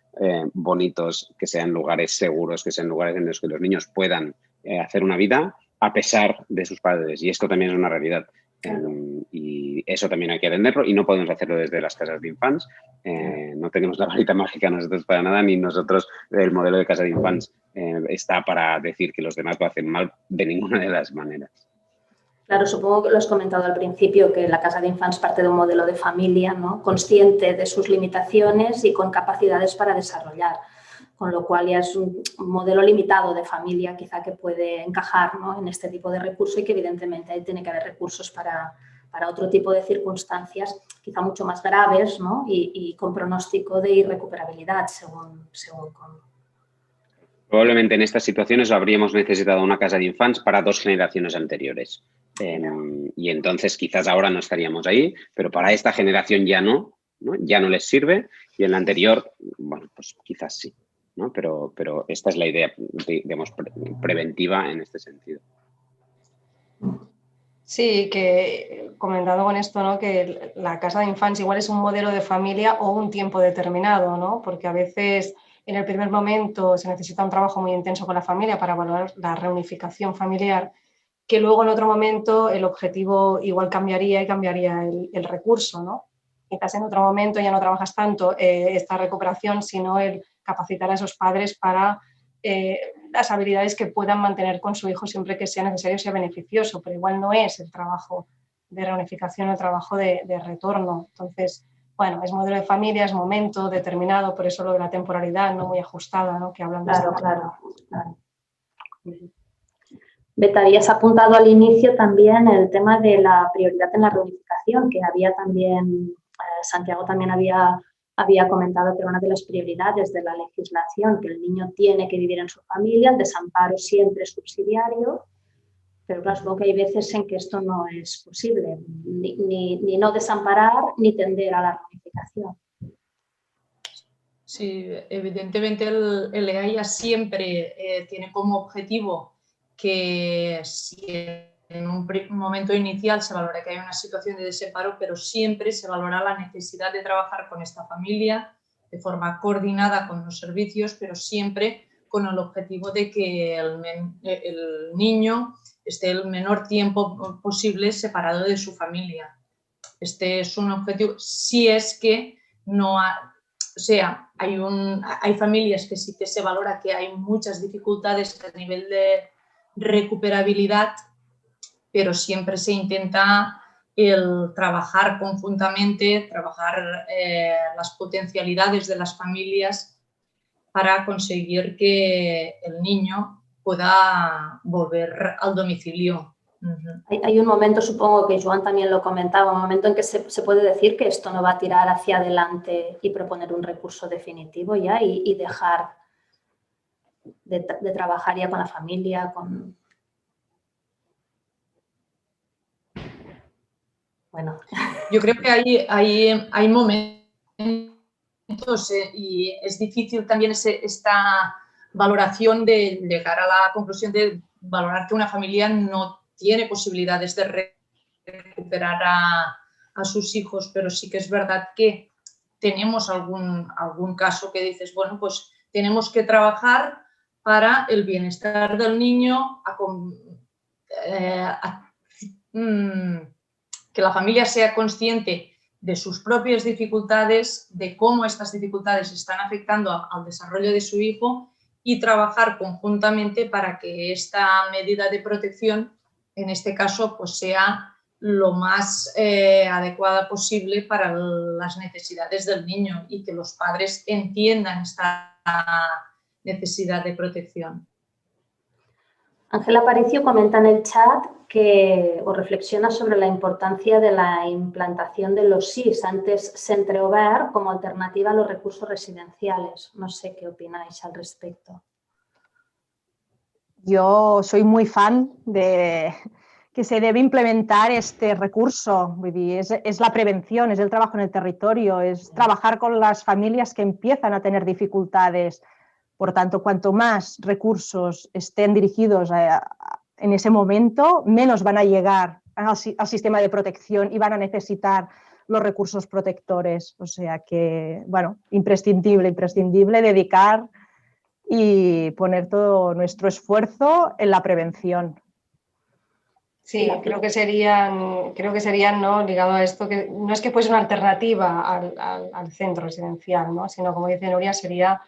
[SPEAKER 5] bonitos, que sean lugares seguros, que sean lugares en los que los niños puedan hacer una vida a pesar de sus padres. Y esto también es una realidad. Y eso también hay que atenderlo y no podemos hacerlo desde las casas de infantes. No tenemos la varita mágica nosotros para nada, ni nosotros el modelo de casa de infantes está para decir que los demás lo hacen mal de ninguna de las maneras.
[SPEAKER 1] Claro, supongo que lo has comentado al principio, que la casa de infantes parte de un modelo de familia, ¿no?, consciente de sus limitaciones y con capacidades para desarrollar. con lo cual ya es un modelo limitado de familia quizá que puede encajar, ¿no?, en este tipo de recurso y que evidentemente ahí tiene que haber recursos para otro tipo de circunstancias quizá mucho más graves, ¿no?, y con pronóstico de irrecuperabilidad según cómo.
[SPEAKER 5] Probablemente en estas situaciones habríamos necesitado una casa de infants para 2 generaciones anteriores. Y entonces quizás ahora no estaríamos ahí, pero para esta generación ya no, ya no les sirve, y en la anterior, bueno, pues quizás sí, ¿no? Pero esta es la idea, digamos, preventiva en este sentido.
[SPEAKER 4] Sí, que comentando con esto, ¿no?, que la casa de infants igual es un modelo de familia o un tiempo determinado, ¿no? Porque a veces en el primer momento se necesita un trabajo muy intenso con la familia para valorar la reunificación familiar, que luego en otro momento el objetivo igual cambiaría y cambiaría el recurso, ¿no? Quizás en otro momento ya no trabajas tanto esta recuperación, sino el capacitar a esos padres para las habilidades que puedan mantener con su hijo siempre que sea necesario, sea beneficioso, pero igual no es el trabajo de reunificación, el trabajo de retorno. Entonces, bueno, es modelo de familia, es momento determinado, por eso lo de la temporalidad no muy ajustada, ¿no?, que hablan de
[SPEAKER 1] Claro. Beta, habías apuntado al inicio también el tema de la prioridad en la reunificación, que había también, Santiago también había comentado que era una de las prioridades de la legislación, que el niño tiene que vivir en su familia, el desamparo siempre es subsidiario, pero claro, supongo que hay veces en que esto no es posible, ni no desamparar ni tender a la reunificación.
[SPEAKER 2] Sí, evidentemente el EAIA siempre tiene como objetivo que si en un momento inicial se valora que hay una situación de desamparo, pero siempre se valora la necesidad de trabajar con esta familia de forma coordinada con los servicios, pero siempre con el objetivo de que el niño esté el menor tiempo posible separado de su familia. Este es un objetivo, si es que no o sea, hay familias que sí que se valora que hay muchas dificultades a nivel de recuperabilidad, pero siempre se intenta el trabajar conjuntamente, trabajar las potencialidades de las familias para conseguir que el niño pueda volver al domicilio.
[SPEAKER 1] Hay un momento, supongo que Joan también lo comentaba, un momento en que se puede decir que esto no va a tirar hacia adelante y proponer un recurso definitivo ya y dejar de trabajar ya con la familia, con... Bueno.
[SPEAKER 2] Yo creo que hay momentos y es difícil también esta valoración de llegar a la conclusión de valorar que una familia no tiene posibilidades de recuperar a sus hijos, pero sí que es verdad que tenemos algún caso que dices, bueno, pues tenemos que trabajar para el bienestar del niño, que la familia sea consciente de sus propias dificultades, de cómo estas dificultades están afectando al desarrollo de su hijo y trabajar conjuntamente para que esta medida de protección, en este caso, pues sea lo más adecuada posible para las necesidades del niño y que los padres entiendan esta necesidad de protección.
[SPEAKER 1] Ángela Aparicio comenta en el chat o reflexiona sobre la importancia de la implantación de los SIS, antes Centre Obert, como alternativa a los recursos residenciales. No sé qué opináis al respecto.
[SPEAKER 3] Yo soy muy fan de que se debe implementar este recurso. Es la prevención, es el trabajo en el territorio, es trabajar con las familias que empiezan a tener dificultades. Por tanto, cuanto más recursos estén dirigidos en ese momento, menos van a llegar al sistema de protección y van a necesitar los recursos protectores. O sea que, bueno, imprescindible dedicar y poner todo nuestro esfuerzo en la prevención.
[SPEAKER 4] Sí, creo que serían, ¿no?, ligado a esto, que no es que fuese una alternativa al centro residencial, ¿no?, sino, como dice Nuria, sería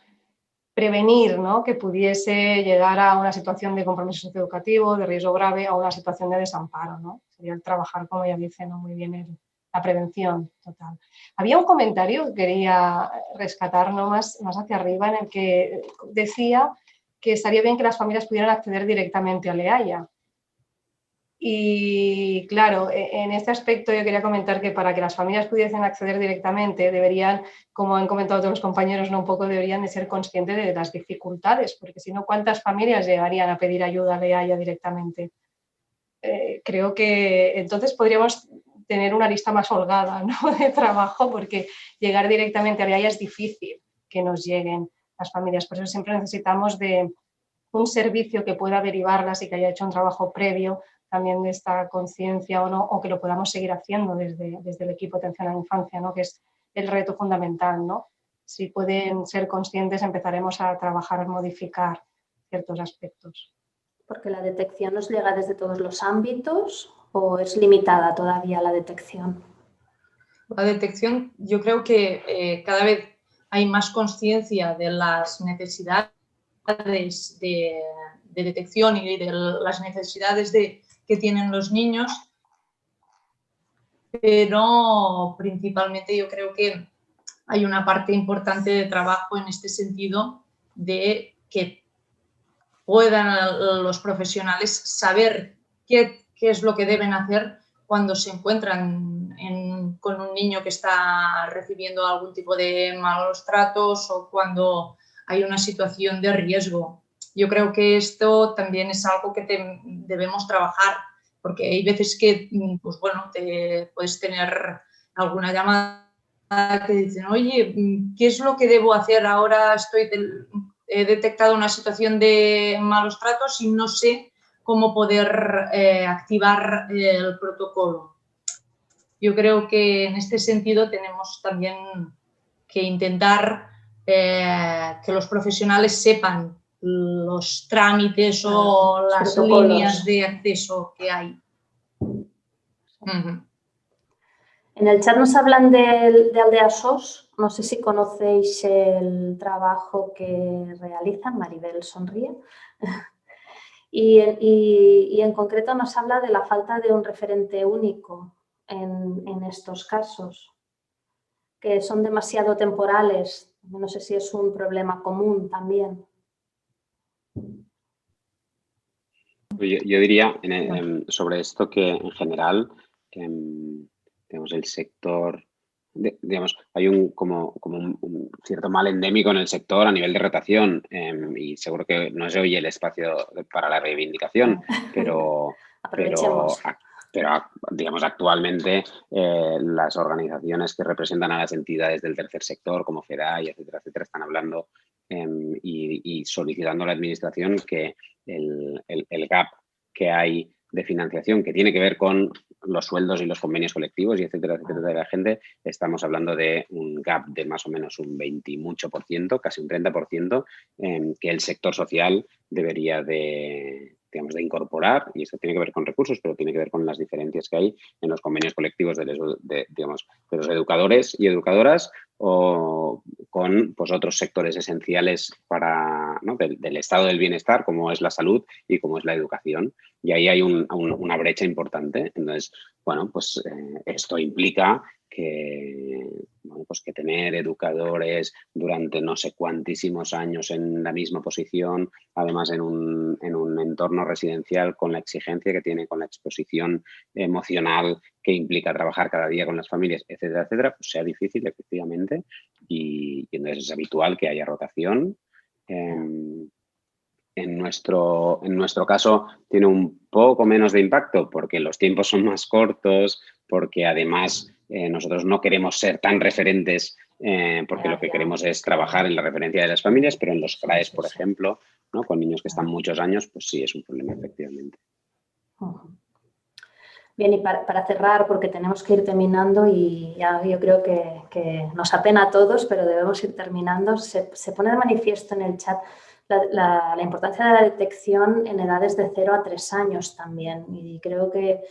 [SPEAKER 4] prevenir, ¿no?, que pudiese llegar a una situación de compromiso socioeducativo, de riesgo grave, o una situación de desamparo, ¿no? Sería el trabajar, como ya dice, ¿no?, muy bien la prevención total. Había un comentario que quería rescatar, ¿no? más hacia arriba, en el que decía que estaría bien que las familias pudieran acceder directamente al EAIA. Y claro, en este aspecto yo quería comentar que para que las familias pudiesen acceder directamente deberían, como han comentado todos los compañeros, ¿no? Un poco deberían de ser conscientes de las dificultades, porque si no, ¿cuántas familias llegarían a pedir ayuda al EAIA directamente? Creo que entonces podríamos tener una lista más holgada, ¿no? de trabajo, porque llegar directamente al EAIA es difícil que nos lleguen las familias. Por eso siempre necesitamos de un servicio que pueda derivarlas y que haya hecho un trabajo previo también de esta conciencia o no, o que lo podamos seguir haciendo desde el equipo de atención a la infancia, ¿no? que es el reto fundamental, ¿no? Si pueden ser conscientes, empezaremos a trabajar, a modificar ciertos aspectos.
[SPEAKER 1] ¿Porque la detección nos llega desde todos los ámbitos o es limitada todavía la detección?
[SPEAKER 2] La detección, yo creo que cada vez hay más conciencia de las necesidades de detección y de las necesidades que tienen los niños, pero principalmente yo creo que hay una parte importante de trabajo en este sentido de que puedan los profesionales saber qué es lo que deben hacer cuando se encuentran con un niño que está recibiendo algún tipo de malos tratos o cuando hay una situación de riesgo. Yo creo que esto también es algo que debemos trabajar, porque hay veces que, pues bueno, te puedes tener alguna llamada que dicen, oye, ¿qué es lo que debo hacer ahora? He detectado una situación de malos tratos y no sé cómo poder activar el protocolo. Yo creo que en este sentido tenemos también que intentar que los profesionales sepan los trámites o las líneas de acceso que hay.
[SPEAKER 1] En el chat nos hablan de Aldea SOS. No sé si conocéis el trabajo que realizan. Maribel sonríe. Y en concreto nos habla de la falta de un referente único en estos casos, que son demasiado temporales. No sé si es un problema común también.
[SPEAKER 5] Yo diría sobre esto que en general, digamos, el sector, digamos, hay como un cierto mal endémico en el sector a nivel de rotación y seguro que no es hoy el espacio para la reivindicación, pero digamos, actualmente las organizaciones que representan a las entidades del tercer sector, como FEDAI, etcétera, etcétera, están hablando y solicitando a la administración que el gap que hay de financiación que tiene que ver con los sueldos y los convenios colectivos y etcétera, etcétera, de la gente, estamos hablando de un gap de más o menos un 20 y mucho por ciento, casi un 30%, que el sector social debería de incorporar, y esto tiene que ver con recursos, pero tiene que ver con las diferencias que hay en los convenios colectivos de los educadores y educadoras o con pues, otros sectores esenciales del estado del bienestar, como es la salud y como es la educación. Y ahí hay una brecha importante. Entonces, bueno, pues esto implica que tener educadores durante no sé cuantísimos años en la misma posición, además en un entorno residencial con la exigencia que tiene, con la exposición emocional que implica trabajar cada día con las familias, etcétera, etcétera, pues sea difícil, efectivamente, y entonces es habitual que haya rotación. En nuestro caso tiene un poco menos de impacto porque los tiempos son más cortos, porque además nosotros no queremos ser tan referentes porque lo que queremos es trabajar en la referencia de las familias, pero en los CRAES, por ejemplo, ¿no? Con niños que están muchos años, pues sí es un problema, efectivamente.
[SPEAKER 1] Bien, y para cerrar, porque tenemos que ir terminando y ya yo creo que nos apena a todos, pero debemos ir terminando, se pone de manifiesto en el chat la importancia de la detección en edades de 0 a 3 años también. Y creo que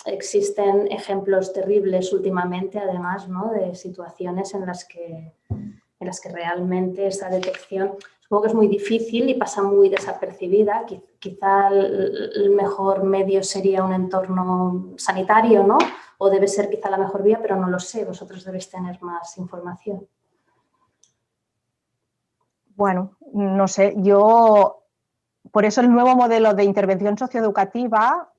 [SPEAKER 1] existen ejemplos terribles últimamente, además, ¿no? De situaciones en las que realmente esa detección, Supongo que es muy difícil y pasa muy desapercibida. Quizá el mejor medio sería un entorno sanitario, ¿no? O debe ser quizá la mejor vía, pero no lo sé. Vosotros debéis tener más información.
[SPEAKER 3] Bueno, no sé, por eso el nuevo modelo de intervención socioeducativa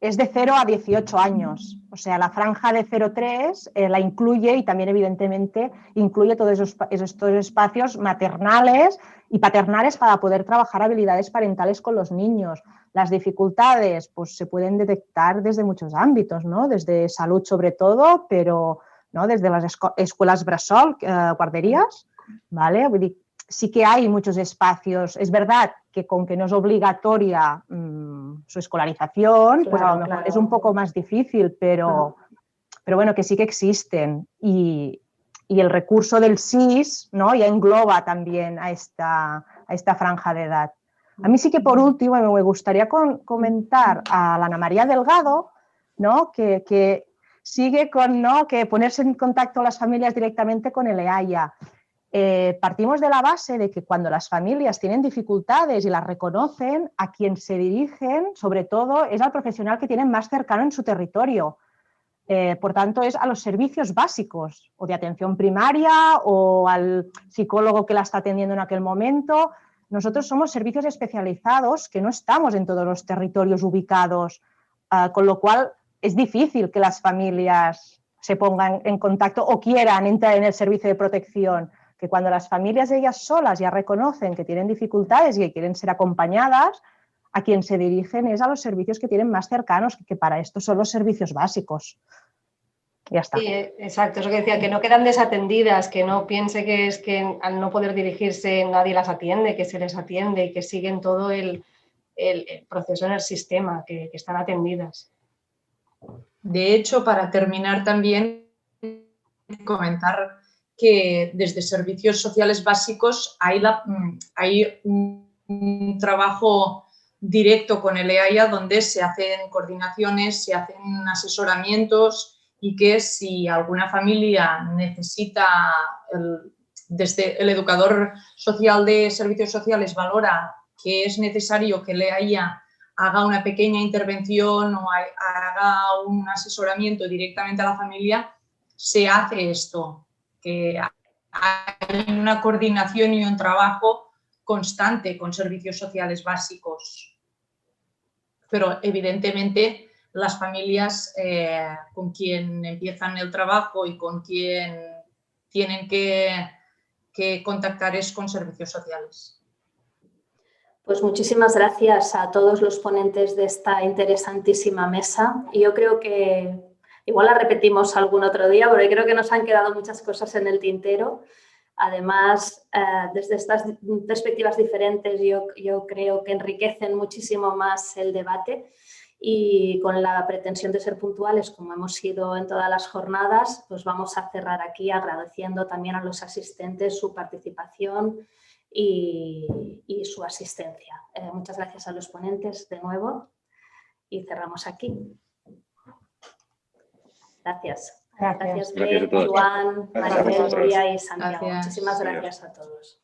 [SPEAKER 3] es de 0 a 18 años. O sea, la franja de 0-3 la incluye y también, evidentemente, incluye todos estos espacios maternales y paternales para poder trabajar habilidades parentales con los niños. Las dificultades pues, se pueden detectar desde muchos ámbitos, ¿no? Desde salud sobre todo, pero ¿no? Desde las escuelas bressol, guarderías, ¿vale? Vull dir, sí que hay muchos espacios. Es verdad que con que no es obligatoria su escolarización,
[SPEAKER 1] Claro,
[SPEAKER 3] pues a lo mejor es un poco más difícil, pero bueno, que sí que existen. Y el recurso del SIS, ¿no? Ya engloba también a esta franja de edad. A mí sí que por último me gustaría comentar a la Ana María Delgado, ¿no? que sigue con, ¿no? que ponerse en contacto las familias directamente con el EAIA. Partimos de la base de que cuando las familias tienen dificultades y las reconocen, a quien se dirigen, sobre todo, es al profesional que tienen más cercano en su territorio. Por tanto, es a los servicios básicos, o de atención primaria, o al psicólogo que la está atendiendo en aquel momento. Nosotros somos servicios especializados que no estamos en todos los territorios ubicados, con lo cual es difícil que las familias se pongan en contacto o quieran entrar en el servicio de protección. Que cuando las familias ellas solas ya reconocen que tienen dificultades y que quieren ser acompañadas, a quien se dirigen es a los servicios que tienen más cercanos, que para esto son los servicios básicos. Ya está.
[SPEAKER 4] Sí, exacto, eso que decía, que no quedan desatendidas, que no piense que es que al no poder dirigirse nadie las atiende, que se les atiende y que siguen todo el proceso en el sistema, que están atendidas.
[SPEAKER 2] De hecho, para terminar también, comentar que desde servicios sociales básicos hay un trabajo directo con el EAIA donde se hacen coordinaciones, se hacen asesoramientos y que si alguna familia necesita, desde el educador social de servicios sociales valora que es necesario que el EAIA haga una pequeña intervención o haga un asesoramiento directamente a la familia, se hace esto, que hay una coordinación y un trabajo constante con servicios sociales básicos. Pero evidentemente las familias con quien empiezan el trabajo y con quien tienen que contactar es con servicios sociales.
[SPEAKER 1] Pues muchísimas gracias a todos los ponentes de esta interesantísima mesa. Y yo creo que igual la repetimos algún otro día, porque creo que nos han quedado muchas cosas en el tintero. Además, desde estas perspectivas diferentes, yo creo que enriquecen muchísimo más el debate y con la pretensión de ser puntuales, como hemos sido en todas las jornadas, pues vamos a cerrar aquí agradeciendo también a los asistentes su participación y su asistencia. Muchas gracias a los ponentes de nuevo y cerramos aquí. Gracias. Gracias, Ben, Joan, Maribel, Nuria y Santiago. Muchísimas gracias a todos.